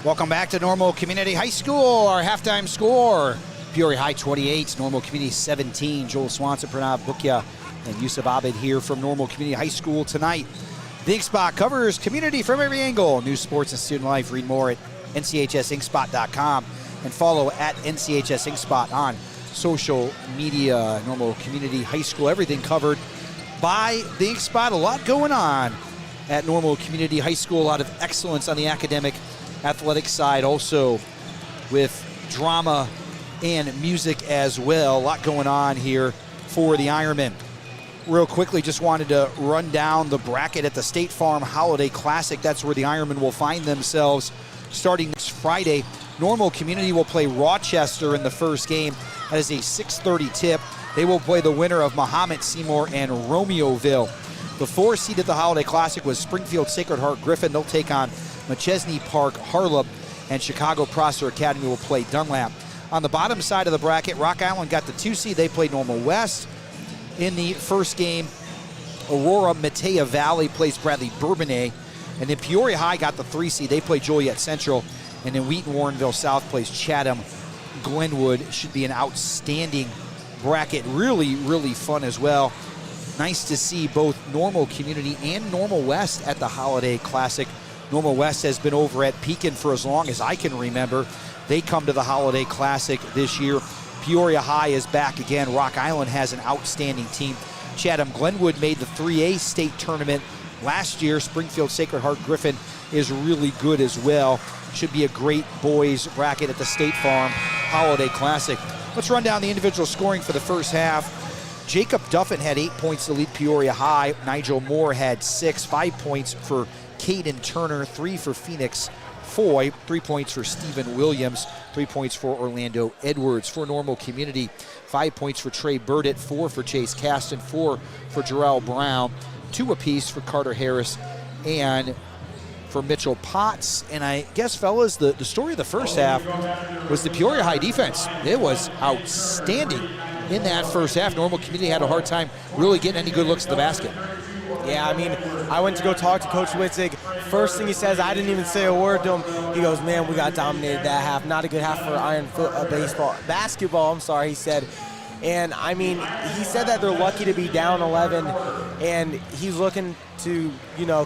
Welcome back to Normal Community High School. Our halftime score, Peoria High 28, Normal Community 17. Joel Swanson, Pranav Bukya, and Yusuf Abid here from Normal Community High School tonight. The Inkspot covers community from every angle. News, sports, and student life. Read more at nchsinkspot.com and follow at nchsinkspot on social media. Normal Community High School, everything covered by the Inkspot. A lot going on at Normal Community High School. A lot of excellence on the academic athletic side, also with drama and music as well. A lot going on here for the Ironmen. Real quickly, just wanted to run down the bracket at the State Farm Holiday Classic. That's where the Ironmen will find themselves starting next Friday. Normal Community will play Rochester in the first game. That is a 6:30 tip. They will play the winner of Mahomet Seymour and Romeoville. The 4 seed at the Holiday Classic was Springfield Sacred Heart Griffin. They'll take on McChesney Park Harlem, and Chicago Prosser Academy will play Dunlap. On the bottom side of the bracket, Rock Island got the 2 seed. They played Normal West. In the first game, Aurora Matea Valley plays Bradley Bourbonnais. And then Peoria High got the 3 seed. They play Joliet Central. And then Wheaton Warrenville South plays Chatham Glenwood. Should be an outstanding bracket. Really, really fun as well. Nice to see both Normal Community and Normal West at the Holiday Classic. Normal West has been over at Pekin for as long as I can remember. They come to the Holiday Classic this year. Peoria High is back again. Rock Island has an outstanding team. Chatham Glenwood made the 3A state tournament last year. Springfield Sacred Heart Griffin is really good as well. Should be a great boys bracket at the State Farm Holiday Classic. Let's run down the individual scoring for the first half. Jacob Duffin had 8 points to lead Peoria High. Nigel Moore had 6. 5 points for Caden Turner, 3 for Phoenix Foy, 3 points for Stephen Williams, 3 points for Orlando Edwards. For Normal Community, 5 points for Trey Burdett, 4 for Chase Caston, 4 for Jarrell Brown, 2 apiece for Carter Harris and for Mitchell Potts. And I guess, fellas, the story of the first half was the Peoria High defense. It was outstanding in that first half. Normal Community had a hard time really getting any good looks at the basket. Yeah, I mean, I went to go talk to Coach Witzig. First thing he says, I didn't even say a word to him. He goes, man, we got dominated that half. Not a good half for basketball, he said. And, I mean, he said that they're lucky to be down 11, and he's looking to,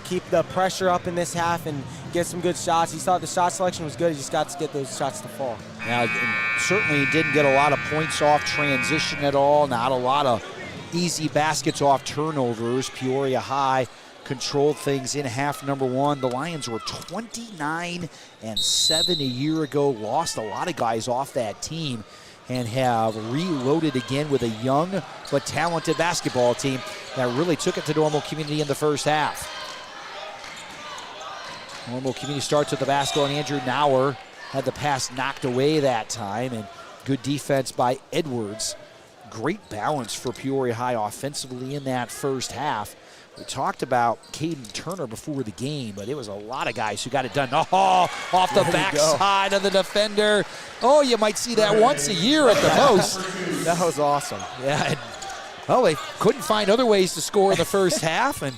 keep the pressure up in this half and get some good shots. He thought the shot selection was good. He just got to get those shots to fall. Now, certainly didn't get a lot of points off transition at all. Not a lot of easy baskets off turnovers. Peoria High controlled things in half number 1. The Lions were 29-7 a year ago. Lost a lot of guys off that team and have reloaded again with a young but talented basketball team that really took it to Normal Community in the first half. Normal Community starts with the basketball, and Andrew Nauer had the pass knocked away that time, and good defense by Edwards. Great balance for Peoria High offensively in that first half. We talked about Caden Turner before the game, but it was a lot of guys who got it done. Oh, off the backside of the defender. Oh, you might see that once a year at the most. That was awesome. Yeah. They couldn't find other ways to score in the first half and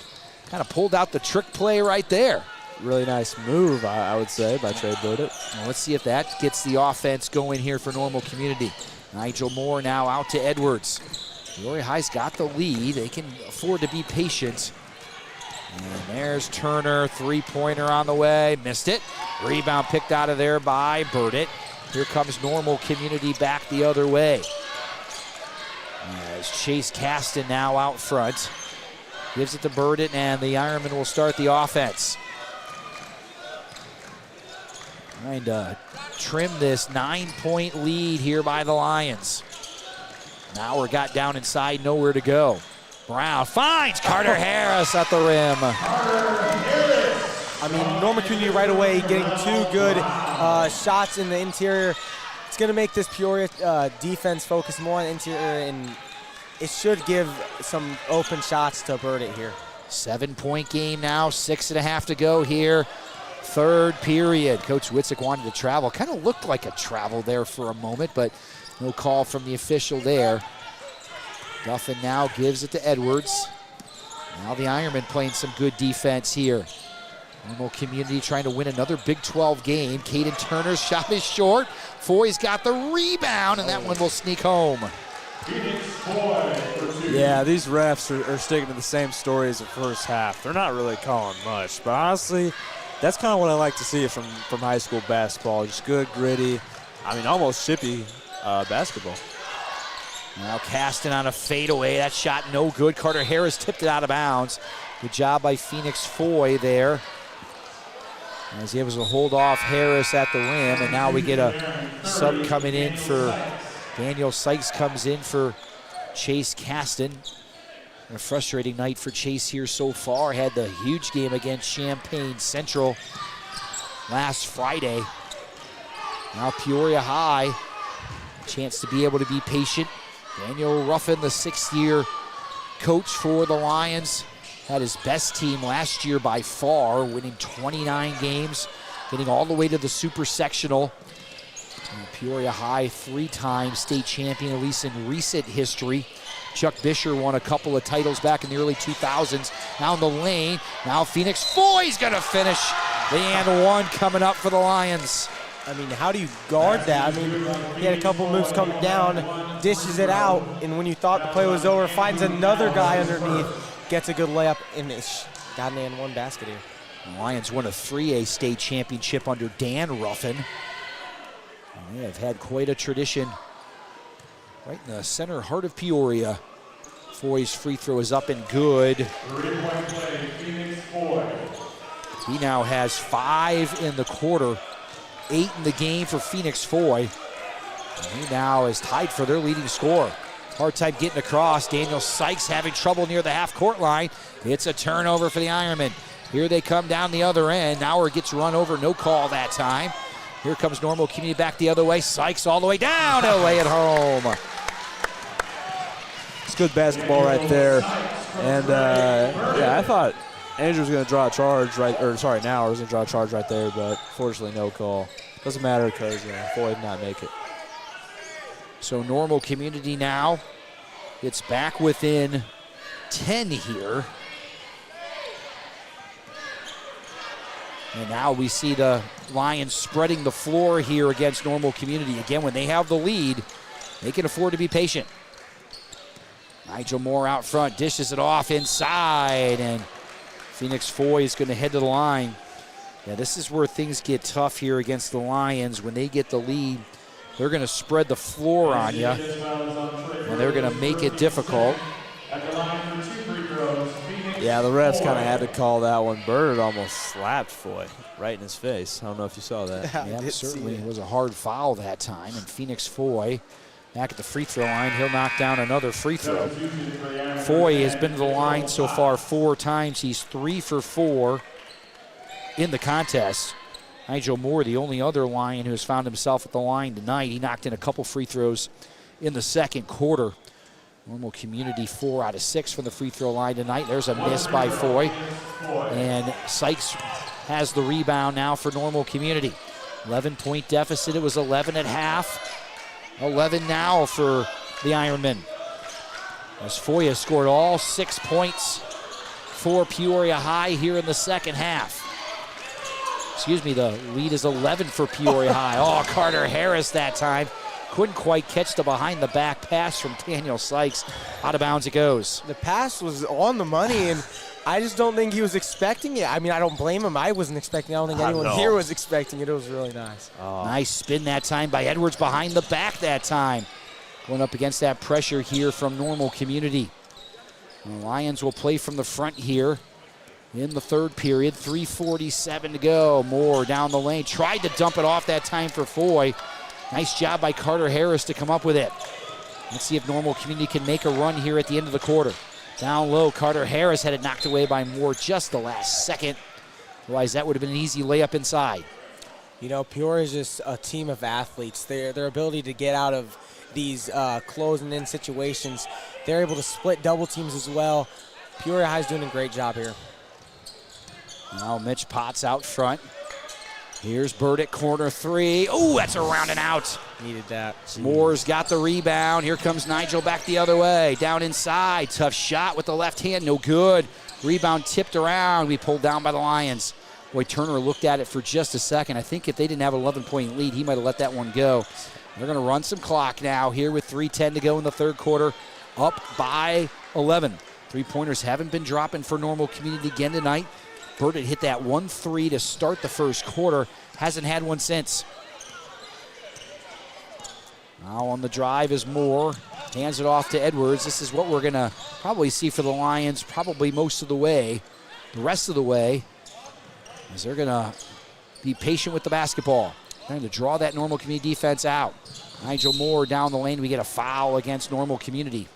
kind of pulled out the trick play right there. Really nice move, I would say, by Trey Burdett. Well, let's see if that gets the offense going here for Normal Community. Nigel Moore now out to Edwards. Peoria High's got the lead. They can afford to be patient. And there's Turner, 3-pointer on the way. Missed it. Rebound picked out of there by Burdett. Here comes Normal Community back the other way. As Chase Caston now out front. Gives it to Burdett, and the Ironmen will start the offense. Trying to trim this 9-point lead here by the Lions. Nauer got down inside, nowhere to go. Brown finds Carter Harris at the rim. I mean, Normal Community right away getting 2 good shots in the interior. It's going to make this Peoria defense focus more on the interior, and it should give some open shots to Burdett here. 7-point game now, 6.5 to go here. Third period. Coach Witzik wanted to travel. Kind of looked like a travel there for a moment, but no call from the official there. Duffin now gives it to Edwards. Now the Ironmen playing some good defense here. Normal Community trying to win another Big 12 game. Caden Turner's shot is short. Foy's got the rebound, and that one will sneak home. Yeah, these refs are sticking to the same story as the first half. They're not really calling much, but honestly, that's kind of what I like to see from high school basketball. Just good, gritty, almost shippy basketball. Now Caston on a fadeaway. That shot no good. Carter Harris tipped it out of bounds. Good job by Phoenix Foy there, as he was able to hold off Harris at the rim. And now we get a sub coming in for Daniel Sykes, comes in for Chase Caston. A frustrating night for Chase here so far. Had the huge game against Champaign Central last Friday. Now Peoria High, chance to be able to be patient. Daniel Ruffin, the 6th-year coach for the Lions, had his best team last year by far, winning 29 games, getting all the way to the Super Sectional. And Peoria High, 3-time state champion, at least in recent history. Chuck Bisher won a couple of titles back in the early 2000s. Down the lane, now Phoenix Foy's gonna finish. The and one coming up for the Lions. How do you guard that? He had a couple moves coming down, dishes it out, and when you thought the play was over, finds another guy underneath, gets a good layup, and it's got an and one basket here. The Lions won a 3A state championship under Dan Ruffin. And they have had quite a tradition right in the center heart of Peoria. Foy's free throw is up and good. He now has 5 in the quarter, 8 in the game for Phoenix Foy. And he now is tied for their leading scorer. Hard time getting across. Daniel Sykes having trouble near the half-court line. It's a turnover for the Ironmen. Here they come down the other end. Nauer gets run over, no call that time. Here comes Normal Community back the other way. Sykes all the way down to lay it home. It's good basketball right there. And, I thought Andrew was going to draw a charge Nauer was going to draw a charge right there, but fortunately no call. Doesn't matter because Foy did not make it. So Normal Community now, it's back within 10 here. And now we see the Lions spreading the floor here against Normal Community. Again, when they have the lead, they can afford to be patient. Nigel Moore out front, dishes it off inside, and Phoenix Foy is going to head to the line. Yeah, this is where things get tough here against the Lions. When they get the lead, they're going to spread the floor on you, and they're going to make it difficult. Yeah, the refs kind of had to call that one. Bird almost slapped Foy right in his face. I don't know if you saw that. Yeah, certainly it was a hard foul that time, and Phoenix Foy back at the free throw line. He'll knock down another free throw. Foy has been to the line so far 4 times. He's 3 for 4 in the contest. Nigel Moore, the only other Lion who has found himself at the line tonight. He knocked in a couple free throws in the second quarter. Normal Community 4 out of 6 from the free throw line tonight. There's a miss by Foy. And Sykes has the rebound now for Normal Community. 11-point deficit. It was 11 at half. 11 now for the Ironmen. As Foy has scored all 6 points for Peoria High here in the second half. Excuse me, the lead is 11 for Peoria High. Oh, Carter Harris that time. Couldn't quite catch the behind-the-back pass from Daniel Sykes. Out of bounds it goes. The pass was on the money, and I just don't think he was expecting it. I don't blame him. I wasn't expecting it. I don't think anyone here was expecting it. It was really nice. Oh. Nice spin that time by Edwards behind the back that time. Going up against that pressure here from Normal Community. The Lions will play from the front here in the third period. 3:47 to go. Moore down the lane. Tried to dump it off that time for Foy. Nice job by Carter Harris to come up with it. Let's see if Normal Community can make a run here at the end of the quarter. Down low, Carter Harris had it knocked away by Moore just the last second. Otherwise, that would have been an easy layup inside. Peoria is just a team of athletes. Their ability to get out of these closing in situations, they're able to split double teams as well. Peoria High is doing a great job here. Now Mitch Potts out front. Here's Bird at corner 3. Oh, that's around and out. Needed that. Moore's got the rebound. Here comes Nigel back the other way. Down inside. Tough shot with the left hand. No good. Rebound tipped around. We pulled down by the Lions. Boy, Turner looked at it for just a second. I think if they didn't have an 11-point lead, he might have let that one go. They're going to run some clock now here with 3:10 to go in the third quarter, up by 11. Three-pointers haven't been dropping for Normal Community again tonight. Burdett hit that 1-3 to start the first quarter. Hasn't had one since. Now on the drive is Moore. Hands it off to Edwards. This is what we're going to probably see for the Lions probably most of the way, the rest of the way, as they're going to be patient with the basketball. Trying to draw that Normal Community defense out. Nigel Moore down the lane. We get a foul against Normal Community.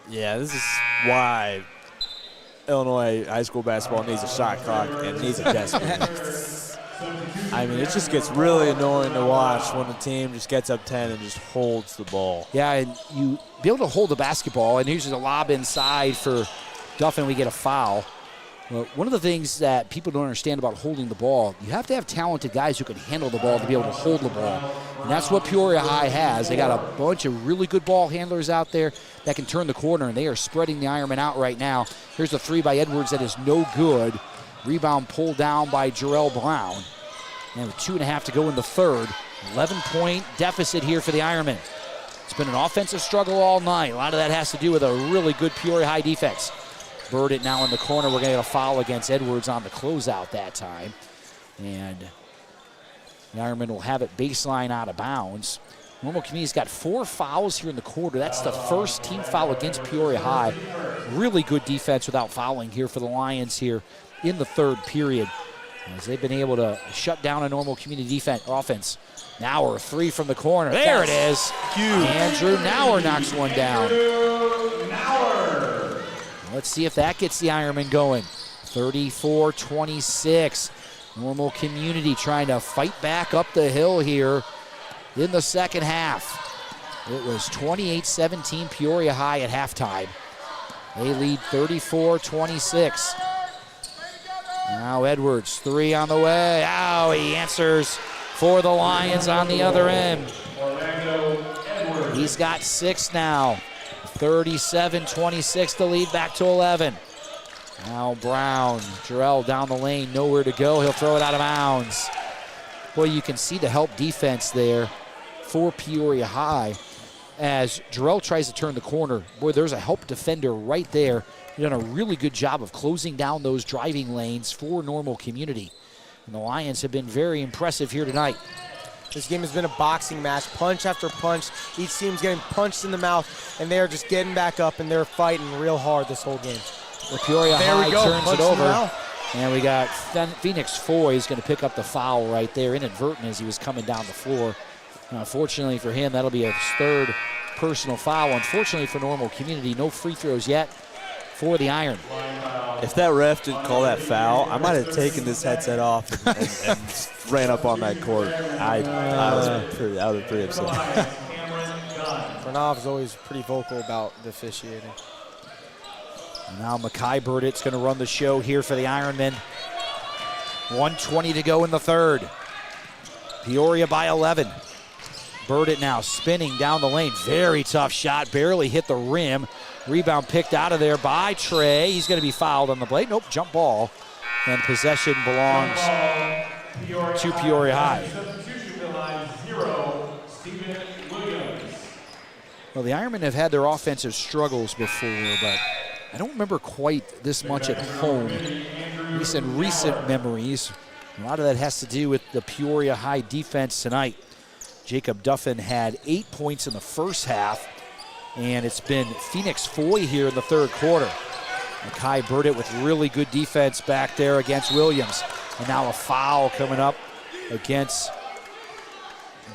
Yeah, this is why Illinois high school basketball needs a shot clock and needs a desk. I mean, it just gets really annoying to watch when the team just gets up 10 and just holds the ball. Yeah, and you be able to hold the basketball, and here's a lob inside for Duffin. We get a foul. Well, one of the things that people don't understand about holding the ball, you have to have talented guys who can handle the ball to be able to hold the ball. And that's what Peoria High has. They got a bunch of really good ball handlers out there that can turn the corner, and they are spreading the Ironmen out right now. Here's a three by Edwards that is no good. Rebound pulled down by Jarrell Brown. And with 2.5 to go in the third, 11-point deficit here for the Ironmen. It's been an offensive struggle all night. A lot of that has to do with a really good Peoria High defense. Burdett now in the corner. We're going to get a foul against Edwards on the closeout that time. And the Ironmen will have it baseline out of bounds. Normal Community's got 4 fouls here in the quarter. That's the first team foul against Peoria High. Really good defense without fouling here for the Lions here in the third period, as they've been able to shut down a Normal Community defense offense. Nauer, 3 from the corner. There it is. Huge. Andrew Nauer knocks one down. Let's see if that gets the Ironmen going. 34-26. Normal Community trying to fight back up the hill here in the second half. It was 28-17 Peoria High at halftime. They lead 34-26. Now Edwards, 3 on the way. Ow, he answers for the Lions on the other end. He's got 6 now. 37-26, the lead back to 11. Now Brown, Jarrell down the lane, nowhere to go. He'll throw it out of bounds. Boy, you can see the help defense there for Peoria High as Jarrell tries to turn the corner. Boy, there's a help defender right there. You've done a really good job of closing down those driving lanes for Normal Community. And the Lions have been very impressive here tonight. This game has been a boxing match, punch after punch. Each team's getting punched in the mouth, and they're just getting back up, and they're fighting real hard this whole game. The Peoria High turns it over, and we got Phoenix Foy is going to pick up the foul right there, inadvertent as he was coming down the floor. Unfortunately for him, that'll be his 3rd personal foul. Unfortunately for Normal Community, no free throws yet for the Iron. If that ref didn't call that foul, I might have taken this headset off and ran up on that court. I was pretty upset. Pranav is always pretty vocal about the officiating. And now Makai Burdett's going to run the show here for the Ironmen. 1:20 to go in the third. Peoria by 11. Burdett now spinning down the lane. Very tough shot, barely hit the rim. Rebound picked out of there by Trey. He's going to be fouled on the blade. Nope, jump ball. And possession belongs to Peoria High. Well, the Ironmen have had their offensive struggles before, but I don't remember quite this much at home, at least in recent memories. A lot of that has to do with the Peoria High defense tonight. Jacob Duffin had 8 points in the first half, and it's been Phoenix Foy here in the third quarter. Makai Burdett with really good defense back there against Williams. And now a foul coming up against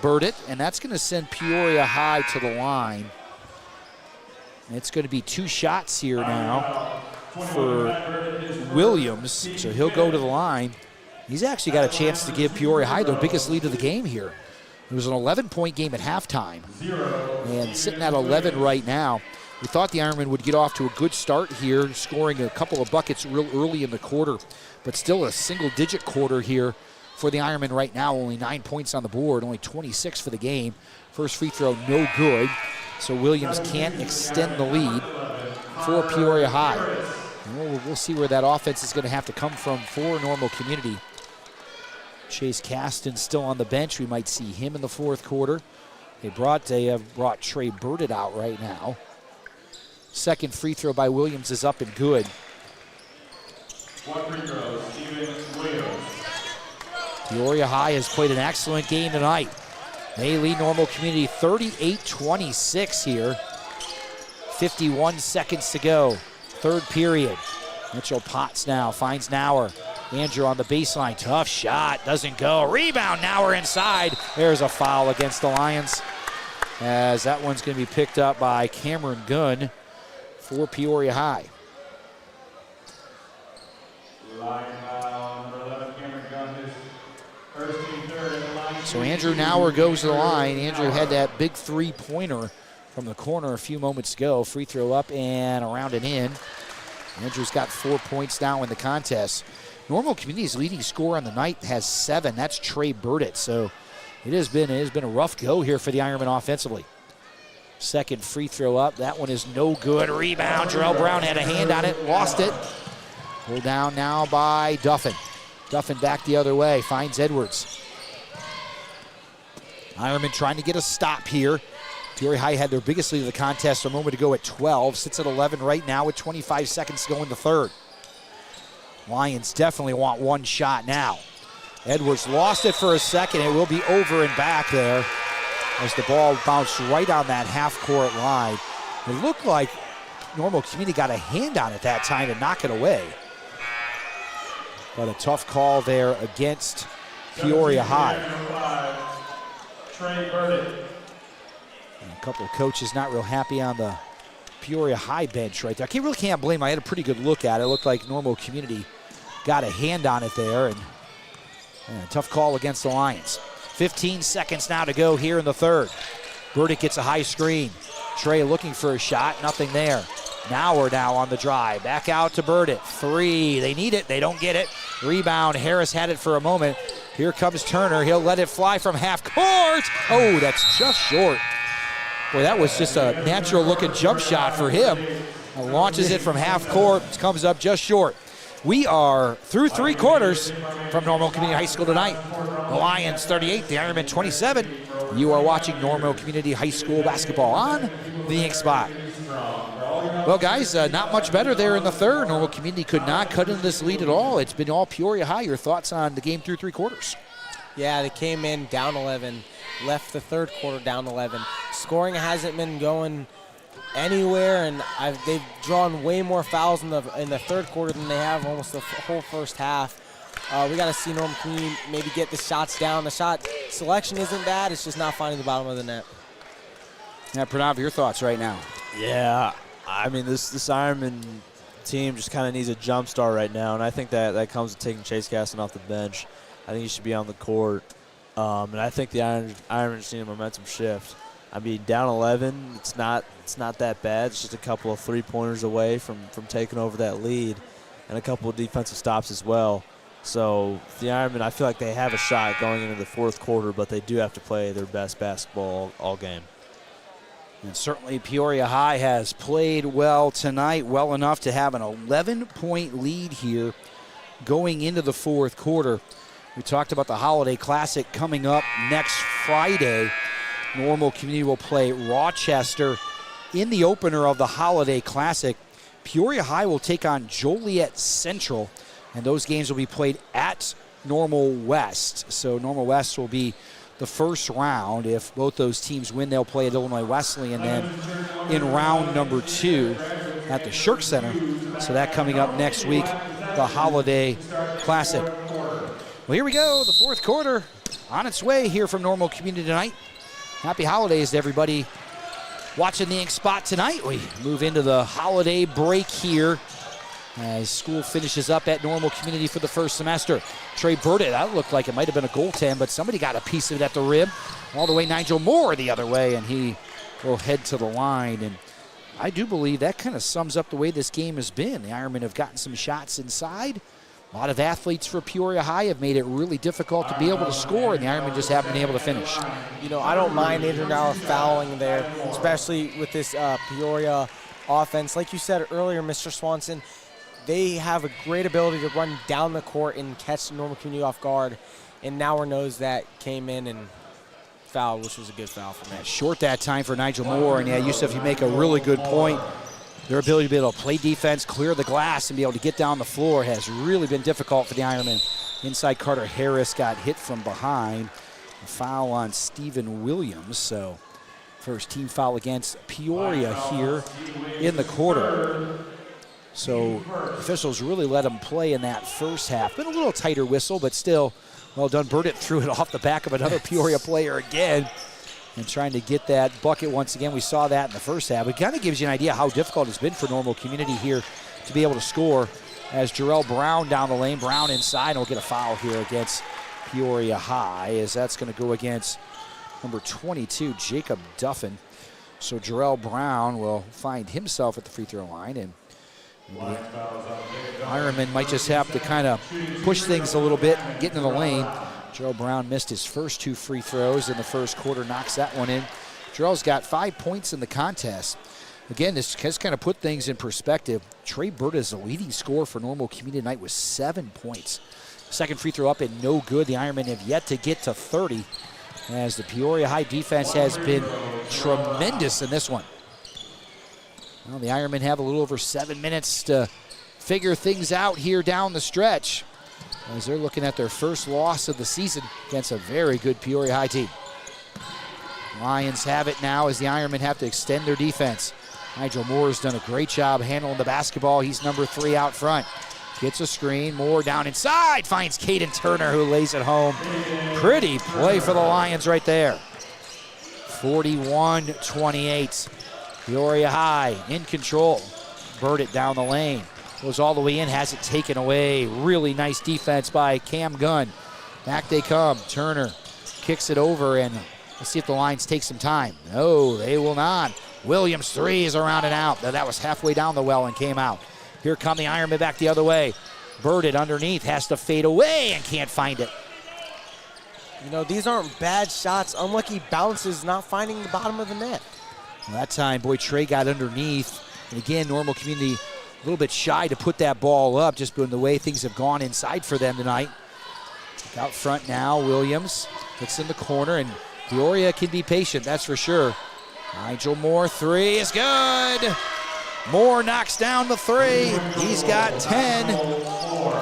Burdett, and that's going to send Peoria High to the line. And it's going to be 2 shots here now for Williams, so he'll go to the line. He's actually got a chance to give Peoria High their biggest lead of the game here. It was an 11-point game at halftime, and sitting at 11 right now. We thought the Ironmen would get off to a good start here, scoring a couple of buckets real early in the quarter, but still a single-digit quarter here for the Ironmen right now. Only 9 points on the board, only 26 for the game. First free throw, no good, so Williams can't extend the lead for Peoria High. We'll see where that offense is going to have to come from for Normal Community. Chase Caston still on the bench. We might see him in the fourth quarter. They have brought Trey Burdett out right now. Second free throw by Williams is up and good. One free throw, Steven Williams. Peoria High has played an excellent game tonight. They lead Normal Community 38-26 here. 51 seconds to go. Third period. Mitchell Potts now finds Nauer. Andrew on the baseline. Tough shot. Doesn't go. Rebound. Nauer inside. There's a foul against the Lions, as that one's going to be picked up by Cameron Gunn for Peoria High. So Andrew Nauer goes to the line. Andrew had that big three-pointer from the corner a few moments ago. Free throw up and around and in. Andrew's got 4 points now in the contest. Normal Community's leading scorer on the night has 7. That's Trey Burdett. So it has been a rough go here for the Ironmen offensively. Second free throw up. That one is no good. Rebound. Jarrell Brown had a hand on it. Lost it. Pulled down now by Duffin. Duffin back the other way. Finds Edwards. Ironman trying to get a stop here. Peoria High had their biggest lead of the contest a moment ago at 12. Sits at 11 right now with 25 seconds to go in the third. Lions definitely want one shot now. Edwards lost it for a second. It will be over and back there as the ball bounced right on that half-court line. It looked like Normal Community got a hand on it that time to knock it away. But a tough call there against Peoria High. Trey Burdett. And a couple of coaches not real happy on the Peoria High bench right there. I really can't blame them. I had a pretty good look at it. It looked like Normal Community got a hand on it there. And a tough call against the Lions. 15 seconds now to go here in the third. Burdick gets a high screen. Trey looking for a shot. Nothing there. Now we're on the drive. Back out to Burdick. 3. They need it. They don't get it. Rebound. Harris had it for a moment. Here comes Turner. He'll let it fly from half court. Oh, that's just short. Boy, that was just a natural-looking jump shot for him. Launches it from half court. Comes up just short. We are through 3 quarters from Normal Community High School tonight. The Lions 38, the Ironmen 27. You are watching Normal Community High School basketball on the Inkspot. Well, guys, not much better there in the third. Normal Community could not cut into this lead at all. It's been all Peoria High. Your thoughts on the game through 3 quarters? Yeah, they came in down 11, left the third quarter down 11. Scoring hasn't been going anywhere, and they've drawn way more fouls in the third quarter than they have almost the whole first half. We got to see Normal Community maybe get the shots down. The shot selection isn't bad. It's just not finding the bottom of the net. Now, Pranav, your thoughts right now? Yeah, I mean, this Ironman team just kind of needs a jump start right now, and I think that comes with taking Chase Caston off the bench. I think he should be on the court, and I think the Ironman just need a momentum shift. I mean, down 11, it's not that bad. It's just a couple of 3-pointers away from taking over that lead, and a couple of defensive stops as well. So the Ironmen, I feel like they have a shot going into the fourth quarter, but they do have to play their best basketball all game. And certainly Peoria High has played well tonight, well enough to have an 11-point lead here going into the fourth quarter. We talked about the Holiday Classic coming up next Friday. Normal Community will play Rochester in the opener of the Holiday Classic. Peoria High will take on Joliet Central, and those games will be played at Normal West. So Normal West will be the first round. If both those teams win, they'll play at Illinois Wesleyan, and then in round number 2 at the Shirk Center. So that coming up next week, the Holiday Classic. Well, here we go, the fourth quarter on its way here from Normal Community tonight. Happy holidays to everybody watching the Inkspot tonight. We move into the holiday break here as school finishes up at Normal Community for the first semester. Trey Burdett, that looked like it might have been a goaltend, but somebody got a piece of it at the rim. All the way Nigel Moore the other way, and he will head to the line. And I do believe that kind of sums up the way this game has been. The Ironmen have gotten some shots inside. A lot of athletes for Peoria High have made it really difficult to be able to score, and the Ironmen just haven't been able to finish. You know, I don't mind Andrew Nauer fouling there, especially with this Peoria offense. Like you said earlier, Mr. Swanson, they have a great ability to run down the court and catch the Normal Community off guard. And now knows that came in and fouled, which was a good foul for me. Short that time for Nigel Moore. And yeah, Yusuf, you make a really good point. Their ability to be able to play defense, clear the glass, and be able to get down the floor has really been difficult for the Ironmen. Inside Carter Harris got hit from behind. A foul on Stephen Williams. So first team foul against Peoria here in the quarter. So officials really let them play in that first half. Been a little tighter whistle, but still well done. Burdett threw it off the back of another Peoria player again and trying to get that bucket once again. We saw that in the first half. It kind of gives you an idea how difficult it's been for Normal Community here to be able to score as Jarrell Brown down the lane. Brown inside, and we'll get a foul here against Peoria High as that's going to go against number 22, Jacob Duffin. So Jarrell Brown will find himself at the free throw line, and the Ironmen might just have to kind of push things a little bit, get in the lane. Jarrell Brown missed his first 2 free throws in the first quarter, knocks that one in. Jarrell's got 5 points in the contest. Again, this has kind of put things in perspective. Trey Burda is the leading scorer for Normal Community tonight with 7 points. Second free throw up and no good. The Ironmen have yet to get to 30 as the Peoria High defense has been tremendous in this one. Well, the Ironmen have a little over 7 minutes to figure things out here down the stretch as they're looking at their first loss of the season against a very good Peoria High team. Lions have it now as the Ironmen have to extend their defense. Nigel Moore has done a great job handling the basketball. He's number 3 out front. Gets a screen, Moore down inside, finds Caden Turner who lays it home. Pretty play for the Lions right there. 41-28. Peoria High in control. Burdett down the lane. Goes all the way in, has it taken away. Really nice defense by Cam Gunn. Back they come. Turner kicks it over, and let's see if the Lions take some time. No, they will not. Williams 3 is around and out. That was halfway down the well and came out. Here come the Ironmen back the other way. Burdett underneath has to fade away and can't find it. You know, these aren't bad shots. Unlucky bounces, not finding the bottom of the net. Well, that time, boy, Trey got underneath. And again, Normal Community a little bit shy to put that ball up, just the way things have gone inside for them tonight. Out front now, Williams gets in the corner, and Peoria can be patient, that's for sure. Nigel Moore, 3 is good. Moore knocks down the 3. He's got 10.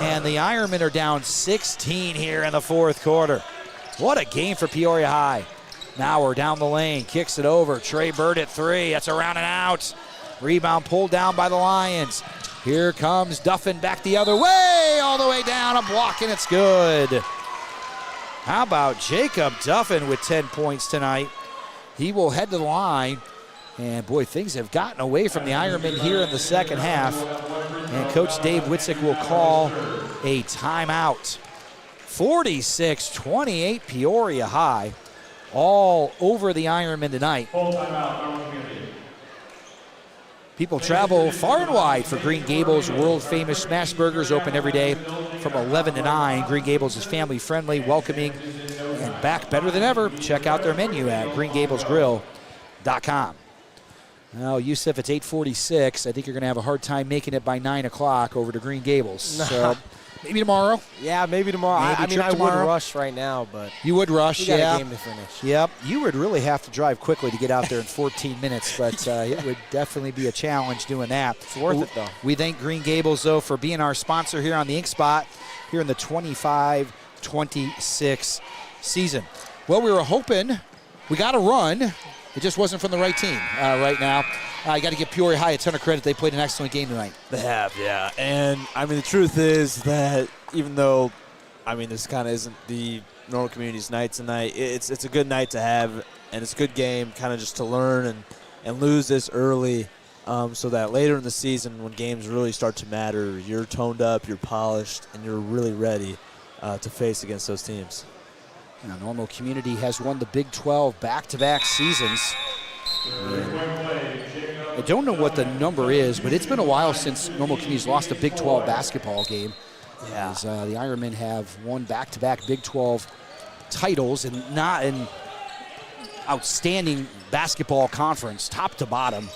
And the Ironmen are down 16 here in the fourth quarter. What a game for Peoria High. Now we're down the lane, kicks it over. Trey Burdett 3, that's around and out. Rebound pulled down by the Lions. Here comes Duffin back the other way, all the way down, a block, and it's good. How about Jacob Duffin with 10 points tonight? He will head to the line. And boy, things have gotten away from the Ironmen here in the second half. And Coach Dave Witzik will call a timeout. 46-28 Peoria High. All over the Ironmen tonight. People travel far and wide for Green Gables' world-famous smash burgers, open every day from 11 to 9. Green Gables is family-friendly, welcoming, and back better than ever. Check out their menu at greengablesgrill.com. Now, Yusuf, it's 8:46. I think you're going to have a hard time making it by 9 o'clock over to Green Gables. So maybe tomorrow. Yeah, maybe tomorrow. I would rush right now, but you would rush, we got a game to finish. Yep, you would really have to drive quickly to get out there in 14 minutes, but it would definitely be a challenge doing that. It's worth it, though. We thank Green Gables, though, for being our sponsor here on the Inkspot here in the 25-26 season. Well, we were hoping we got a run. It just wasn't from the right team right now. I got to give Peoria High a ton of credit. They played an excellent game tonight. They have, yeah. And, I mean, the truth is that even though, I mean, this kind of isn't the Normal Community's night tonight, it's a good night to have, and it's a good game kind of just to learn and lose this early so that later in the season when games really start to matter, you're toned up, you're polished, and you're really ready to face against those teams. Now, Normal Community has won the Big 12 back-to-back seasons. I don't know what the number is, but it's been a while since Normal Community's lost a Big 12 basketball game. Yeah. As, the Ironmen have won back-to-back Big 12 titles and not an outstanding basketball conference, top to bottom.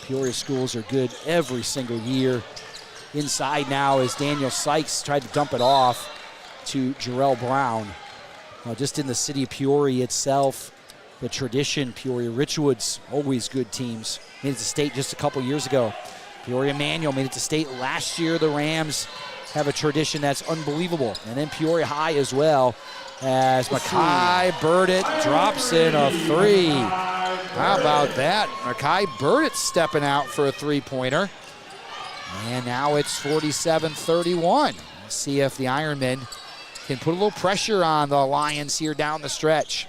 Peoria schools are good every single year. inside now as Daniel Sykes tried to dump it off to Jarrell Brown. Just in the city of Peoria itself, the tradition, Peoria Richwoods, always good teams. Made it to state just a couple years ago. Peoria Manual made it to state last year. The Rams have a tradition that's unbelievable. And then Peoria High as well, as Makai Burdett drops in a 3. How about that? Makai Burdett stepping out for a 3-pointer. And now it's 47-31. Let's see if the Ironmen can put a little pressure on the Lions here down the stretch.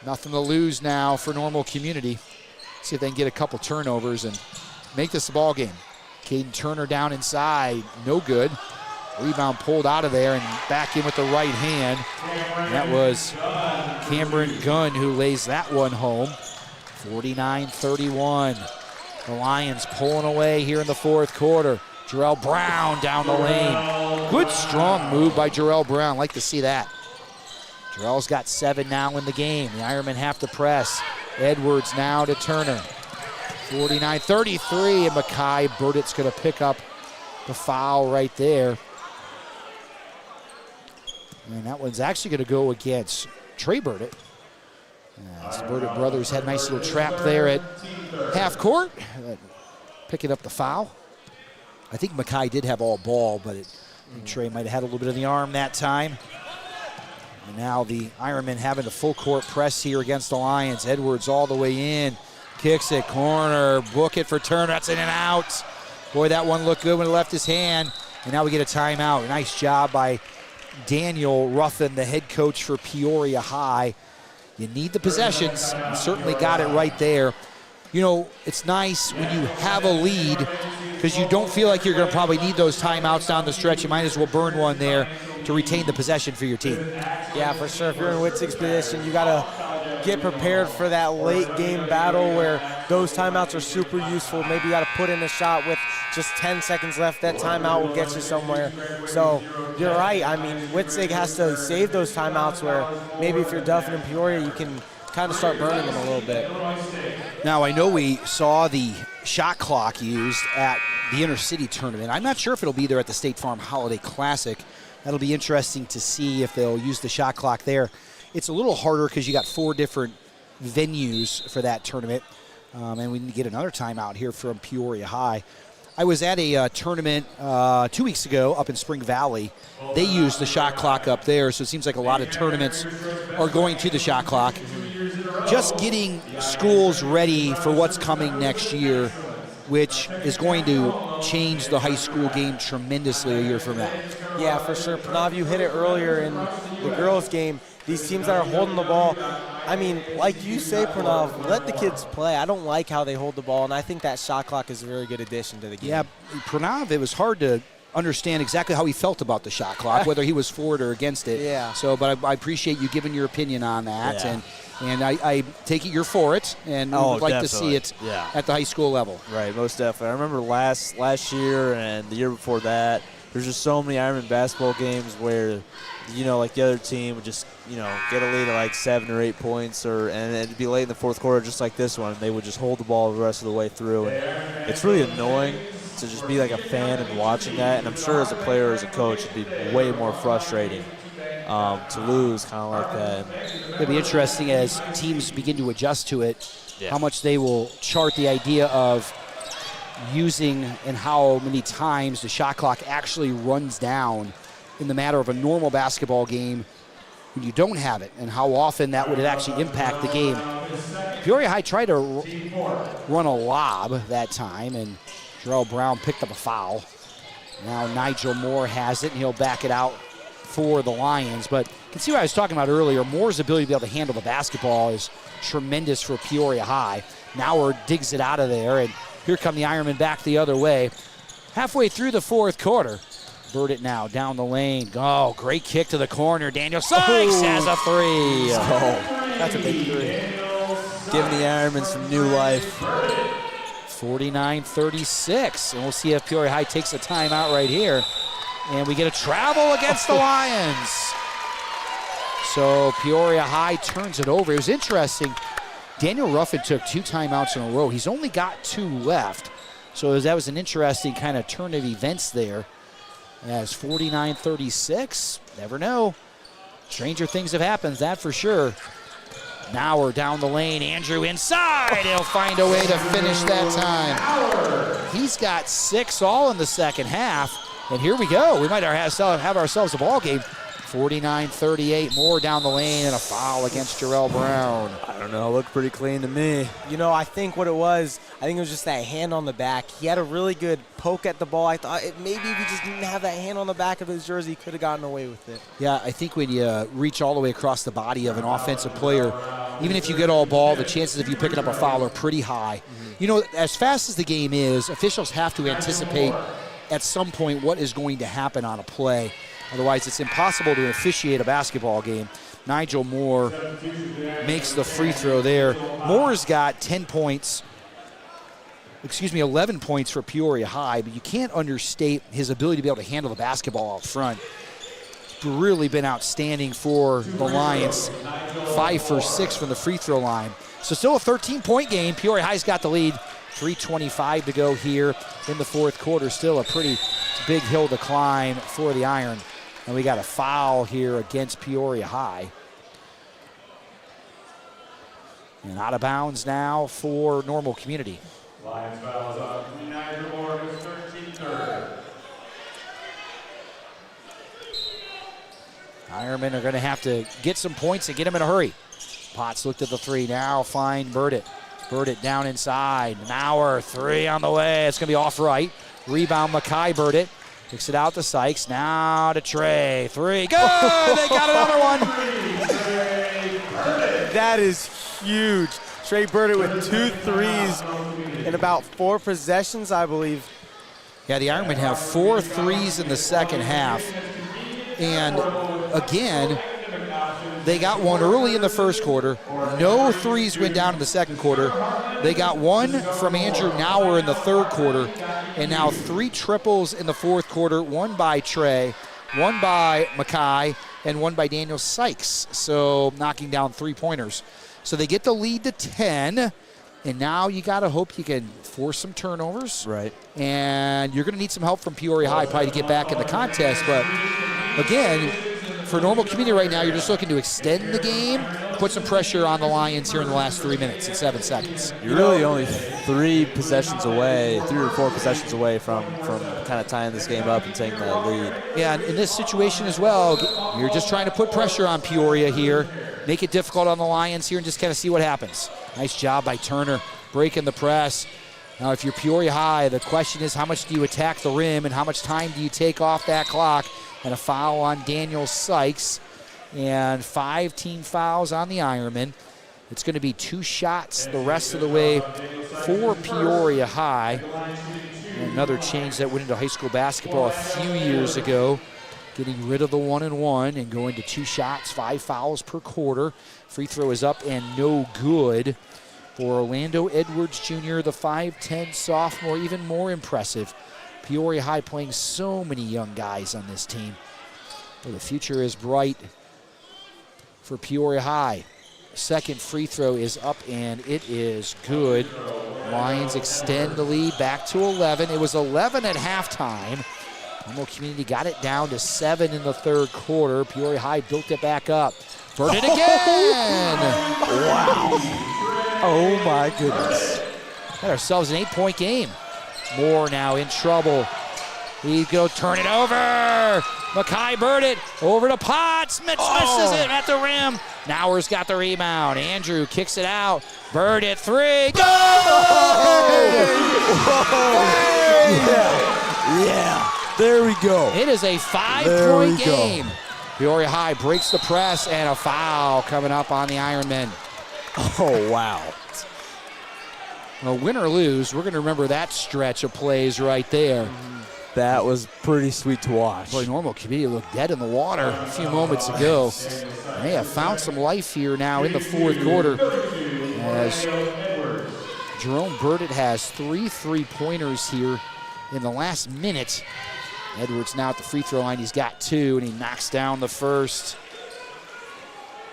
Nothing to lose now for Normal Community. See if they can get a couple turnovers and make this a ball game. Caden Turner down inside, no good. Rebound pulled out of there and back in with the right hand. And that was Cameron Gunn who lays that one home. 49-31. The Lions pulling away here in the fourth quarter. Jarrell Brown down the lane. Good strong move by Jarrell Brown. Like to see that. Jarrell's got 7 now in the game. The Ironmen have to press. Edwards now to Turner. 49-33, and Makai Burdett's going to pick up the foul right there. And that one's actually going to go against Trey Burdett. The Burdett brothers had a nice little trap there at half court, picking up the foul. I think Makai did have all ball, but I think Trey might have had a little bit of the arm that time. And now the Ironmen having a full court press here against the Lions. Edwards all the way in, kicks it, corner, book it for Turner. That's in and out. Boy, that one looked good when it left his hand. And now we get a timeout. Nice job by Daniel Ruffin, the head coach for Peoria High. You need the possessions. You certainly got it right there. You know, it's nice when you have a lead because you don't feel like you're going to probably need those timeouts down the stretch. You might as well burn one there to retain the possession for your team. Yeah, for sure. If you're in Witzig's position, you got to get prepared for that late game battle where those timeouts are super useful. Maybe you got to put in a shot with just 10 seconds left. That timeout will get you somewhere. So you're right. I mean, Witzig has to save those timeouts where maybe if you're Duffin and Peoria, you can kind of start burning them a little bit. Now, I know we saw the shot clock used at the Intercity tournament. I'm not sure if it'll be there at the State Farm Holiday Classic. That'll be interesting to see if they'll use the shot clock there. It's a little harder because you got 4 different venues for that tournament. And we need to get another timeout here from Peoria High. I was at a tournament 2 weeks ago up in Spring Valley. They used the shot clock up there, so it seems like a lot of tournaments are going to the shot clock. Just getting schools ready for what's coming next year, which is going to change the high school game tremendously a year from now. Yeah, for sure. Pranav, you hit it earlier in the girls' game. These teams that are holding the ball, I mean, like you say, Pranav, let the kids play. I don't like how they hold the ball, and I think that shot clock is a very good addition to the game. Yeah, Pranav, it was hard to understand exactly how he felt about the shot clock, whether he was for it or against it. Yeah. So, but I appreciate you giving your opinion on that, and I take it you're for it, and would like to see it at the high school level. Right, most definitely. I remember last year and the year before that, there's just so many Ironman basketball games where, you know, like the other team would just, you know, get a lead of like 7 or 8 points, and it'd be late in the fourth quarter just like this one. They would just hold the ball the rest of the way through. And it's really annoying to just be like a fan and watching that. And I'm sure as a player, as a coach, it'd be way more frustrating to lose kind of like that. It'll be interesting as teams begin to adjust to it, how much they will chart the idea of using and how many times the shot clock actually runs down in the matter of a normal basketball game when you don't have it, and how often that would actually impact the game. Peoria High tried to run a lob that time, and Jarrell Brown picked up a foul. Now Nigel Moore has it, and he'll back it out for the Lions. But you can see what I was talking about earlier. Moore's ability to be able to handle the basketball is tremendous for Peoria High. Nauer digs it out of there, and here come the Ironmen back the other way. Halfway through the fourth quarter. Burdett now down the lane. Oh, great kick to the corner. Daniel Sykes has a 3. Oh, that's a big 3. Giving the Ironmen some new life. 49-36. And we'll see if Peoria High takes a timeout right here. And we get a travel against the Lions. So Peoria High turns it over. It was interesting. Daniel Ruffin took 2 timeouts in a row. He's only got 2 left. So that was an interesting kind of turn of events there. As 49-36, never know. Stranger things have happened, that for sure. Now we're down the lane. Andrew inside. He'll find a way to finish that time. He's got 6 all in the second half. And here we go. We might have ourselves a ball game. 49-38, more down the lane, and a foul against Jarrell Brown. I don't know, looked pretty clean to me. You know, I think what it was just that hand on the back. He had a really good poke at the ball. I thought maybe if he just didn't have that hand on the back of his jersey, he could have gotten away with it. Yeah, I think when you reach all the way across the body of an offensive player, even if you get all ball, the chances of you picking up a foul are pretty high. You know, as fast as the game is, officials have to anticipate at some point what is going to happen on a play. Otherwise, it's impossible to officiate a basketball game. Nigel Moore makes the free throw there. Moore's got 11 points for Peoria High, but you can't understate his ability to be able to handle the basketball out front. It's really been outstanding for the Lions. 5 for 6 from the free throw line. So still a 13-point game. Peoria High's got the lead. 3:25 to go here in the fourth quarter. Still a pretty big hill to climb for the Iron. And we got a foul here against Peoria High. And out of bounds now for Normal Community. Lions fouls on Nigel Moore, his 13th third. Ironmen are going to have to get some points and get them in a hurry. Potts looked at the 3, now find Burdett. Burdett down inside. Maurer, 3 on the way. It's going to be off right. Rebound, Mackay Burdett. Kicks it out to Sykes. Now to Trey. 3. Good! They got another one. That is huge. Trey Burdett with 2 threes in about 4 possessions, I believe. Yeah, the Ironmen have 4 threes in the second half. And again, they got one early in the first quarter. No threes went down in the second quarter. They got one from Andrew Nauer in the third quarter. And now 3 triples in the fourth quarter, 1 by Trey, 1 by Mackay, and 1 by Daniel Sykes. So knocking down 3-pointers. So they get the lead to 10. And now you got to hope you can force some turnovers. Right. And you're going to need some help from Peoria High probably to get back in the contest. But again, for Normal Community right now, you're just looking to extend the game, put some pressure on the Lions here in the last 3 minutes and 7 seconds. You're really only 3 possessions away, 3 or 4 possessions away from kind of tying this game up and taking that lead. Yeah, and in this situation as well, you're just trying to put pressure on Peoria here, make it difficult on the Lions here, and just kind of see what happens. Nice job by Turner, breaking the press. Now, if you're Peoria High, the question is how much do you attack the rim and how much time do you take off that clock? And a foul on Daniel Sykes, and 5 team fouls on the Ironmen. It's going to be 2 shots the rest of the way for Peoria High. And another change that went into high school basketball a few years ago, getting rid of the 1-and-1 and going to 2 shots, 5 fouls per quarter. Free throw is up and no good for Orlando Edwards Jr., the 5'10 sophomore, even more impressive. Peoria High playing so many young guys on this team. Well, the future is bright for Peoria High. Second free throw is up and it is good. Lions extend the lead back to 11. It was 11 at halftime. Normal Community got it down to 7 in the third quarter. Peoria High built it back up. Burn it again! Wow. Oh my goodness. Got ourselves an 8-point game. Moore now in trouble. He's going to turn it over. Mackay Burdett over to Potts. Misses it at the rim. Nauer's got the rebound. Andrew kicks it out. Burdett 3. Go! Yeah. There we go. It is a 5-point game. Peoria High breaks the press and a foul coming up on the Ironmen. Oh, wow. Well, win or lose, we're going to remember that stretch of plays right there. That was pretty sweet to watch. Boy, Normal Community looked dead in the water a few moments ago. They have found some life here now in the fourth quarter as Jerome Burdett has 3 3-pointers here in the last minute. Edwards now at the free throw line. He's got 2, and he knocks down the first.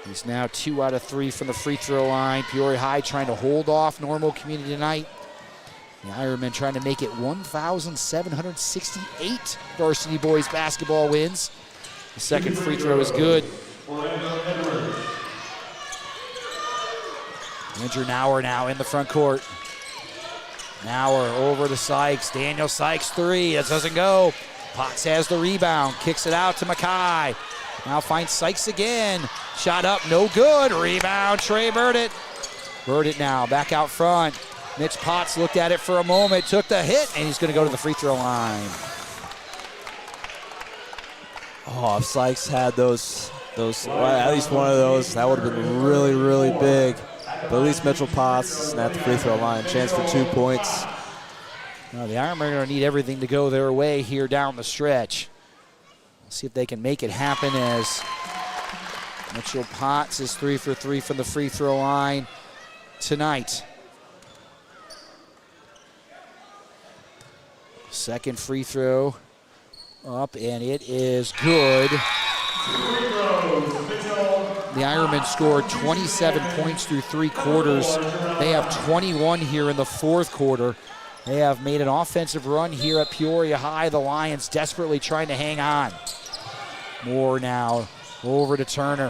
He's now 2 out of 3 from the free throw line. Peoria High trying to hold off Normal Community tonight. The Ironmen trying to make it 1,768 varsity boys basketball wins. The second free throw is good. Andrew Nauer now in the front court. Nauer over to Sykes. Daniel Sykes, three. That doesn't go. Potts has the rebound. Kicks it out to Mackay. Now finds Sykes again. Shot up, no good. Rebound, Trey Burdett. Burdett now back out front. Mitch Potts looked at it for a moment, took the hit, and he's going to go to the free throw line. Oh, if Sykes had those well, at least one of those, that would have been really, really big. But at least Mitchell Potts snapped the free throw line. Chance for 2 points. Now the Ironmen are going to need everything to go their way here down the stretch. Let's see if they can make it happen as Mitchell Potts is 3 for 3 from the free throw line tonight. Second free throw up, and it is good. The Ironmen scored 27 points through 3 quarters. They have 21 here in the fourth quarter. They have made an offensive run here at Peoria High. The Lions desperately trying to hang on. Moore now over to Turner.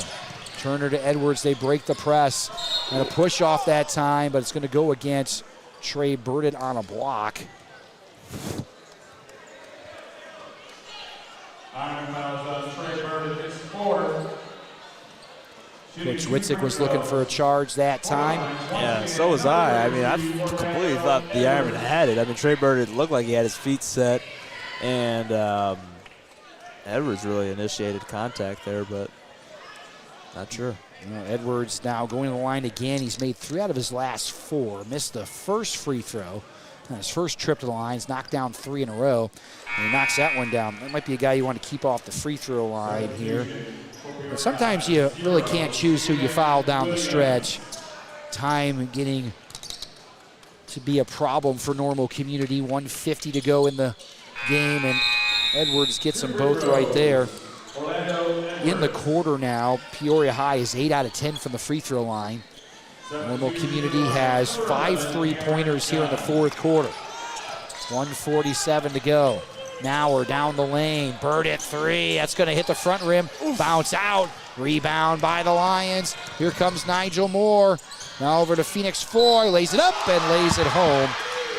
Turner to Edwards. They break the press. And a push off that time, but it's going to go against Trey Burdett on a block. Coach Witzik was looking for a charge that time. Yeah, so was I. I mean, I completely thought the Ironmen had it. I mean, Trey Burdett looked like he had his feet set, and Edwards really initiated contact there, but not sure. Edwards now going to the line again. He's made 3 out of his last 4. Missed the first free throw. On his first trip to the line, he's knocked down 3 in a row. And he knocks that one down. That might be a guy you want to keep off the free throw line here. But sometimes you really can't choose who you foul down the stretch. Time getting to be a problem for Normal Community. 1:50 to go in the game, and Edwards gets them both right there. In the quarter now, Peoria High is 8 out of 10 from the free throw line. Normal Community has 5 3-pointers here in the fourth quarter. 1:47 to go. Now we're down the lane. Burdett 3. That's going to hit the front rim. Bounce out. Rebound by the Lions. Here comes Nigel Moore. Now over to Phoenix 4. Lays it up and lays it home.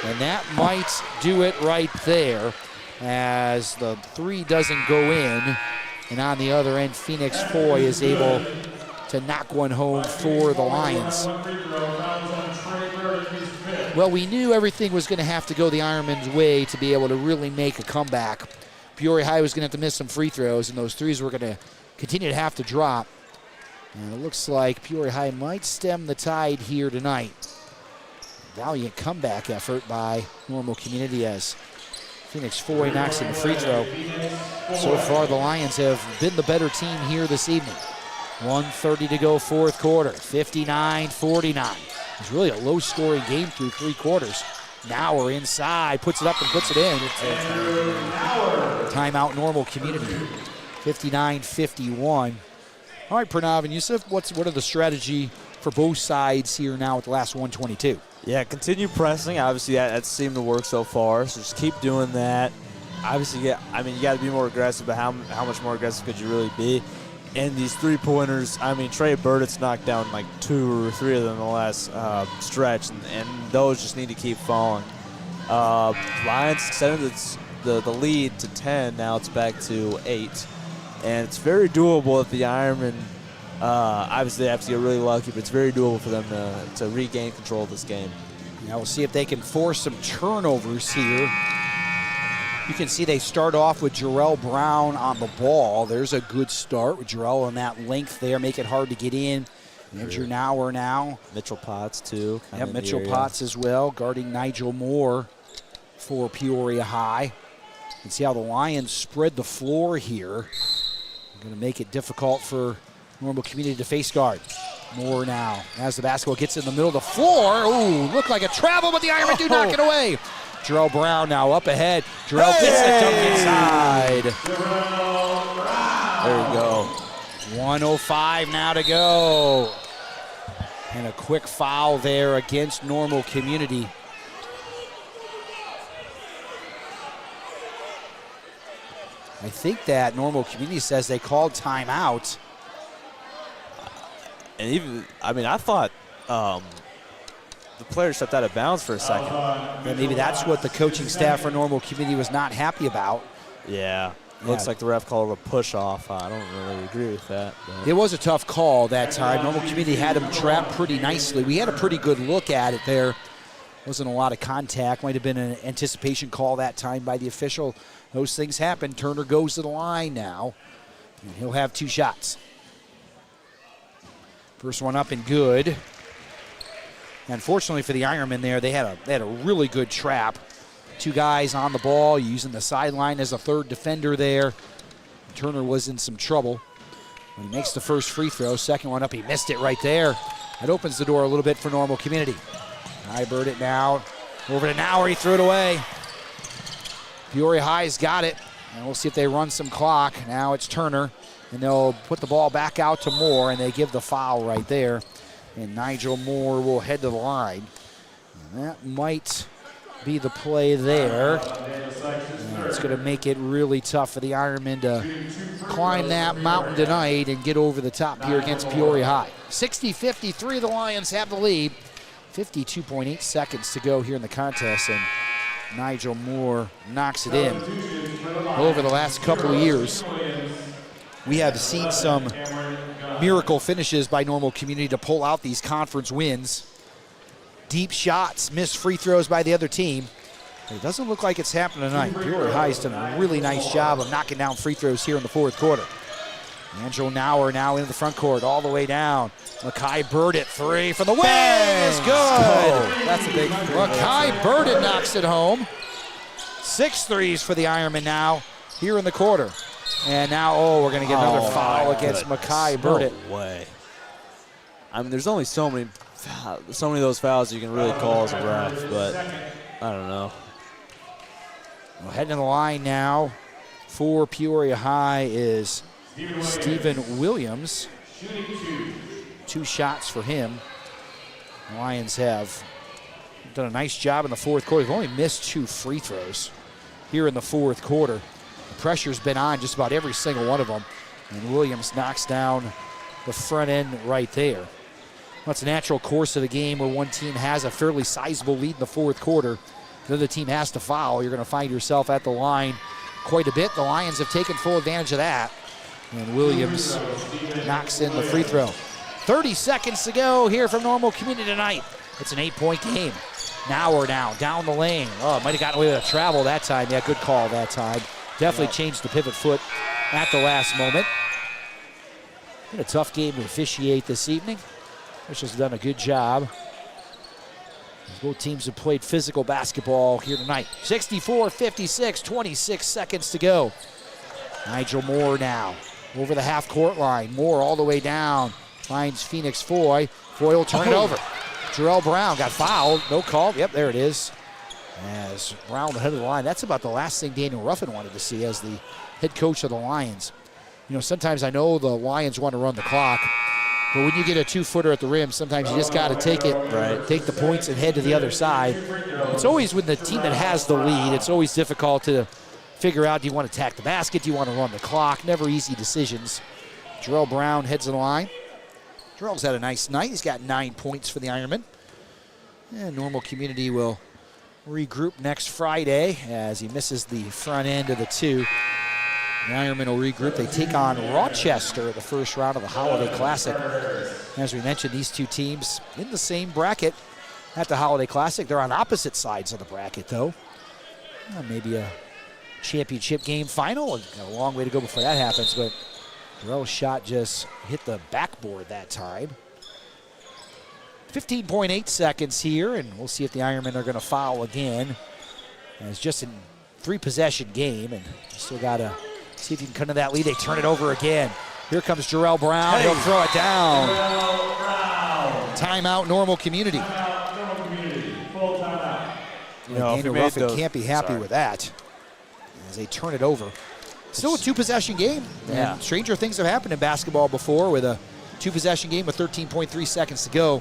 And that might do it right there as the 3 doesn't go in. And on the other end, Phoenix Foy is able to knock one home for the Lions. Well, we knew everything was going to have to go the Ironmen's way to be able to really make a comeback. Peoria High was going to have to miss some free throws, and those 3s were going to continue to have to drop. And it looks like Peoria High might stem the tide here tonight. Valiant comeback effort by Normal Community as Phoenix Foy knocks in the free throw. So far, the Lions have been the better team here this evening. 1:30 to go fourth quarter, 59-49. It's really a low-scoring game through 3 quarters. Now we're inside, puts it up and puts it in. Timeout Normal Community, 59-51. All right, Pranav and Yusuf, what are the strategy for both sides here now with the last 122? Yeah, continue pressing. Obviously, that seemed to work so far, so just keep doing that. Obviously, you got to be more aggressive, but how much more aggressive could you really be? And these 3-pointers, I mean, Trey Burdett's knocked down like 2 or 3 of them in the last stretch, and those just need to keep falling. Lions extended the lead to 10. Now it's back to 8. And it's very doable if the Ironmen, obviously they have to get really lucky, but it's very doable for them to regain control of this game. Now we'll see if they can force some turnovers here. You can see they start off with Jarrell Brown on the ball. There's a good start with Jarrell on that length there, make it hard to get in. Andrew Nauer now. Mitchell Potts, too. Yep, Mitchell Potts as well, guarding Nigel Moore for Peoria High. You can see how the Lions spread the floor here. Going to make it difficult for Normal Community to face guard. Moore now, as the basketball gets in the middle of the floor. Ooh, looked like a travel, but the Ironmen do knock it away. Jarrell Brown now up ahead. Jarrell gets the dunk inside. There you go. 1:05 now to go. And a quick foul there against Normal Community. I think that Normal Community says they called timeout. And even, I thought the player stepped out of bounds for a second. And maybe that's what the coaching staff for Normal Community was not happy about. Yeah. Looks like the ref called a push off. I don't really agree with that. But. It was a tough call that time. Normal Community had him trapped pretty nicely. We had a pretty good look at it there. Wasn't a lot of contact. Might have been an anticipation call that time by the official. Those things happen. Turner goes to the line now, and he'll have 2 shots. First one up and good. Unfortunately for the Ironmen there, they had a really good trap. 2 guys on the ball, using the sideline as a third defender there. Turner was in some trouble. When he makes the first free throw, second one up, he missed it right there. That opens the door a little bit for Normal Community. Bird it now. Over to Nauer, he threw it away. Peoria High's got it, and we'll see if they run some clock. Now it's Turner, and they'll put the ball back out to Moore, and they give the foul right there. And Nigel Moore will head to the line. And that might be the play there. And it's going to make it really tough for the Ironmen to climb that mountain tonight and get over the top here against Peoria High. 60-53, the Lions have the lead. 52.8 seconds to go here in the contest, and Nigel Moore knocks it in. Over the last couple of years, we have seen some miracle finishes by Normal Community to pull out these conference wins. Deep shots, missed free throws by the other team. It doesn't look like it's happening tonight. Peoria High's done a really nice job of knocking down free throws here in the fourth quarter. Angelo Nauer now into the front court, all the way down. Makai Burdett, 3 for the win. It's good. That's a big three. Makai Burdett knocks it home. 6 threes for the Ironmen now here in the quarter. And now, we're going to get another foul against Makai Burdett. No way. There's only so many of those fouls you can really call as a ref, but I don't know. Well, heading to the line now for Peoria High is Stephen Williams. 2 shots for him. The Lions have done a nice job in the fourth quarter. They've only missed 2 free throws here in the fourth quarter. The pressure's been on just about every single one of them. And Williams knocks down the front end right there. That's a natural course of the game where one team has a fairly sizable lead in the fourth quarter. The other team has to foul. You're going to find yourself at the line quite a bit. The Lions have taken full advantage of that. And Williams knocks in the free throw. 30 seconds to go here from Normal Community tonight. It's an 8-point game. Now we're down the lane. Might have gotten away with a travel that time. Yeah, good call that time. Definitely changed the pivot foot at the last moment. Been a tough game to officiate this evening. Officials have done a good job. Both teams have played physical basketball here tonight. 64-56, 26 seconds to go. Nigel Moore now over the half-court line. Moore all the way down. Finds Phoenix Foy. Foy will turn it over. Jarrell Brown got fouled. No call. Yep, there it is. As Brown ahead of the line. That's about the last thing Daniel Ruffin wanted to see as the head coach of the Lions. Sometimes I know the Lions want to run the clock, but when you get a 2-footer at the rim, sometimes you just got to take it, right? Take the points and head to the other side. It's always with the team that has the lead, it's always difficult to figure out, do you want to attack the basket? Do you want to run the clock? Never easy decisions. Jarrell Brown heads to the line. Jarrell's had a nice night. He's got 9 points for the Ironmen. And Normal Community will regroup next Friday as he misses the front end of the 2. The Ironmen will regroup. They take on Rochester the first round of the Holiday Classic. As we mentioned, these 2 teams in the same bracket at the Holiday Classic. They're on opposite sides of the bracket, though. Maybe a championship game final. Got a long way to go before that happens, but Jarrell's shot just hit the backboard that time. 15.8 seconds here, and we'll see if the Ironmen are going to foul again. And it's just a 3-possession game, and still got to see if you can come to that lead. They turn it over again. Here comes Jarrell Brown. He'll throw it down. Timeout, Normal Community. Full timeout. Daniel Ruffin can't be happy with that as they turn it over. Still a 2-possession game. Yeah. And stranger things have happened in basketball before with a 2-possession game with 13.3 seconds to go.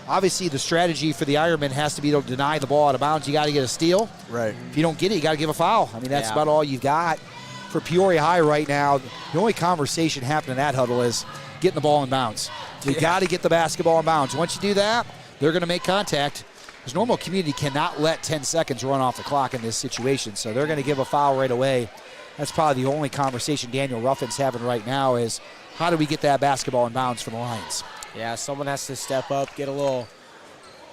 Obviously, the strategy for the Ironmen has to be to deny the ball out of bounds. You got to get a steal. Right. If you don't get it, you got to give a foul. That's about all you've got. for Peoria High right now, the only conversation happening in that huddle is getting the ball in bounds. We got to get the basketball in bounds. Once you do that, they're going to make contact. Because Normal Community cannot let 10 seconds run off the clock in this situation, so they're going to give a foul right away. That's probably the only conversation Daniel Ruffin's having right now is how do we get that basketball in bounds for the Lions? Yeah, someone has to step up, get a little,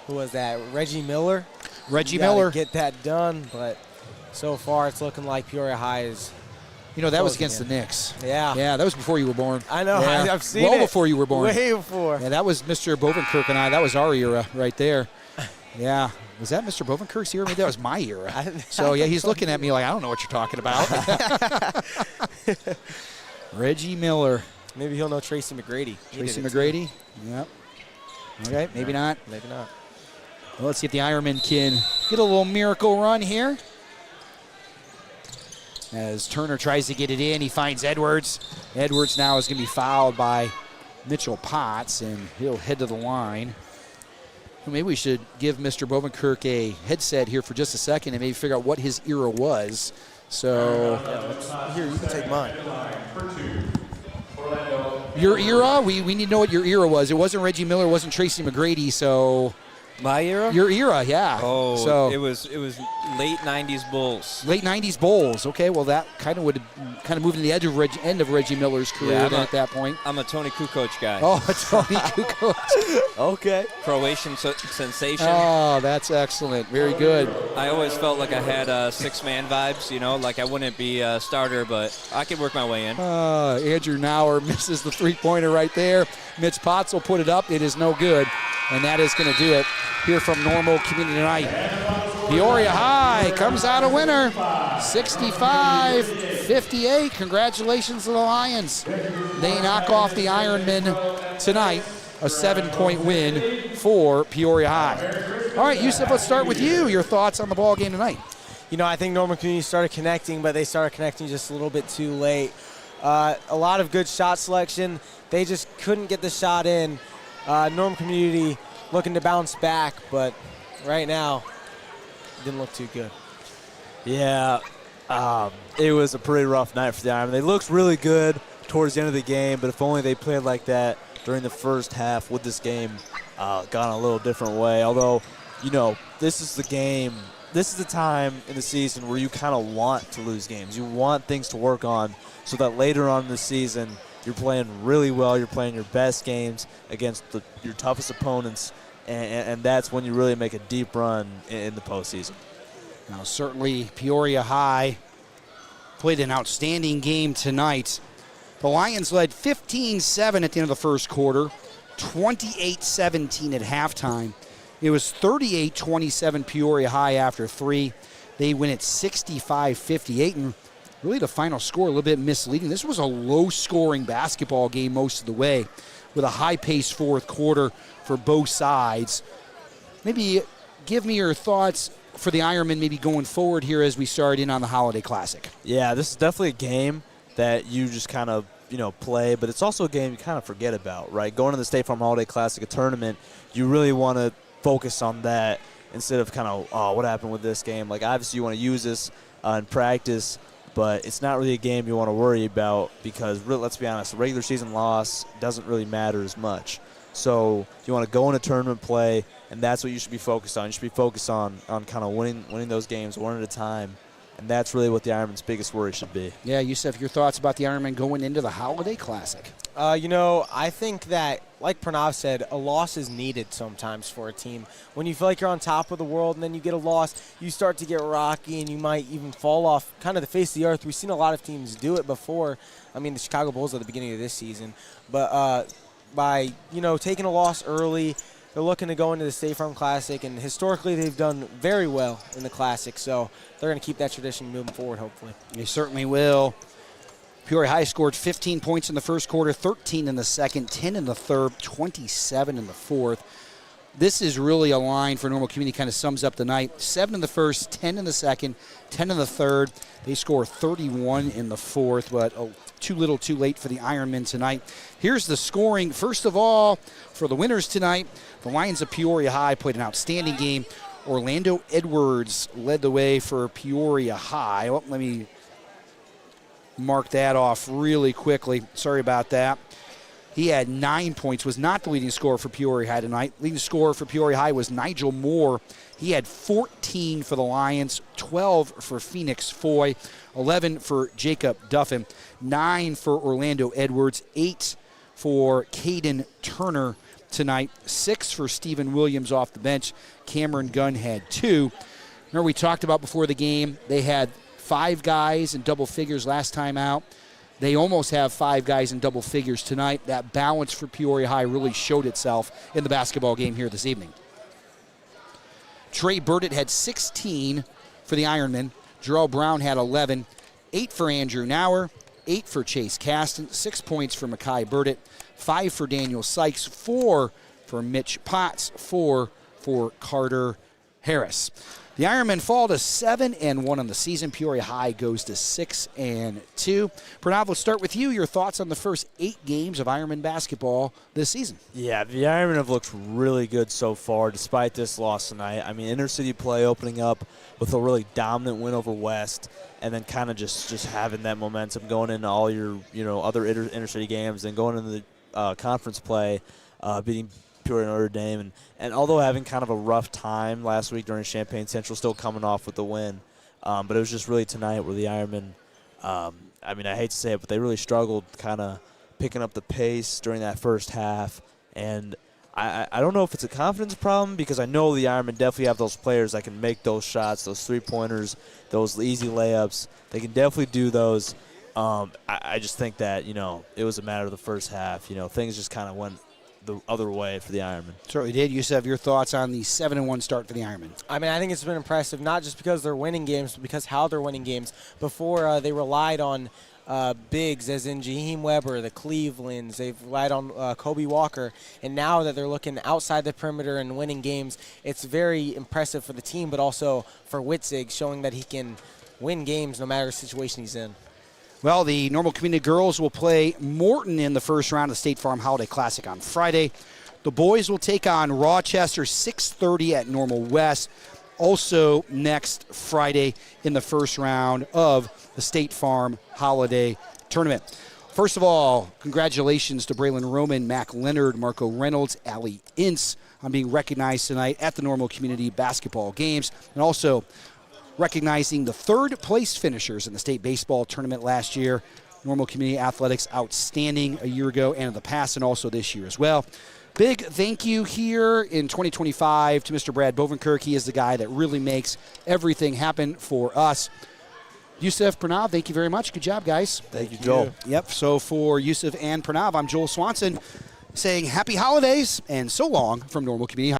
who was that, Reggie Miller? Reggie Miller. Get that done, but so far it's looking like Peoria High is. You know, that was against the Knicks. Yeah. Yeah, that was before you were born. I know. Yeah. I've seen it. Well before you were born. Way before. Yeah, that was Mr. Bovenkirk and I. That was our era right there. Yeah. Was that Mr. Bovenkirk's era? Maybe that was my era. So, yeah, he's looking at me like, I don't know what you're talking about. Reggie Miller. Maybe he'll know Tracy McGrady. Tracy McGrady? Yep. Okay, maybe not. Maybe not. Well, let's see if the Ironmen can get a little miracle run here. As Turner tries to get it in, he finds Edwards. Edwards now is going to be fouled by Mitchell Potts, and he'll head to the line. Maybe we should give Mr. Bovenkirk a headset here for just a second and maybe figure out what his era was. So, here, you can take mine. Your era? We need to know what your era was. It wasn't Reggie Miller, it wasn't Tracy McGrady, so. My era? Your era, yeah. Oh, so it was late 90s Bulls. Late 90s Bulls. Okay, well that kind of would have moved to the end of Reggie Miller's career at that point. I'm a Tony Kukoc guy. Oh, Tony Kukoc. Okay. Croatian sensation. Oh, that's excellent. Very good. I always felt like I had six-man vibes, you know, like I wouldn't be a starter, but I could work my way in. Andrew Nauer misses the three-pointer right there. Mitch Potts will put it up. It is no good, and that is going to do it here from Normal Community tonight. Peoria High comes out a winner, 65-58. Congratulations to the Lions. They knock off the Ironmen tonight, a 7-point win for Peoria High. All right, Yusuf, let's start with you. Your thoughts on the ball game tonight? You know, I think Normal Community started connecting, but they started connecting just a little bit too late. A lot of good shot selection. They just couldn't get the shot in. Normal Community looking to bounce back, but right now, didn't look too good. Yeah, it was a pretty rough night for the Ironmen. They looked really good towards the end of the game, but if only they played like that during the first half, would this game gone a little different way? Although, you know, this is the game, this is the time in the season where you kind of want to lose games. You want things to work on so that later on in the season, you're playing really well. You're playing your best games against your toughest opponents, and that's when you really make a deep run in the postseason. Now, certainly Peoria High played an outstanding game tonight. The Lions led 15-7 at the end of the first quarter, 28-17 at halftime. It was 38-27 Peoria High after 3. They win at 65-58, and really the final score a little bit misleading. This was a low-scoring basketball game most of the way with a high-paced fourth quarter for both sides. Maybe give me your thoughts for the Ironmen maybe going forward here as we start in on the Holiday Classic. Yeah, this is definitely a game that you just kind of, you know, play, but it's also a game you kind of forget about, right? Going to the State Farm Holiday Classic, a tournament, you really want to focus on that instead of kind of, oh, what happened with this game? Like, obviously you want to use this in practice, but it's not really a game you want to worry about because, really, let's be honest, a regular season loss doesn't really matter as much. So you want to go into tournament play, and that's what you should be focused on. You should be focused on kind of winning those games one at a time, and that's really what the Ironmen's biggest worry should be. Yeah, Yusuf, your thoughts about the Ironmen going into the Holiday Classic? You know, I think that, like Pranav said, a loss is needed sometimes for a team. When you feel like you're on top of the world and then you get a loss, you start to get rocky and you might even fall off kind of the face of the earth. We've seen a lot of teams do it before. I mean, the Chicago Bulls at the beginning of this season. But by, you know, taking a loss early, they're looking to go into the State Farm Classic, and historically they've done very well in the Classic. So they're going to keep that tradition moving forward, hopefully. They certainly will. Peoria High scored 15 points in the first quarter, 13 in the second, 10 in the third, 27 in the fourth. This is really a line for Normal Community, kind of sums up the night. 7 in the first, 10 in the second, 10 in the third. They score 31 in the fourth, but too little too late for the Ironmen tonight. Here's the scoring. First of all, for the winners tonight, the Lions of Peoria High played an outstanding game. Orlando Edwards led the way for Peoria High. Well, let me mark that off really quickly. Sorry about that. He had 9 points, was not the leading scorer for Peoria High tonight. Leading scorer for Peoria High was Nigel Moore. He had 14 for the Lions, 12 for Phoenix Foy, 11 for Jacob Duffin, 9 for Orlando Edwards, 8 for Caden Turner tonight, 6 for Stephen Williams off the bench. Cameron Gunn had 2. Remember we talked about before the game, they had 5 guys in double figures last time out. They almost have 5 guys in double figures tonight. That balance for Peoria High really showed itself in the basketball game here this evening. Trey Burdett had 16 for the Ironmen. Jarrell Brown had 11. 8 for Andrew Nauer. 8 for Chase Caston. 6 points for Makai Burdett. 5 for Daniel Sykes. 4 for Mitch Potts. 4 for Carter Harris. The Ironmen fall to 7-1 on the season. Peoria High goes to 6-2. Pranav, let's start with you. Your thoughts on the first 8 games of Ironman basketball this season? Yeah, the Ironmen have looked really good so far despite this loss tonight. I mean, intercity play opening up with a really dominant win over West, and then kind of just having that momentum going into all your other intercity games, and going into the conference play, beating Peoria Notre Dame, and although having kind of a rough time last week during Champaign Central, still coming off with the win. But it was just really tonight where the Ironmen, I mean, I hate to say it, but they really struggled kind of picking up the pace during that first half. And I don't know if it's a confidence problem, because I know the Ironmen definitely have those players that can make those shots, those three-pointers, those easy layups. They can definitely do those. I just think that, it was a matter of the first half. Things just kind of went the other way for the Ironmen. Certainly did. Yusuf, your thoughts on the 7-1 start for the Ironmen? I mean, I think it's been impressive, not just because they're winning games, but because how they're winning games. Before, they relied on bigs, as in Jaheim Weber, the Clevelands. They've relied on Kobe Walker. And now that they're looking outside the perimeter and winning games, it's very impressive for the team, but also for Witzig, showing that he can win games no matter the situation he's in. Well, the Normal Community girls will play Morton in the first round of the State Farm Holiday Classic on Friday. The boys will take on Rochester 6:30 at Normal West, also next Friday in the first round of the State Farm Holiday Tournament. First of all, congratulations to Braylon Roman, Mac Leonard, Marco Reynolds, Allie Ince on being recognized tonight at the Normal Community Basketball Games, and also recognizing the third-place finishers in the state baseball tournament last year. Normal Community Athletics outstanding a year ago and in the past, and also this year as well. Big thank you here in 2025 to Mr. Brad Bovenkirk. He is the guy that really makes everything happen for us. Yusuf, Pranav, thank you very much. Good job, guys. Thank you, Joel. Yep, so for Yusuf and Pranav, I'm Joel Swanson saying happy holidays and so long from Normal Community.